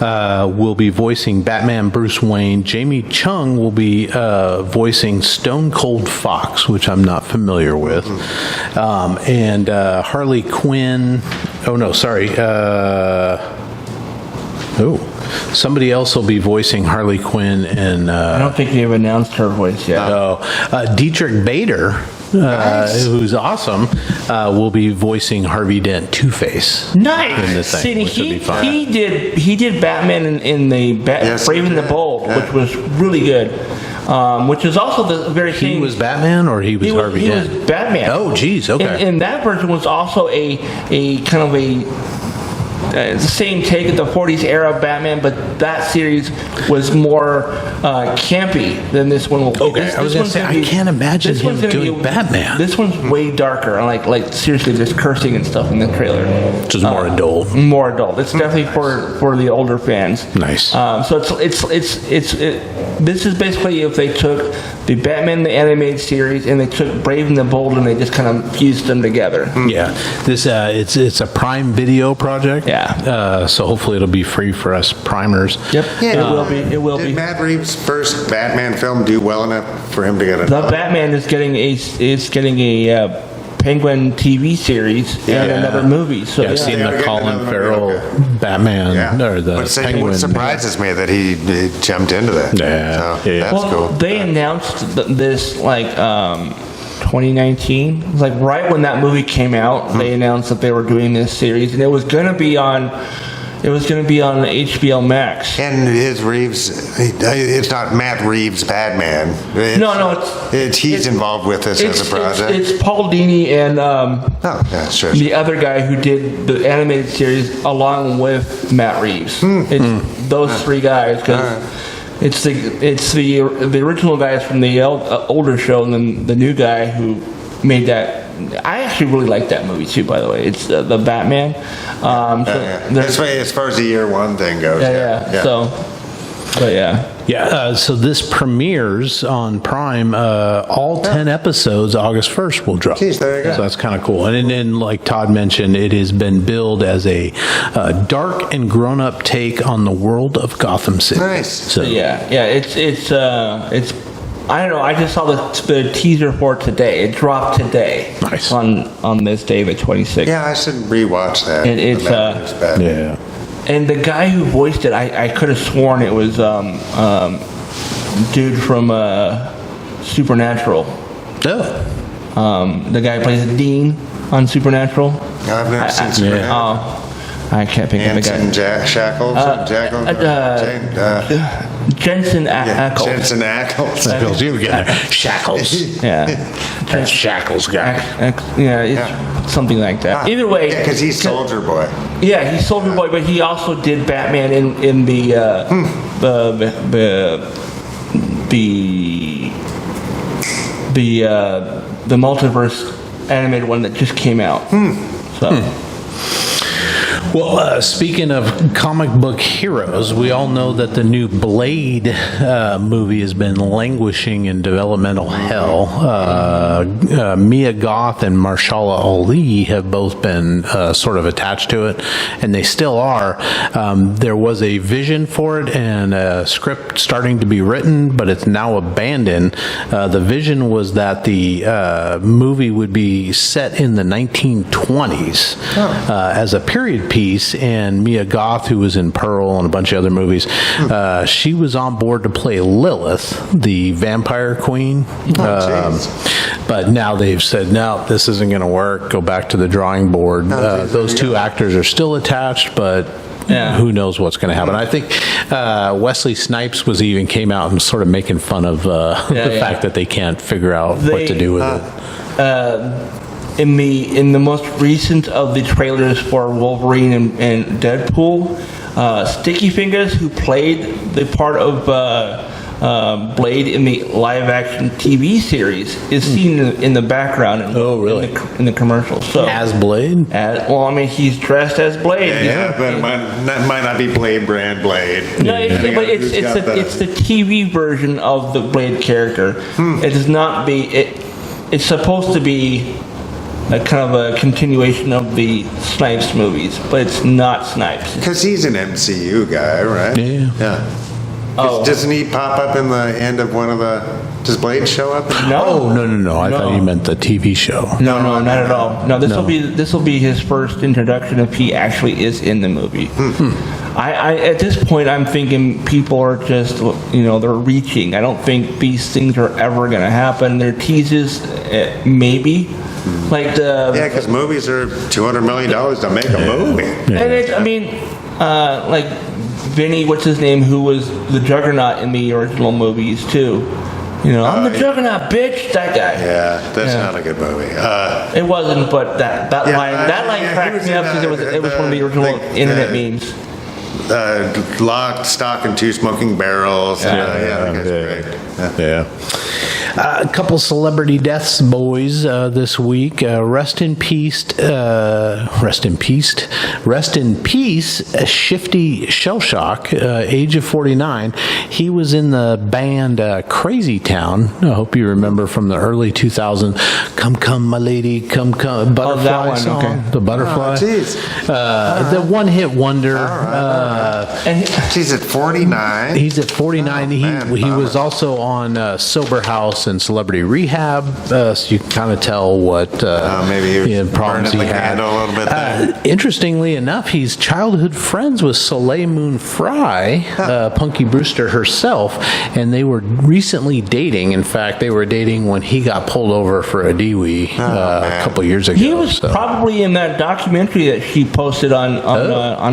Speaker 1: will be voicing Batman Bruce Wayne. Jamie Chung will be voicing Stone Cold Fox, which I'm not familiar with. And Harley Quinn. Oh, no, sorry. Somebody else will be voicing Harley Quinn, and
Speaker 3: I don't think they've announced her voice yet.
Speaker 1: Dietrich Bader, who's awesome, will be voicing Harvey Dent, Two-Face.
Speaker 3: Nice.
Speaker 1: In this thing,
Speaker 3: See,
Speaker 1: which would be fun.
Speaker 3: he did Batman in the
Speaker 2: Yes,
Speaker 3: Brave and the
Speaker 2: he did.
Speaker 3: Bold,
Speaker 2: Yeah.
Speaker 3: which was really good. Which is also the very
Speaker 1: He
Speaker 3: thing.
Speaker 1: was Batman, or he was Harvey
Speaker 3: he
Speaker 1: Dent?
Speaker 3: was Batman.
Speaker 1: Oh, geez, okay.
Speaker 3: And that version was also a kind of a it's the same take of the 40s era Batman, but that series was more campy than this one will be.
Speaker 1: Okay, I was gonna
Speaker 3: one's
Speaker 1: say,
Speaker 3: gonna
Speaker 1: I can't imagine
Speaker 3: this one's
Speaker 1: him
Speaker 3: gonna
Speaker 1: doing Batman.
Speaker 3: This one's way darker. Like seriously, there's cursing and stuff in the trailer.
Speaker 1: Which is more adult.
Speaker 3: More adult. It's definitely for the older fans.
Speaker 1: Nice.
Speaker 3: So this is basically if they took the Batman the animated series and they took Brave and the Bold and they just kind of fused them together.
Speaker 1: Yeah, this it's a Prime Video project.
Speaker 3: Yeah.
Speaker 1: So hopefully it'll be free for us primers.
Speaker 3: Yep. It will be. It will
Speaker 2: Did
Speaker 3: be.
Speaker 2: Matt Reeves' first Batman film do well enough for him to get
Speaker 3: The Batman is getting a Penguin TV series and
Speaker 2: Yeah.
Speaker 3: another movie. So
Speaker 1: Yeah, I've seen
Speaker 2: They are
Speaker 1: the
Speaker 2: getting
Speaker 1: Colin
Speaker 2: another
Speaker 1: Farrell
Speaker 2: movie,
Speaker 1: Batman
Speaker 2: Yeah.
Speaker 1: or the
Speaker 2: What
Speaker 1: Penguin.
Speaker 2: surprises me that he jumped into that.
Speaker 1: Yeah,
Speaker 2: So,
Speaker 1: yeah.
Speaker 2: that's
Speaker 3: well,
Speaker 2: cool.
Speaker 3: they announced this like 2019. It was like right when that movie came out, they announced that they were doing this series, and it was going to be on HBO Max.
Speaker 2: And his Reeves, it's not Matt Reeves Batman.
Speaker 3: No,
Speaker 2: He's involved with this as a project.
Speaker 3: It's Paul Dini and
Speaker 2: Oh, yeah, sure.
Speaker 3: the other guy who did the animated series along with Matt Reeves. It's those three guys because it's the original guys from the older show and then the new guy who made that. I actually really like that movie too, by the way. It's the Batman.
Speaker 2: As far as the year one thing goes.
Speaker 3: Yeah. So, but yeah.
Speaker 1: Yeah, so this premieres on Prime. All 10 episodes, August 1st, will drop.
Speaker 2: Geez, there you go.
Speaker 1: So that's kind of cool. And then, like Todd mentioned, it has been billed as a dark and grown-up take on the world of Gotham City.
Speaker 2: Nice.
Speaker 1: So
Speaker 3: Yeah. It's I don't know. I just saw the teaser for it today. It dropped today.
Speaker 1: Nice.
Speaker 3: On this day, the 26th.
Speaker 2: Yeah, I should rewatch that.
Speaker 3: And it's,
Speaker 2: The Matt Reeves Batman.
Speaker 1: yeah.
Speaker 3: And the guy who voiced it, I could have sworn it was dude from Supernatural.
Speaker 1: Oh.
Speaker 3: The guy who plays Dean on Supernatural.
Speaker 2: I've never seen Superman.
Speaker 3: Oh, I can't think of the
Speaker 2: Anson
Speaker 3: guy.
Speaker 2: Shackles?
Speaker 3: Jensen Ackles.
Speaker 2: Jensen Ackles.
Speaker 1: Bills, you get there. Shackles.
Speaker 3: Yeah.
Speaker 1: That Shackles guy.
Speaker 3: Yeah, it's something like that. Either way,
Speaker 2: Yeah, because he's Soldier Boy.
Speaker 3: yeah, he's Soldier Boy, but he also did Batman in the multiverse animated one that just came out. So.
Speaker 1: Well, speaking of comic book heroes, we all know that the new Blade movie has been languishing in developmental hell. Mia Goth and Marshala Ali have both been sort of attached to it, and they still are. There was a vision for it and a script starting to be written, but it's now abandoned. The vision was that the movie would be set in the 1920s as a period piece, and Mia Goth, who was in Pearl and a bunch of other movies, she was on board to play Lilith, the vampire queen. But now they've said, no, this isn't going to work. Go back to the drawing board. Those two actors are still attached, but who knows what's going to happen. I think Wesley Snipes even came out and sort of making fun of the fact that they can't figure out what to do with it.
Speaker 3: In the most recent of the trailers for Wolverine and Deadpool, Sticky Fingers, who played the part of Blade in the live-action TV series, is seen in the background.
Speaker 1: Oh, really?
Speaker 3: In the commercial. So
Speaker 1: As Blade?
Speaker 3: well, I mean, he's dressed as Blade.
Speaker 2: Yeah, but it might not be Blade brand Blade.
Speaker 3: No, it's the TV version of the Blade character. It does not be It's supposed to be a kind of a continuation of the Snipes movies, but it's not Snipes.
Speaker 2: Because he's an MCU guy, right?
Speaker 1: Yeah.
Speaker 2: Doesn't he pop up in the end of one of the... Does Blade show up?
Speaker 3: No.
Speaker 1: Oh, no. I thought you meant the TV show.
Speaker 3: No, not at all. No, this will be his first introduction if he actually is in the movie. I at this point I'm thinking people are just they're reaching. I don't think these things are ever going to happen. They're teases, maybe. Like
Speaker 2: because movies are $200 million to make a movie.
Speaker 3: And like Vinny, what's his name, who was the Juggernaut in the original movies too. I'm the Juggernaut, bitch. That guy.
Speaker 2: Yeah, that's not a good movie.
Speaker 3: It wasn't, but that line cracked me up because it was one of the original internet memes.
Speaker 2: Lock, Stock, and Two Smoking Barrels. That guy's great.
Speaker 1: Yeah. A couple celebrity deaths, boys, this week. Rest in peace, Shifty Shellshock, age of 49. He was in the band Crazy Town. I hope you remember from the early 2000s. Come, my lady, come, Butterfly
Speaker 3: that one,
Speaker 1: song.
Speaker 3: okay.
Speaker 1: The Butterfly. The one-hit wonder.
Speaker 2: He's at 49.
Speaker 1: He's at 49. He
Speaker 2: man,
Speaker 1: was also on Sober House Boss and Celebrity Rehab, so you can kind of tell what
Speaker 2: maybe he was
Speaker 1: problems he
Speaker 2: burning the
Speaker 1: had.
Speaker 2: candle a little bit there.
Speaker 1: Interestingly enough, he's childhood friends with Soleil Moon Frye, Punky Brewster herself, and they were recently dating. In fact, they were dating when he got pulled over for a DWI a couple years ago.
Speaker 3: He was
Speaker 1: so.
Speaker 3: probably in that documentary that she posted on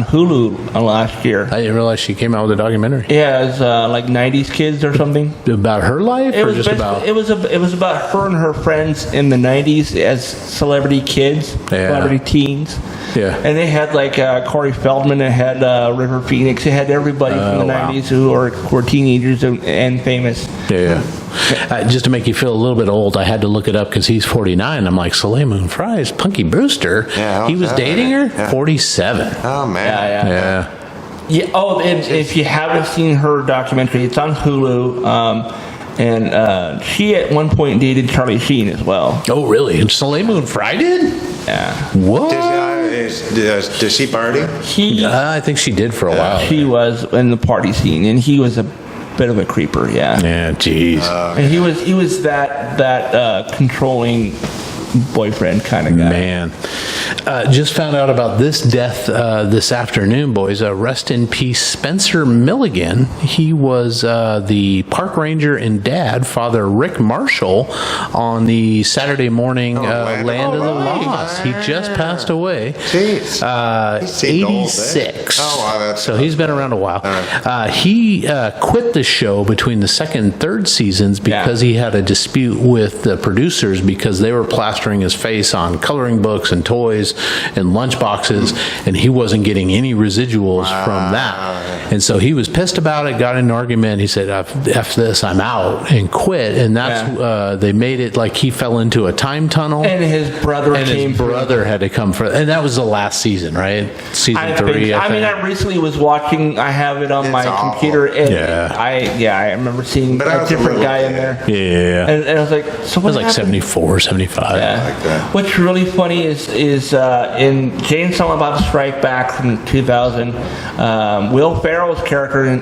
Speaker 3: Hulu last year.
Speaker 1: I didn't realize she came out with a documentary.
Speaker 3: Yeah, it's like 90s Kids or something.
Speaker 1: About her life,
Speaker 3: It
Speaker 1: or
Speaker 3: was
Speaker 1: just
Speaker 3: basically-
Speaker 1: about?
Speaker 3: it was about her and her friends in the 90s as celebrity kids, celebrity teens.
Speaker 1: Yeah.
Speaker 3: And they had like Corey Feldman, they had River Phoenix, they had everybody from the
Speaker 1: wow.
Speaker 3: 90s who were teenagers and famous.
Speaker 1: Yeah. Just to make you feel a little bit old, I had to look it up because he's 49. I'm like, Soleil Moon Frye is Punky Brewster.
Speaker 2: Yeah, how
Speaker 1: he
Speaker 2: was
Speaker 1: was
Speaker 2: that?
Speaker 1: dating her?
Speaker 2: Yeah.
Speaker 1: 47.
Speaker 2: Oh, man.
Speaker 3: Yeah. Oh, and if you haven't seen her documentary, it's on Hulu. And she at one point dated Charlie Sheen as well.
Speaker 1: Oh, really? And Soleil Moon Frye did?
Speaker 3: Yeah.
Speaker 1: What?
Speaker 2: Does she party?
Speaker 1: I think she did for a while.
Speaker 3: She was in the party scene, and he was a bit of a creeper. Yeah.
Speaker 1: Yeah, jeez.
Speaker 3: And he was that controlling boyfriend kind of guy.
Speaker 1: Man. Just found out about this death this afternoon, boys. Rest in peace, Spencer Milligan. He was the park ranger and dad, Father Rick Marshall, on the Saturday morning Land of the Lost. He just passed away.
Speaker 2: Jeez. He seemed old, eh?
Speaker 1: 86.
Speaker 2: Oh, wow, that's-
Speaker 1: So he's been around a while. He quit the show between the second and third seasons because he had a dispute with the producers because they were plastering his face on coloring books and toys and lunch boxes, and he wasn't getting any residuals from that. And so he was pissed about it, got in an argument. He said, F this, I'm out, and quit. And that's, they made it like he fell into a time tunnel.
Speaker 3: And his brother
Speaker 1: And
Speaker 3: came
Speaker 1: his brother had to come for, and that was the last season, right? Season 3.
Speaker 3: I mean, I recently was watching. I have it on my
Speaker 2: awful.
Speaker 3: computer, and
Speaker 1: Yeah.
Speaker 3: I remember seeing
Speaker 2: But I
Speaker 3: a
Speaker 2: was a
Speaker 3: different
Speaker 2: little
Speaker 3: guy in
Speaker 2: kid.
Speaker 3: there.
Speaker 1: Yeah.
Speaker 3: And I was like, so
Speaker 1: It
Speaker 3: what
Speaker 1: was like
Speaker 3: happened?
Speaker 1: 74, 75.
Speaker 3: Yeah.
Speaker 2: Like that.
Speaker 3: What's really funny is in Jane Silent Bob Strike Back from 2000, Will Ferrell's character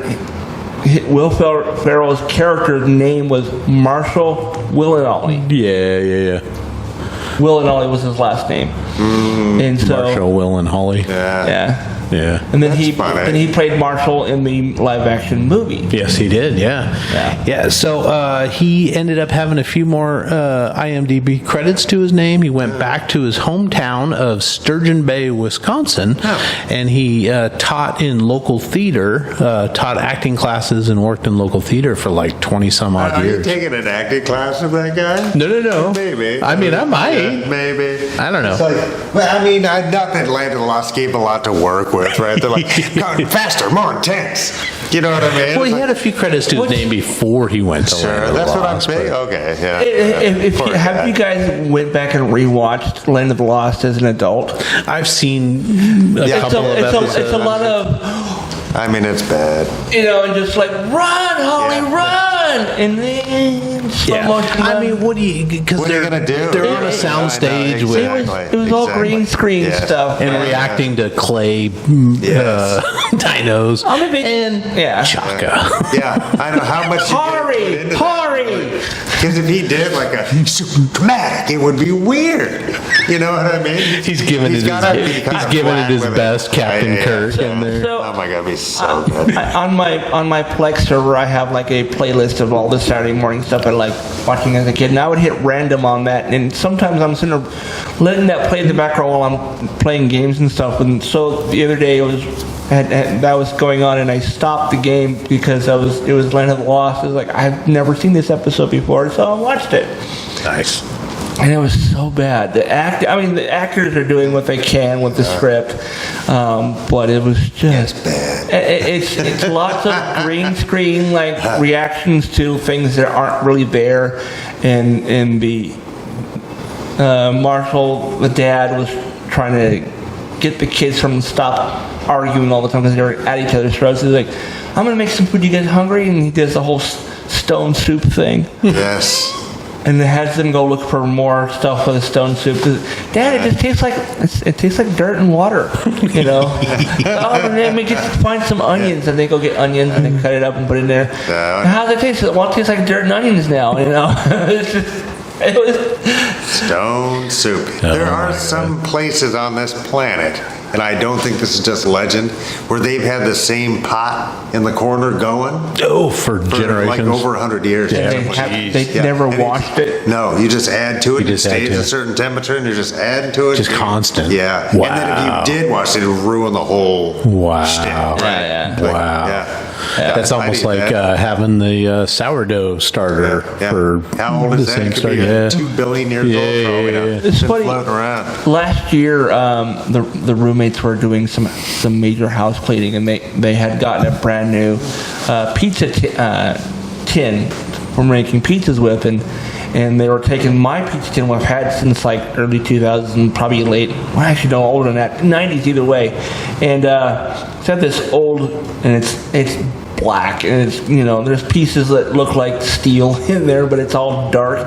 Speaker 3: Ferrell's name was Marshall Willenolly.
Speaker 1: Yeah.
Speaker 3: Willenolly was his last name, and so
Speaker 1: Marshall, Will, and Holly.
Speaker 3: yeah.
Speaker 1: Yeah.
Speaker 3: And then
Speaker 2: funny.
Speaker 3: he played Marshall in the live action movie.
Speaker 1: Yes, he did. Yeah. So he ended up having a few more IMDb credits to his name. He went back to his hometown of Sturgeon Bay, Wisconsin, and he taught in local theater, taught acting classes, and worked in local theater for like 20 some odd
Speaker 2: Are you
Speaker 1: years.
Speaker 2: taking an acting class with that guy?
Speaker 1: No.
Speaker 2: Maybe.
Speaker 1: I mean, I might.
Speaker 2: Yeah, maybe.
Speaker 1: I don't know.
Speaker 2: It's like, well, I mean, not that Land of the Lost gave a lot to work with, right? They're like, "Come faster, more intense." You know what I mean?
Speaker 1: Well, he
Speaker 2: It's
Speaker 1: had a few credits to his name before he went to Land
Speaker 2: Sure,
Speaker 1: of the
Speaker 2: that's what I'm
Speaker 1: Lost,
Speaker 2: saying.
Speaker 1: but-
Speaker 2: Okay, yeah.
Speaker 3: Have you guys went back and rewatched Land of the Lost as an adult?
Speaker 1: I've seen a
Speaker 2: Yeah.
Speaker 1: couple of episodes.
Speaker 3: It's a lot of,
Speaker 2: I mean, it's bad.
Speaker 3: and just like, run, Holly,
Speaker 2: Yeah.
Speaker 3: run! And then slow motion.
Speaker 1: I mean, what do you? Because
Speaker 2: What are you
Speaker 1: they're
Speaker 2: gonna do?
Speaker 1: They're on
Speaker 2: Yeah,
Speaker 1: a sound
Speaker 2: I know,
Speaker 1: stage with
Speaker 3: it was all
Speaker 2: exactly.
Speaker 3: green screen
Speaker 2: Yeah.
Speaker 3: stuff.
Speaker 1: and
Speaker 3: man.
Speaker 1: reacting to clay
Speaker 2: Yes.
Speaker 1: dinos
Speaker 3: I'm a big-
Speaker 1: and
Speaker 3: yeah.
Speaker 1: Chaka.
Speaker 2: Yeah, I know how much.
Speaker 3: Hurry!
Speaker 2: Because if he did like a super dramatic, it would be weird. You know what I mean?
Speaker 1: He's giving it
Speaker 2: gotta be
Speaker 1: his
Speaker 2: kinda
Speaker 1: he's giving it
Speaker 2: flat
Speaker 1: his
Speaker 2: with
Speaker 1: best, Captain
Speaker 2: Yeah,
Speaker 1: Kirk
Speaker 2: yeah.
Speaker 1: in there.
Speaker 3: So-
Speaker 2: Oh my god, it'd be so good.
Speaker 3: on my Plex server, I have like a playlist of all the Saturday morning stuff I like watching as a kid, and I would hit random on that, and sometimes I'm sitting there letting that play in the background while I'm playing games and stuff. And so the other day that was going on, and I stopped the game because it was Land of the Lost. It was like, I've never seen this episode before, so I watched it.
Speaker 1: Nice.
Speaker 3: And it was so bad. The actors are doing what they can with the script, but it was just
Speaker 2: bad.
Speaker 3: It's lots of green screen like reactions to things that aren't really there, and the Marshall, the dad, was trying to get the kids from stop arguing all the time because they were at each other's throats. He's like, "I'm gonna make some food. You guys hungry?" And he does the whole stone soup thing.
Speaker 2: Yes.
Speaker 3: and it has them go look for more stuff for the stone soup. 'Cause, Dad, it just tastes like it tastes like dirt and water, you know. Oh, and then we get to find some onions, and they go get onions and they cut it up and put it in there. How does it taste? Well, it tastes like dirt and onions now, you know. It's just, it was,
Speaker 2: Stone soup. There are some places on this planet, and I don't think this is just legend, where they've had the same pot in the corner going
Speaker 1: For
Speaker 2: for
Speaker 1: generations.
Speaker 2: like over 100 years.
Speaker 1: Yeah.
Speaker 3: they
Speaker 2: Yeah.
Speaker 3: never
Speaker 2: And
Speaker 3: washed it.
Speaker 2: No, you just add to it.
Speaker 1: You just
Speaker 2: it
Speaker 1: add
Speaker 2: stays
Speaker 1: to
Speaker 2: a
Speaker 1: it.
Speaker 2: certain temperature, and you're just adding to it.
Speaker 1: Just constant.
Speaker 2: Yeah.
Speaker 1: Wow.
Speaker 2: And then if you did wash it, it would ruin the whole
Speaker 1: Wow.
Speaker 2: shtick.
Speaker 3: Yeah.
Speaker 2: Like,
Speaker 1: Wow.
Speaker 2: Yeah.
Speaker 1: That's almost
Speaker 2: I'd eat
Speaker 1: like
Speaker 2: that.
Speaker 1: having the sourdough starter
Speaker 2: Yeah.
Speaker 1: for
Speaker 2: How old is
Speaker 1: the
Speaker 2: that?
Speaker 1: same
Speaker 2: It could
Speaker 1: starter.
Speaker 2: be
Speaker 1: Yeah.
Speaker 2: 2 billion years
Speaker 1: Yeah,
Speaker 2: old. Probably
Speaker 1: yeah,
Speaker 2: not.
Speaker 1: yeah.
Speaker 3: It's
Speaker 2: Been
Speaker 3: funny.
Speaker 2: floating around.
Speaker 3: Last year, the roommates were doing some major house cleaning, and they had gotten a brand new pizza tin for making pizzas with, and they were taking my pizza tin, what I've had since like early 2000s, probably late, well, actually no, older than that, 90s either way, and it's got this old, and it's black, and it's, you know, there's pieces that look like steel in there, but it's all dark,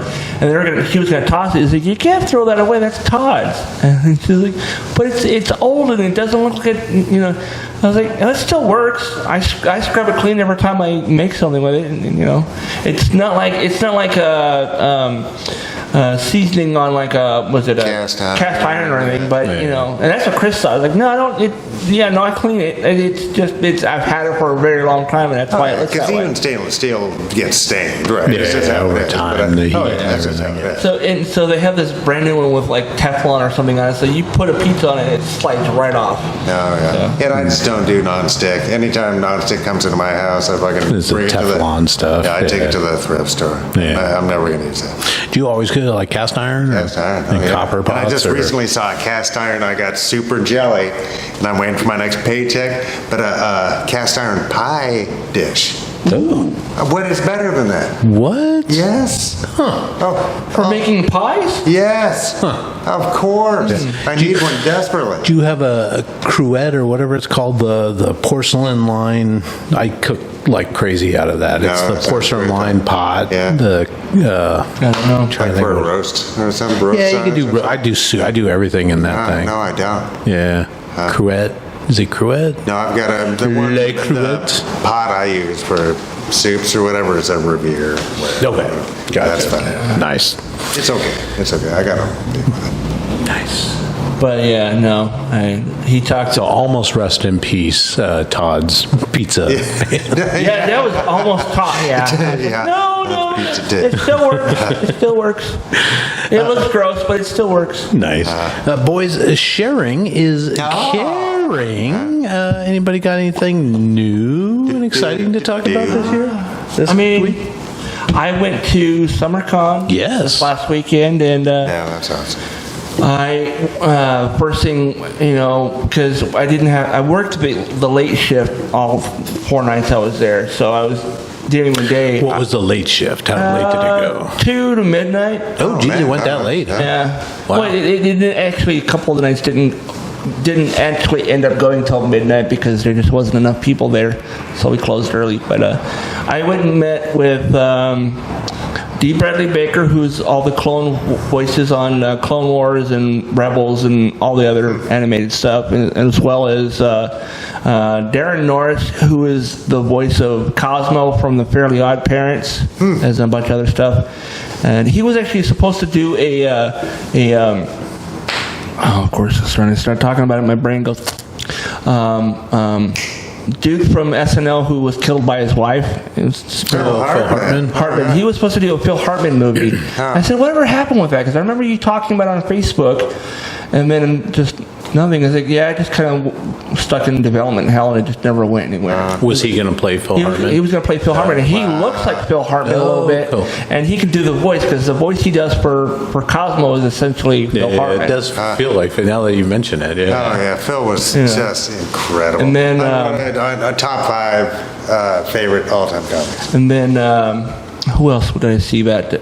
Speaker 3: and she was gonna toss it. He's like, you can't throw that away, that's Todd's. And she's like, but it's old and it doesn't look like it, you know. I was like, it still works. I scrub it clean every time I make something with it, and, you know, it's not like seasoning on like a
Speaker 2: Cast
Speaker 3: iron or anything, but you know, and that's what Chris saw. I was like, no, I don't. I clean it. And I've had it for a very long time, and that's why it looks
Speaker 2: Because
Speaker 3: that way.
Speaker 2: even stainless steel gets stained, right?
Speaker 1: Yeah,
Speaker 2: It's just how it
Speaker 1: over
Speaker 2: is,
Speaker 1: time,
Speaker 2: but,
Speaker 1: the heat and
Speaker 2: that's just how
Speaker 1: everything,
Speaker 2: it is.
Speaker 3: So they have this brand new one with like Teflon or something on it. So you put a pizza on it, and it slides right off.
Speaker 2: Oh, yeah. And I just don't do nonstick. Anytime nonstick comes into my house, I fucking
Speaker 1: It's the
Speaker 2: bring it to
Speaker 1: Teflon stuff,
Speaker 2: Yeah, I take
Speaker 1: yeah.
Speaker 2: it to the thrift store.
Speaker 1: Yeah.
Speaker 2: I'm never going to use that.
Speaker 1: Do you always go to like cast iron? or-
Speaker 2: Cast iron.
Speaker 1: And
Speaker 2: oh, yeah.
Speaker 1: copper
Speaker 2: And
Speaker 1: pots?
Speaker 2: I just
Speaker 1: or-
Speaker 2: recently saw a cast iron. I got super jelly, and I'm waiting for my next paycheck. But a cast iron pie dish.
Speaker 1: Oh.
Speaker 2: What is better than that?
Speaker 1: What?
Speaker 2: Yes.
Speaker 3: For making pies?
Speaker 2: Yes. Of course. I need one desperately.
Speaker 1: Do you have a cruet or whatever it's called, the porcelain line? I cook like crazy out of that.
Speaker 2: No,
Speaker 1: It's
Speaker 2: that
Speaker 1: the
Speaker 2: sounds
Speaker 1: porcelain
Speaker 2: great.
Speaker 1: line pot.
Speaker 2: Yeah.
Speaker 1: The
Speaker 3: I don't know.
Speaker 1: trying to
Speaker 2: Like
Speaker 1: think
Speaker 2: for a
Speaker 1: what-
Speaker 2: roast or some roast.
Speaker 1: Yeah, you can do.
Speaker 2: size or
Speaker 1: I do. I do everything in that
Speaker 2: something?
Speaker 1: thing.
Speaker 2: No, I don't.
Speaker 1: Yeah, cruet. Is it cruet?
Speaker 2: No, I've got the
Speaker 1: Le
Speaker 2: the
Speaker 1: crevettes.
Speaker 2: pot I use for soups or whatever is a Revere.
Speaker 1: Okay, gotcha.
Speaker 2: That's fine.
Speaker 1: Nice.
Speaker 2: It's okay. It's okay. I got to.
Speaker 1: Nice.
Speaker 3: But yeah, no. He talked.
Speaker 1: So almost rest in peace, Todd's Pizza.
Speaker 3: Yeah, that was almost taught. Yeah. I said,
Speaker 2: Yeah.
Speaker 3: No,
Speaker 2: Pizza did.
Speaker 3: it still works. It still works. It looks gross, but it still works.
Speaker 1: Nice. Boys, sharing is caring. Anybody got anything new and exciting to talk about this year? This week?
Speaker 3: I went to SummerCon
Speaker 1: Yes.
Speaker 3: this last weekend, and
Speaker 2: Yeah, that's awesome.
Speaker 3: I first thing, you know, because I worked the late shift all 4 nights I was there, so I was during the day.
Speaker 1: What was the late shift? How late did it go?
Speaker 3: 2 to midnight.
Speaker 1: Oh, geez, it
Speaker 2: man.
Speaker 1: went that late. Huh?
Speaker 3: Yeah.
Speaker 1: Wow.
Speaker 3: Well, it didn't actually. A couple of the nights didn't actually end up going till midnight because there just wasn't enough people there, so we closed early. But I went and met with D. Bradley Baker, who's all the clone voices on Clone Wars and Rebels and all the other animated stuff, and as well as Darren Norris, who is the voice of Cosmo from the Fairly Odd Parents, as a bunch of other stuff. And he was actually supposed to do of course, when I start talking about it, my brain goes. Dude from SNL who was killed by his wife. It was
Speaker 1: Phil Hartman.
Speaker 3: Hartman. He was supposed to do a Phil Hartman movie. I said, whatever happened with that? Because I remember you talking about it on Facebook, and then just nothing. I was like, yeah, I just kind of stuck in development hell, and it just never went anywhere.
Speaker 1: Was he going to play Phil Hartman?
Speaker 3: He was going to play Phil Hartman, and he looks like Phil Hartman a little bit,
Speaker 1: cool.
Speaker 3: and he can do the voice because the voice he does for Cosmo is essentially Phil
Speaker 1: Yeah,
Speaker 3: Hartman.
Speaker 1: it does feel like it now that you mention it. Yeah.
Speaker 2: Oh yeah, Phil was just incredible.
Speaker 3: And then,
Speaker 2: a top 5 favorite all-time comics.
Speaker 3: And then, who else did I see that?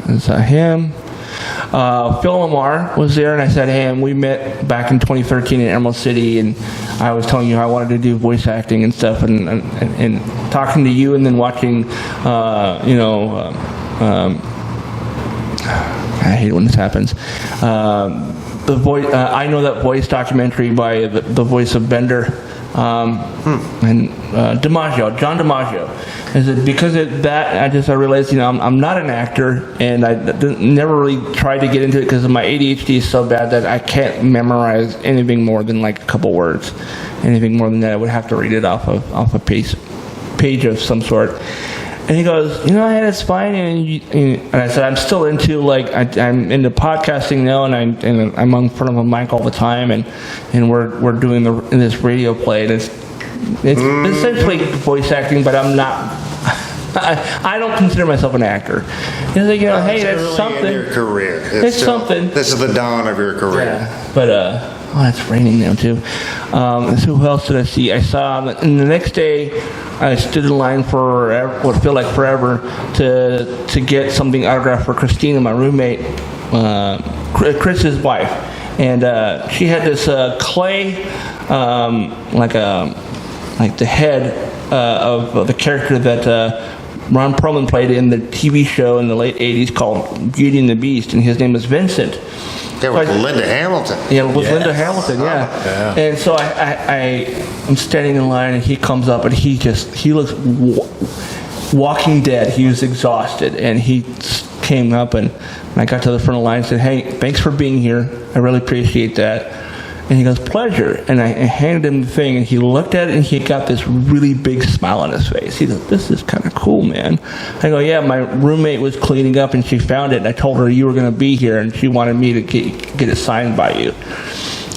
Speaker 3: Is him? Phil Lamar was there, and I said, hey, and we met back in 2013 in Emerald City, and I was telling you how I wanted to do voice acting and stuff, and talking to you, and then watching, I hate it when this happens. The voice, I Know That Voice documentary by the voice of Bender. And DiMaggio, John DiMaggio. Is it because of that? I realized, I'm not an actor, and I never really tried to get into it because my ADHD is so bad that I can't memorize anything more than like a couple words. Anything more than that, I would have to read it off a page of some sort. And he goes, hey, that's fine. And I said, I'm still into I'm into podcasting now, and I'm in front of a mic all the time, and we're doing this radio play, and it's essentially voice acting, but I'm not. I don't consider myself an actor. He's like, hey, that's
Speaker 2: early
Speaker 3: something.
Speaker 2: In your career.
Speaker 3: It's something.
Speaker 2: This is the dawn of your career.
Speaker 3: Yeah, but it's raining now too. So who else did I see? I saw, and the next day, I stood in line for what felt like forever to get something autographed for Christina, my roommate, Chris's wife, and she had this clay, like the head of the character that Ron Perlman played in the TV show in the late '80s called Beauty and the Beast, and his name was Vincent.
Speaker 2: Yeah, with Linda Hamilton.
Speaker 3: Yeah, with Linda Hamilton, yeah. And so I'm standing in line, and he comes up, and he looks walking dead. He was exhausted, and he came up, and I got to the front of the line and said, hey, thanks for being here. I really appreciate that. And he goes, pleasure. And I handed him the thing, and he looked at it, and he got this really big smile on his face. He goes, this is kind of cool, man. I go, yeah, my roommate was cleaning up, and she found it, and I told her you were going to be here, and she wanted me to get it signed by you.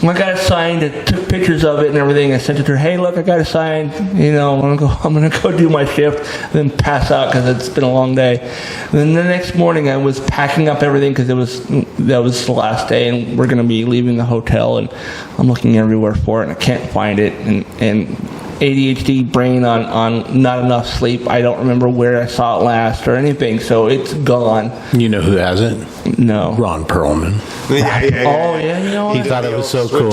Speaker 3: I got it signed, I took pictures of it and everything. I sent it to her, hey, look, I got it signed. I'm going to go do my shift, and then pass out because it's been a long day. And then the next morning, I was packing up everything because that was the last day, and we're going to be leaving the hotel, and I'm looking everywhere for it, and I can't find it. And ADHD brain on not enough sleep. I don't remember where I saw it last or anything, so it's gone.
Speaker 1: You know who has it?
Speaker 3: No.
Speaker 1: Ron Perlman.
Speaker 2: Yeah.
Speaker 3: Oh, yeah,
Speaker 1: He thought it was so cool.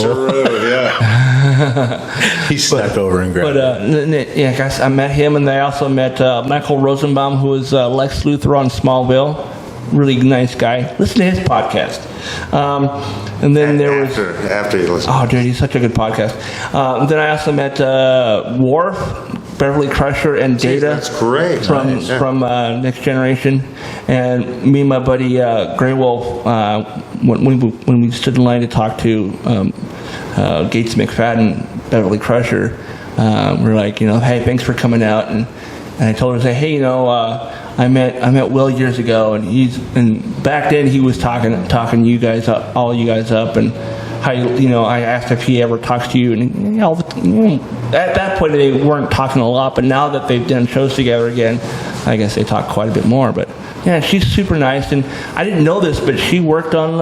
Speaker 2: Yeah.
Speaker 1: He snuck over and grabbed it.
Speaker 3: Yeah, guys, I met him, and I also met Michael Rosenbaum, who was Lex Luthor on Smallville. Really nice guy. Listen to his podcast. And then there was
Speaker 2: after you listen.
Speaker 3: Oh, dude, he's such a good podcast. Then I also met Worf, Beverly Crusher, and Data.
Speaker 2: That's great.
Speaker 3: From Next Generation, and me and my buddy Grey Wolf, when we stood in line to talk to Gates McFadden, Beverly Crusher, we're like, hey, thanks for coming out, and I told her, hey, I met Will years ago, and back then he was talking you guys up, all you guys up, and how I asked if he ever talks to you, and at that point they weren't talking a lot, but now that they've done shows together again, I guess they talk quite a bit more. But yeah, she's super nice, and I didn't know this, but she worked on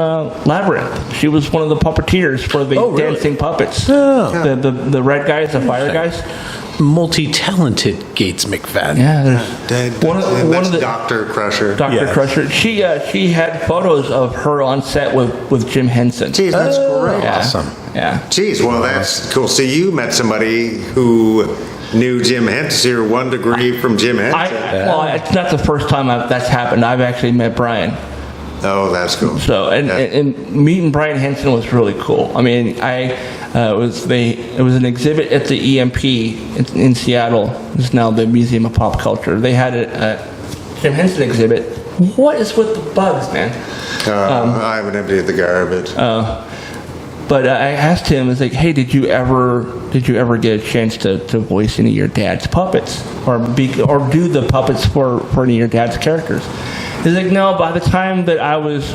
Speaker 3: Labyrinth. She was one of the puppeteers for the dancing puppets.
Speaker 1: Oh.
Speaker 3: The red guys, the fire guys.
Speaker 1: Multi-talented Gates McFadden.
Speaker 3: Yeah,
Speaker 2: One of the Dr. Crusher.
Speaker 3: Dr. Crusher. She had photos of her on set with Jim Henson.
Speaker 2: Jeez, that's great.
Speaker 3: Yeah.
Speaker 1: Awesome.
Speaker 3: Yeah.
Speaker 2: Jeez, well, that's cool. So you met somebody who knew Jim Henson. You're 1 degree from Jim Henson.
Speaker 3: Well, it's not the first time that's happened. I've actually met Brian.
Speaker 2: Oh, that's cool.
Speaker 3: So, and meeting Brian Henson was really cool. I mean, it was an exhibit at the EMP in Seattle. It's now the Museum of Pop Culture. They had a Jim Henson exhibit. What is with the bugs, man?
Speaker 2: I haven't emptied the garbage.
Speaker 3: But I asked him, I was like, hey, did you ever get a chance to voice any of your dad's puppets, or do the puppets for any of your dad's characters? He's like, no. By the time that I was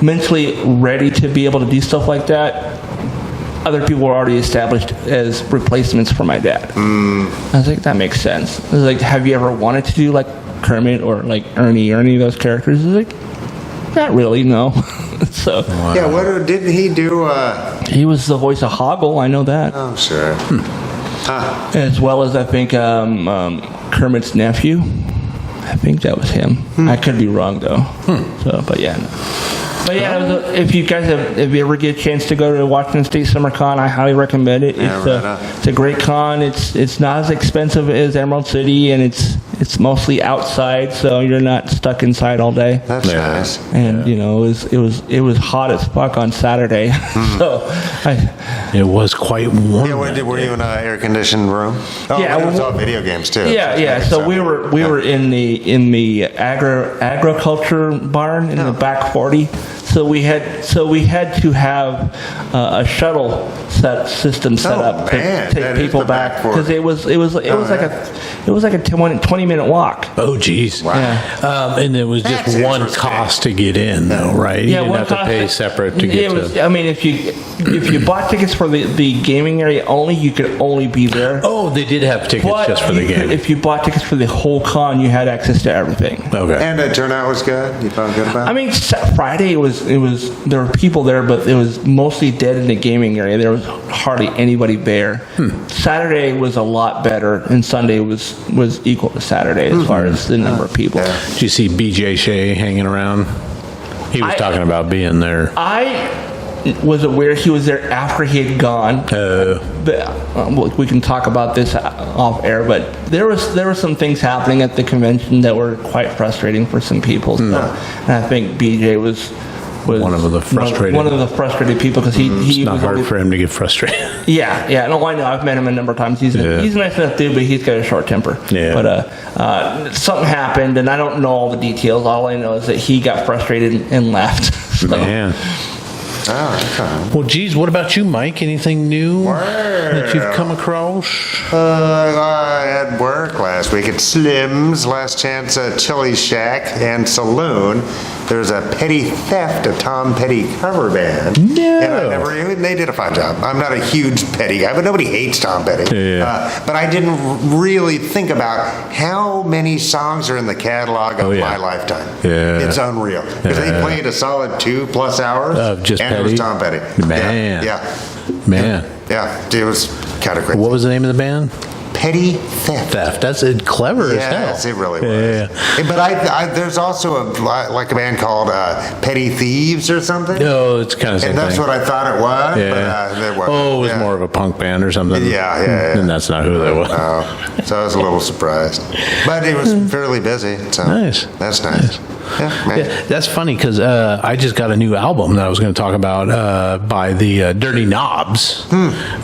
Speaker 3: mentally ready to be able to do stuff like that, other people were already established as replacements for my dad. I was like, that makes sense. I was like, have you ever wanted to do like Kermit or like Ernie or any of those characters? He's like, not really, no. So
Speaker 2: yeah, what didn't he do?
Speaker 3: He was the voice of Hoggle. I know that.
Speaker 2: Oh, sure.
Speaker 3: As well as I think Kermit's nephew. I think that was him. I could be wrong though. So, but yeah. But yeah, if you ever get a chance to go to Washington State Summer Con, I highly recommend it. It's a great con. It's not as expensive as Emerald City, and It's mostly outside, so you're not stuck inside all day.
Speaker 2: That's nice.
Speaker 3: And it was hot as fuck on Saturday, so
Speaker 1: It was quite warm.
Speaker 2: Yeah, were you in an air-conditioned room? Oh,
Speaker 3: Yeah,
Speaker 2: it was
Speaker 3: well,
Speaker 2: all video games too.
Speaker 3: yeah. So we were in the agriculture barn in the back 40. So we had to have a shuttle system set up to
Speaker 2: man,
Speaker 3: take
Speaker 2: that is
Speaker 3: people
Speaker 2: the back
Speaker 3: back because
Speaker 2: 40.
Speaker 3: it was like a 20-minute walk.
Speaker 1: Oh, geez.
Speaker 2: Wow.
Speaker 3: Yeah.
Speaker 1: And it was just
Speaker 2: That's
Speaker 1: one
Speaker 2: interesting.
Speaker 1: cost to get in, though, right? You didn't have to pay separate to get to.
Speaker 3: I mean, if you bought tickets for the gaming area only, you could only be there.
Speaker 1: Oh, they did have tickets
Speaker 3: But
Speaker 1: just for the game.
Speaker 3: if you bought tickets for the whole con, you had access to everything.
Speaker 1: Okay.
Speaker 2: And the turnout was good? You felt good about it?
Speaker 3: I mean, Friday it was there were people there, but it was mostly dead in the gaming area. There was hardly anybody there. Saturday was a lot better, and Sunday was equal to Saturday as far as the number of people.
Speaker 1: Did you see BJ Shea hanging around? He was talking about being there.
Speaker 3: I was aware he was there after he had gone. We can talk about this off air, but there were some things happening at the convention that were quite frustrating for some people. So, and I think BJ was
Speaker 1: One of the frustrated-
Speaker 3: one of the frustrated people because he
Speaker 1: It's not
Speaker 3: was
Speaker 1: hard
Speaker 3: only-
Speaker 1: for him to get frustrated.
Speaker 3: Yeah. No, I know. I've met him a number of times. He's a nice enough dude, but he's got a short temper.
Speaker 1: Yeah.
Speaker 3: But something happened, and I don't know all the details. All I know is that he got frustrated and left. So,
Speaker 1: Man.
Speaker 2: Oh, okay.
Speaker 1: Well, geez, what about you, Mike? Anything new that you've come across?
Speaker 2: I had work last week at Slim's, Last Chance Chili Shack and Saloon. There's a Petty Theft, a Tom Petty cover band.
Speaker 1: No.
Speaker 2: And they did a fine job. I'm not a huge Petty guy, but nobody hates Tom Petty.
Speaker 1: Yeah.
Speaker 2: But I didn't really think about how many songs are in the catalog of my lifetime.
Speaker 1: Yeah.
Speaker 2: It's unreal. Because they played a solid 2+ hours.
Speaker 1: Of just
Speaker 2: and it
Speaker 1: Petty?
Speaker 2: was Tom Petty.
Speaker 1: Man.
Speaker 2: Yeah.
Speaker 1: Man.
Speaker 2: Yeah. It was kind of crazy.
Speaker 1: What was the name of the band?
Speaker 2: Petty Theft.
Speaker 1: That's clever as hell.
Speaker 2: Yes, it really was.
Speaker 1: Yeah.
Speaker 2: But I there's also a band called Petty Thieves or something.
Speaker 1: No, it's kind of the same
Speaker 2: And that's
Speaker 1: thing.
Speaker 2: what I thought it was.
Speaker 1: Yeah.
Speaker 2: But it wasn't.
Speaker 1: Oh, it was
Speaker 2: Yeah.
Speaker 1: more of a punk band or something.
Speaker 2: Yeah.
Speaker 1: And that's not who they were.
Speaker 2: So I was a little surprised. But it was fairly busy. So
Speaker 1: Nice.
Speaker 2: That's nice. Yeah, man.
Speaker 1: Yeah, that's funny because I just got a new album that I was going to talk about by the Dirty Knobs,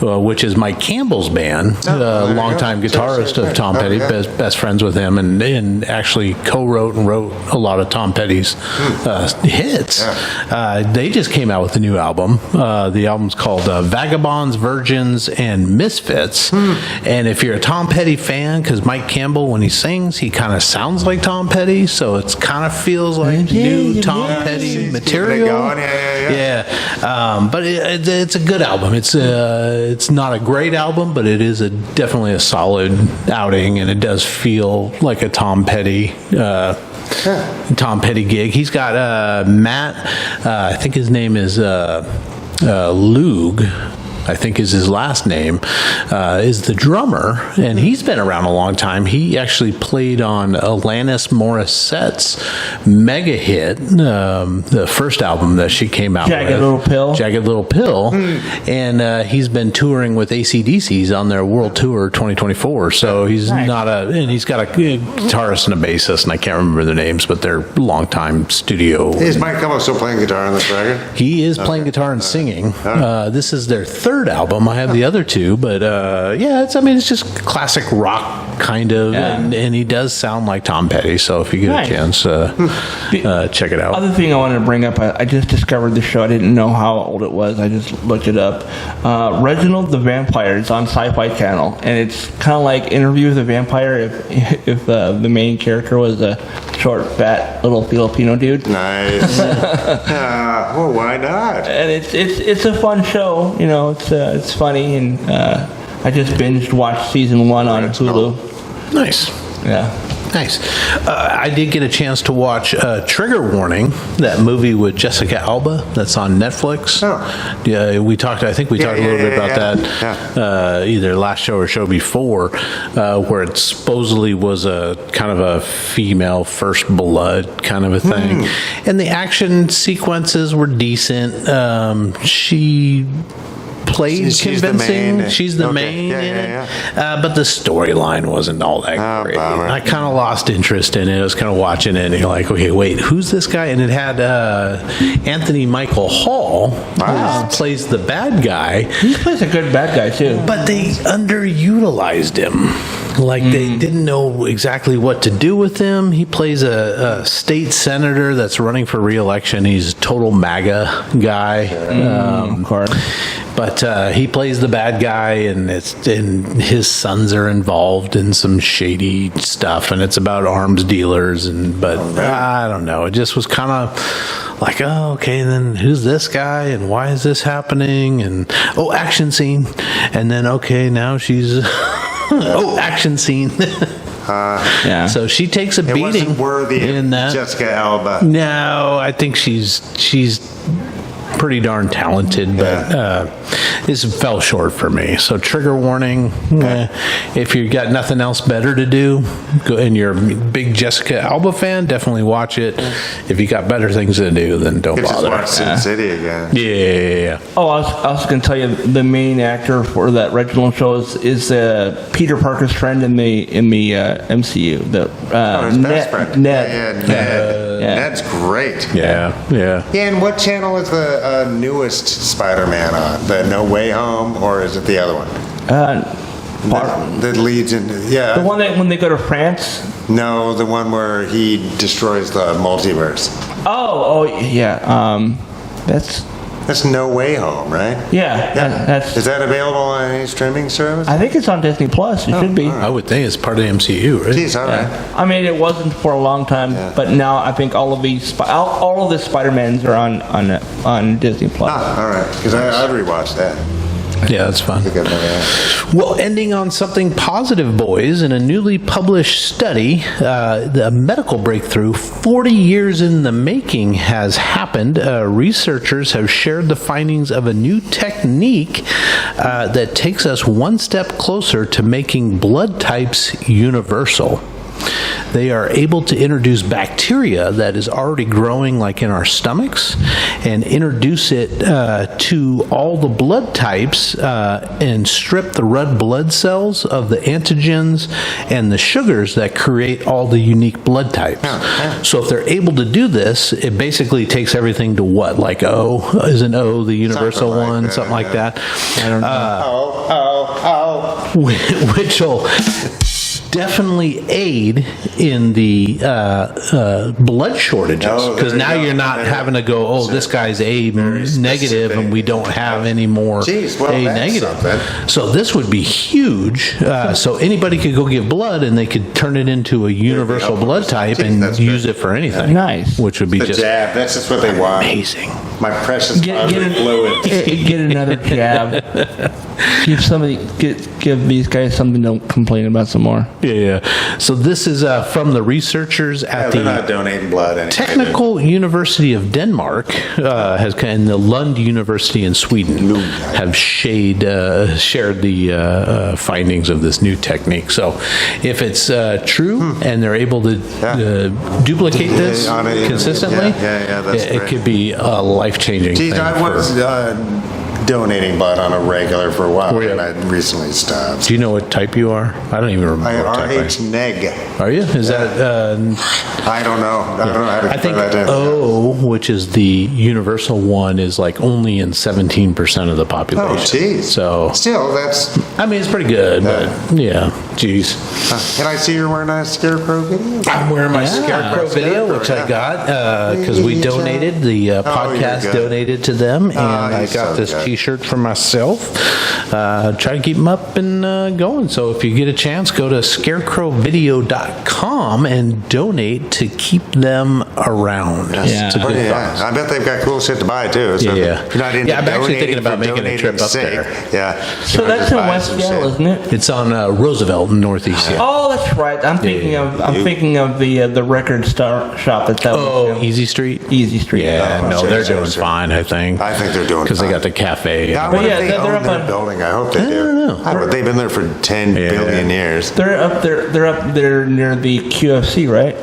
Speaker 1: which is Mike Campbell's band,
Speaker 2: there you
Speaker 1: longtime
Speaker 2: go.
Speaker 1: guitarist
Speaker 2: Sure.
Speaker 1: of Tom
Speaker 2: Oh,
Speaker 1: Petty,
Speaker 2: yeah.
Speaker 1: best friends with him, and actually co-wrote and wrote a lot of Tom Petty's hits. They just came out with a new album. The album's called Vagabonds, Virgins, and Misfits. And if you're a Tom Petty fan, because Mike Campbell, when he sings, he kind of sounds like Tom Petty, so it's kind of feels like new Tom Petty
Speaker 2: He's keeping it
Speaker 1: material.
Speaker 2: going. Yeah.
Speaker 1: But it's a good album. It's not a great album, but it is definitely a solid outing, and it does feel like a Tom Petty gig. He's got Matt. I think his name is Loog. I think is his last name, is the drummer, and he's been around a long time. He actually played on Alanis Morissette's mega hit, the first album that she came out
Speaker 3: Jagged
Speaker 1: with.
Speaker 3: Little Pill.
Speaker 1: Jagged Little Pill. And he's been touring with AC/DC's on their World Tour 2024. So he's
Speaker 3: Nice.
Speaker 1: and he's got a guitarist and a bassist, and I can't remember their names, but they're longtime studio.
Speaker 2: Is Mike Campbell still playing guitar on this record?
Speaker 1: He is playing guitar and singing. This is their third album. I have the other two, but it's just classic rock kind of, and he does sound like Tom Petty. So if you get
Speaker 3: Nice.
Speaker 1: a chance, check it out.
Speaker 3: Other thing I wanted to bring up, I just discovered the show. I didn't know how old it was. I just looked it up. Reginald the Vampire is on Sci-Fi Channel, and it's kind of like Interview with a Vampire if the main character was a short, fat, little Filipino dude.
Speaker 2: Nice. Well, why not?
Speaker 3: And it's a fun show. It's funny, and I just watched season 1 on Hulu.
Speaker 1: Nice.
Speaker 3: Yeah.
Speaker 1: Nice. I did get a chance to watch Trigger Warning, that movie with Jessica Alba that's on Netflix.
Speaker 2: Oh.
Speaker 1: Yeah, I think we talked a little bit about that either last show or show before, where it supposedly was a kind of a female First Blood kind of a thing. And the action sequences were decent. She played
Speaker 2: She's the
Speaker 1: convincing.
Speaker 2: main.
Speaker 1: She's the
Speaker 2: Okay.
Speaker 1: main
Speaker 2: Yeah,
Speaker 1: in
Speaker 2: yeah,
Speaker 1: it. But the storyline wasn't all that
Speaker 2: Oh,
Speaker 1: great.
Speaker 2: bummer.
Speaker 1: I kind of lost interest in it. I was kind of watching it, and you're like, okay, wait, who's this guy? And it had Anthony Michael Hall, who plays the bad guy.
Speaker 3: He plays a good bad guy too.
Speaker 1: But they underutilized him. Like they didn't know exactly what to do with him. He plays a state senator that's running for re-election. He's a total MAGA guy.
Speaker 3: Of course.
Speaker 1: But he plays the bad guy, and his sons are involved in some shady stuff, and it's about arms dealers. But I don't know. It just was kind of like, oh, okay, then who's this guy, and why is this happening? And action scene, and then okay, now she's action scene.
Speaker 3: Yeah.
Speaker 1: So she takes a
Speaker 2: It
Speaker 1: beating
Speaker 2: wasn't worthy
Speaker 1: in
Speaker 2: of
Speaker 1: that.
Speaker 2: Jessica Alba.
Speaker 1: No, I think she's pretty darn talented, but this fell short for me. So trigger warning, if you got nothing else better to do, and you're a big Jessica Alba fan, definitely watch it. If you got better things to do, then don't
Speaker 2: Could just
Speaker 1: bother.
Speaker 2: watch Sin City again.
Speaker 1: Yeah.
Speaker 3: Oh, I was going to tell you the main actor for that Reginald show is Peter Parker's friend in the MCU.
Speaker 2: Oh, his best friend.
Speaker 3: Ned.
Speaker 2: Yeah, Ned.
Speaker 3: Yeah.
Speaker 2: Ned's great.
Speaker 1: Yeah.
Speaker 2: Yeah, and what channel is the newest Spider-Man on? The No Way Home, or is it the other one? That leads into
Speaker 3: The one that when they go to France.
Speaker 2: No, the one where he destroys the multiverse.
Speaker 3: Oh yeah.
Speaker 2: That's No Way Home, right?
Speaker 3: Yeah. That's.
Speaker 2: Is that available on any streaming service?
Speaker 3: I think it's on Disney Plus. It should be.
Speaker 1: I would think it's part of the MCU, right?
Speaker 2: Jeez, all right.
Speaker 3: I mean, it wasn't for a long time, but now I think all of the Spider-Mans are on Disney Plus.
Speaker 2: All right, because I'd rewatch that.
Speaker 1: Yeah, that's fun.
Speaker 2: Think I'd never had.
Speaker 1: Well, ending on something positive, boys, in a newly published study, the medical breakthrough 40 years in the making has happened. Researchers have shared the findings of a new technique that takes us one step closer to making blood types universal. They are able to introduce bacteria that is already growing like in our stomachs and introduce it to all the blood types and strip the red blood cells of the antigens and the sugars that create all the unique blood types. So if they're able to do this, it basically takes everything to what? Like O? Isn't O the universal
Speaker 2: Something like
Speaker 1: one?
Speaker 2: that,
Speaker 1: something like
Speaker 2: yeah.
Speaker 1: that. I don't know. Which will definitely aid in the blood shortages,
Speaker 2: Oh,
Speaker 1: because
Speaker 2: there
Speaker 1: now
Speaker 2: you go.
Speaker 1: you're not
Speaker 2: Yeah.
Speaker 1: having to go, oh, this guy's A negative and we don't have any more
Speaker 2: Jeez, well,
Speaker 1: A
Speaker 2: that's
Speaker 1: negative.
Speaker 2: something.
Speaker 1: So this would be huge. So anybody could go give blood and they could turn it into a universal blood type
Speaker 2: Jeez,
Speaker 1: and
Speaker 2: that's
Speaker 1: use
Speaker 2: great.
Speaker 1: it for anything.
Speaker 3: Nice.
Speaker 1: Which would be
Speaker 2: The
Speaker 1: just
Speaker 2: jab, that's just what they want.
Speaker 1: amazing.
Speaker 2: My precious bodily fluid.
Speaker 3: Get another jab. Give these guys something to complain about some more.
Speaker 1: Yeah. So this is from the researchers
Speaker 2: Yeah,
Speaker 1: at
Speaker 2: they're
Speaker 1: the
Speaker 2: not donating blood anyway.
Speaker 1: Technical University of Denmark and the Lund University in Sweden have shared the findings of this new technique. So if it's true and they're able to duplicate this
Speaker 2: On it,
Speaker 1: consistently,
Speaker 2: yeah, that's
Speaker 1: it
Speaker 2: great.
Speaker 1: could be a life-changing
Speaker 2: Geez,
Speaker 1: thing.
Speaker 2: I was donating blood on a regular for a while,
Speaker 1: Were you?
Speaker 2: and I recently stopped.
Speaker 1: Do you know what type you are? I don't even remember.
Speaker 2: I
Speaker 1: what type
Speaker 2: RH neg.
Speaker 1: Are you? Is that?
Speaker 2: I don't know. I don't know how to
Speaker 1: I think
Speaker 2: put that in.
Speaker 1: O, which is the universal one, is like only in 17% of the population.
Speaker 2: Oh, geez.
Speaker 1: So,
Speaker 2: Still, that's.
Speaker 1: I mean, it's pretty good, but yeah, geez.
Speaker 2: Can I see you're wearing a scarecrow video?
Speaker 1: I'm wearing my
Speaker 3: Yeah.
Speaker 1: Scarecrow video, which I got because we donated. The podcast
Speaker 2: good.
Speaker 1: donated to them, and I
Speaker 2: you're
Speaker 1: got
Speaker 2: so
Speaker 1: this
Speaker 2: good.
Speaker 1: T-shirt for myself. Try to keep them up and going. So if you get a chance, go to scarecrowvideo.com and donate to keep them around.
Speaker 3: Yeah.
Speaker 1: It's a
Speaker 2: Oh,
Speaker 1: good
Speaker 2: yeah.
Speaker 1: cause.
Speaker 2: I bet they've got cool shit to buy too. So
Speaker 1: Yeah.
Speaker 2: if you're not into
Speaker 1: Yeah, I'm actually thinking
Speaker 2: donating
Speaker 1: about
Speaker 2: for
Speaker 1: making a trip
Speaker 2: donating's
Speaker 1: up
Speaker 2: sake.
Speaker 1: there.
Speaker 2: Yeah.
Speaker 3: So
Speaker 2: Not
Speaker 3: that's
Speaker 2: just
Speaker 3: in
Speaker 2: buying
Speaker 3: West
Speaker 2: some
Speaker 3: Seattle,
Speaker 2: shit.
Speaker 3: isn't it?
Speaker 1: It's on Roosevelt in Northeast Seattle.
Speaker 3: Oh, that's right. I'm thinking of the record shop that's out.
Speaker 1: Oh, Easy Street?
Speaker 3: Easy Street.
Speaker 1: Yeah,
Speaker 2: Oh,
Speaker 1: no,
Speaker 2: sure,
Speaker 1: they're
Speaker 2: sure,
Speaker 1: doing
Speaker 2: sure.
Speaker 1: fine, I think.
Speaker 2: I think they're doing
Speaker 1: because they
Speaker 2: fine.
Speaker 1: got the cafe.
Speaker 2: Yeah, I
Speaker 1: and-
Speaker 2: wonder
Speaker 3: yeah,
Speaker 2: if they
Speaker 3: they're
Speaker 2: own
Speaker 3: up
Speaker 2: their
Speaker 3: on-
Speaker 2: building. I hope they do.
Speaker 1: don't know.
Speaker 2: They've been there for 10
Speaker 1: Yeah.
Speaker 2: billion years.
Speaker 3: They're up there. They're up there near the QFC, right?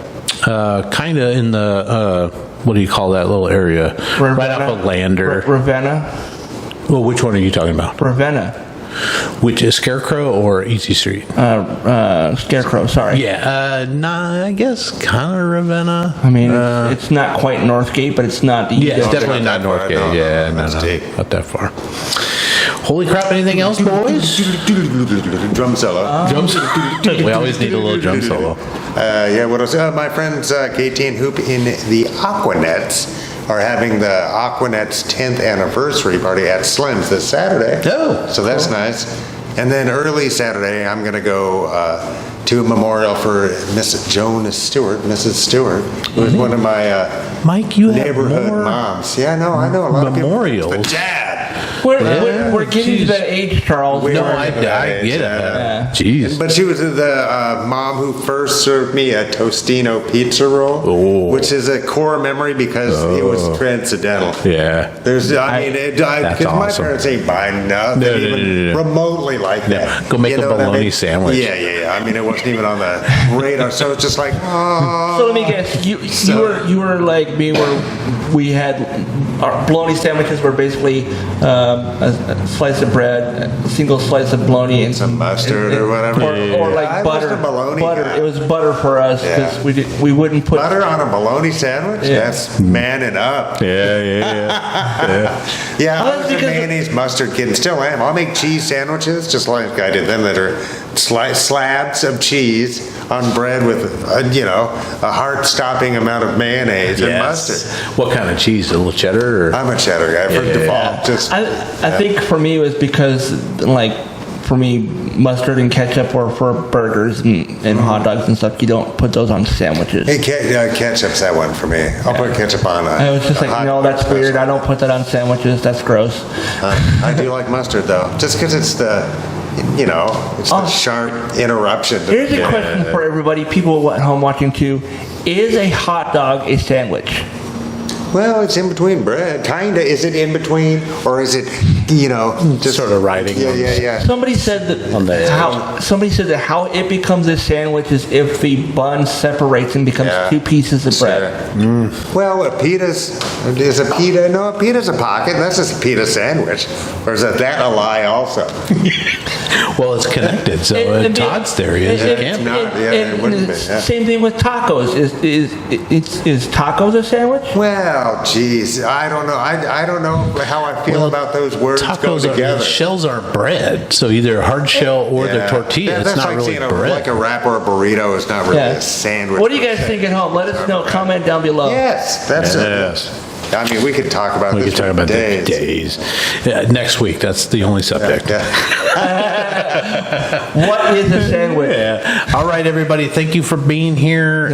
Speaker 1: Kind of in the what do you call that little area? Right off of Lander.
Speaker 3: Ravenna.
Speaker 1: Well, which one are you talking about?
Speaker 3: Ravenna.
Speaker 1: Which is Scarecrow or Easy Street?
Speaker 3: Scarecrow, sorry.
Speaker 1: Yeah, nah, I guess kind of Ravenna.
Speaker 3: I mean, it's not quite Northgate, but it's not the...
Speaker 1: Yeah, it's definitely
Speaker 2: not
Speaker 1: not
Speaker 2: that far,
Speaker 1: Northgate.
Speaker 2: no.
Speaker 1: Yeah,
Speaker 2: That's deep.
Speaker 1: not that far. Holy crap, anything else, boys?
Speaker 2: Drum solo.
Speaker 1: Drum solo. We always need a little drum solo.
Speaker 2: Yeah, what else? My friends KT and Hoop in the Aquanets are having the Aquanets 10th anniversary party at Slim's this Saturday.
Speaker 1: Oh,
Speaker 2: so that's nice. And then early Saturday, I'm going to go to a memorial for Mrs. Mrs. Stewart, who is one of my
Speaker 1: Mike, you have
Speaker 2: neighborhood
Speaker 1: more
Speaker 2: moms. Yeah, no, I know a lot
Speaker 1: memorials.
Speaker 2: of people. The dad.
Speaker 3: We're getting to that age, Charles.
Speaker 2: We
Speaker 1: No,
Speaker 2: are.
Speaker 1: I get it.
Speaker 3: Yeah.
Speaker 1: Jeez.
Speaker 2: But she was the mom who first served me a Tostino pizza roll,
Speaker 1: Oh.
Speaker 2: which is a core memory because it was transcendental.
Speaker 1: Yeah.
Speaker 2: There's, because
Speaker 1: That's
Speaker 2: my
Speaker 1: awesome.
Speaker 2: parents ain't buying nothing
Speaker 1: No,
Speaker 2: even remotely like that.
Speaker 1: Go make a
Speaker 2: what I
Speaker 1: bologna
Speaker 2: mean?
Speaker 1: sandwich.
Speaker 2: Yeah. I mean, it wasn't even on the radar, so it's just like, oh.
Speaker 3: So let me guess, you were like me, where we had our bologna sandwiches were basically a slice of bread, a single slice of bologna, and
Speaker 2: Some mustard or whatever.
Speaker 3: or like
Speaker 2: I
Speaker 3: butter.
Speaker 2: wasn't a bologna
Speaker 3: butter.
Speaker 2: guy.
Speaker 3: It was butter for us because
Speaker 2: Yeah.
Speaker 3: we wouldn't put
Speaker 2: Butter on a bologna sandwich?
Speaker 3: Yeah.
Speaker 2: That's manning up.
Speaker 1: Yeah.
Speaker 2: Yeah,
Speaker 3: Well,
Speaker 2: I was a
Speaker 3: because-
Speaker 2: mayonnaise mustard kid and still am. I'll make cheese sandwiches just like I did them that are slabs of cheese on bread with, a heart-stopping amount of mayonnaise and mustard.
Speaker 1: What kind of cheese? A little cheddar? Or?
Speaker 2: I'm a cheddar guy for default. Just
Speaker 3: I think for me it was because for me mustard and ketchup were for burgers and hot dogs and stuff. You don't put those on sandwiches.
Speaker 2: hey, ketchup's that one for me. I'll put ketchup on.
Speaker 3: I was just like,
Speaker 2: hot
Speaker 3: no, that's
Speaker 2: dog
Speaker 3: weird. I
Speaker 2: special.
Speaker 3: don't put that on sandwiches. That's gross.
Speaker 2: I do like mustard though, just because it's the, it's the sharp interruption.
Speaker 3: Here's a question for everybody, people at home watching too: is a hot dog a sandwich?
Speaker 2: Well, it's in between bread, kinda. Is it in between, or is it, just
Speaker 1: Sort of riding on
Speaker 2: Yeah.
Speaker 3: Somebody said that how it becomes a sandwich is if the bun separates and becomes
Speaker 2: Yeah.
Speaker 3: two pieces of bread.
Speaker 2: Well, a pita's a pita's a pocket. That's just a pita sandwich. Or is that a lie also?
Speaker 1: Well, it's connected. So Todd's theory is it can't be.
Speaker 2: not. Yeah, it wouldn't be, yeah.
Speaker 3: Same thing with tacos. Is tacos a sandwich?
Speaker 2: Well, geez, I don't know. I don't know how I feel about those words go
Speaker 1: Tacos
Speaker 2: together.
Speaker 1: shells are bread, so either hard shell or the tortilla.
Speaker 2: Yeah,
Speaker 1: It's
Speaker 2: that's
Speaker 1: not
Speaker 2: like
Speaker 1: really
Speaker 2: saying
Speaker 1: bread.
Speaker 2: like a wrap or a burrito is not really
Speaker 3: Yeah.
Speaker 2: a sandwich.
Speaker 3: What do you guys think at home? Let us know. Comment down below.
Speaker 2: Yes, that's
Speaker 1: Yes.
Speaker 2: it. I mean, we could talk about
Speaker 1: We
Speaker 2: this
Speaker 1: could talk
Speaker 2: for
Speaker 1: about
Speaker 2: days.
Speaker 1: days. Yeah, next week, that's the only subject.
Speaker 2: Yeah.
Speaker 3: What is a sandwich?
Speaker 1: Yeah. All right, everybody. Thank you for being here.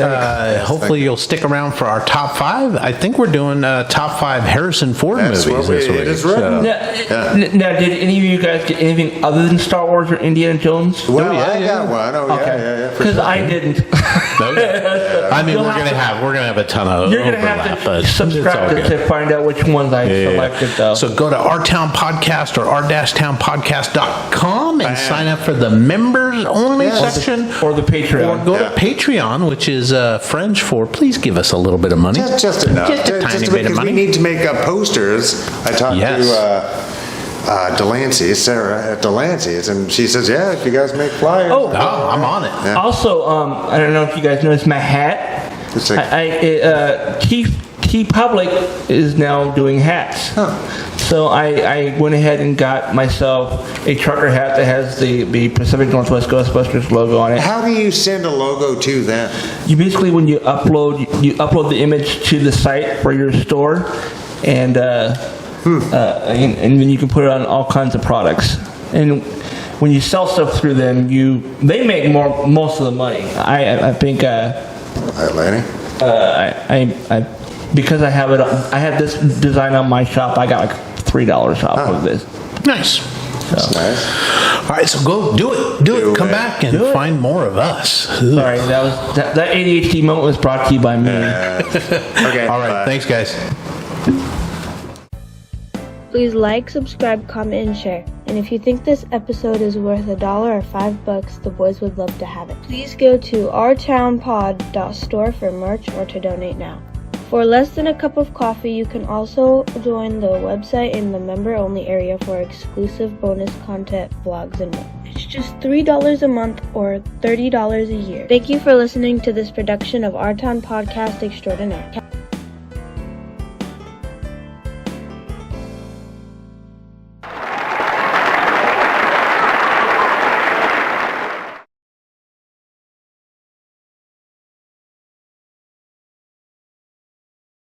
Speaker 1: Hopefully, you'll stick around for our top 5. I think we're doing top 5 Harrison Ford
Speaker 2: That's
Speaker 1: movies
Speaker 2: what
Speaker 1: this week.
Speaker 2: it is written.
Speaker 3: Now, did any of you guys get anything other than Star Wars or Indiana Jones?
Speaker 2: Well,
Speaker 1: yeah,
Speaker 2: I
Speaker 1: yeah.
Speaker 2: got one. Oh, yeah. for
Speaker 3: Because
Speaker 2: sure.
Speaker 3: I didn't.
Speaker 1: I mean,
Speaker 3: You'll
Speaker 1: we're
Speaker 3: have
Speaker 1: gonna have a ton of
Speaker 3: You're gonna
Speaker 1: overlap,
Speaker 3: have
Speaker 1: but
Speaker 3: to
Speaker 1: it's all
Speaker 3: subscribe
Speaker 1: good.
Speaker 3: to find out which ones I selected, though.
Speaker 1: So go to Our Town Podcast or r-townpodcast.com and sign up for the members only section.
Speaker 3: or the Patreon.
Speaker 1: Or go to Patreon, which is French for please give us a little bit of money.
Speaker 2: Just enough.
Speaker 1: Just a tiny bit of
Speaker 2: because
Speaker 1: money.
Speaker 2: we need to make posters. I talked to Delancey, Sarah at Delancey's, and she says, yeah, if you guys make flyers.
Speaker 3: Oh,
Speaker 1: Oh, I'm on it.
Speaker 2: Yeah.
Speaker 3: Also, I don't know if you guys noticed my hat.
Speaker 2: It's like-
Speaker 3: T Public is now doing hats. So I went ahead and got myself a trucker hat that has the Pacific Northwest Ghostbusters logo on it.
Speaker 2: How do you send a logo to them?
Speaker 3: You basically, when you upload the image to the site for your store, and then you can put it on all kinds of products. And when you sell stuff through them, they make most of the money. I think
Speaker 2: Lanny?
Speaker 3: I because I have this design on my shop. I got like $3 off of this.
Speaker 1: Nice.
Speaker 2: That's nice.
Speaker 1: All right, so go do it. Do it. Come
Speaker 2: it.
Speaker 1: back and find more of us.
Speaker 3: Sorry, that ADHD moment was brought to you by me.
Speaker 2: Okay.
Speaker 1: All right,
Speaker 2: bye.
Speaker 1: thanks, guys.
Speaker 4: Please like, subscribe, comment, and share. And if you think this episode is worth $1 or $5, the boys would love to have it. Please go to ourtownpod.store for merch or to donate now. For less than a cup of coffee, you can also join the website in the member-only area for exclusive bonus content, vlogs, and more. It's just $3 a month or $30 a year. Thank you for listening to this production of Our Town Podcast Extraordinaire.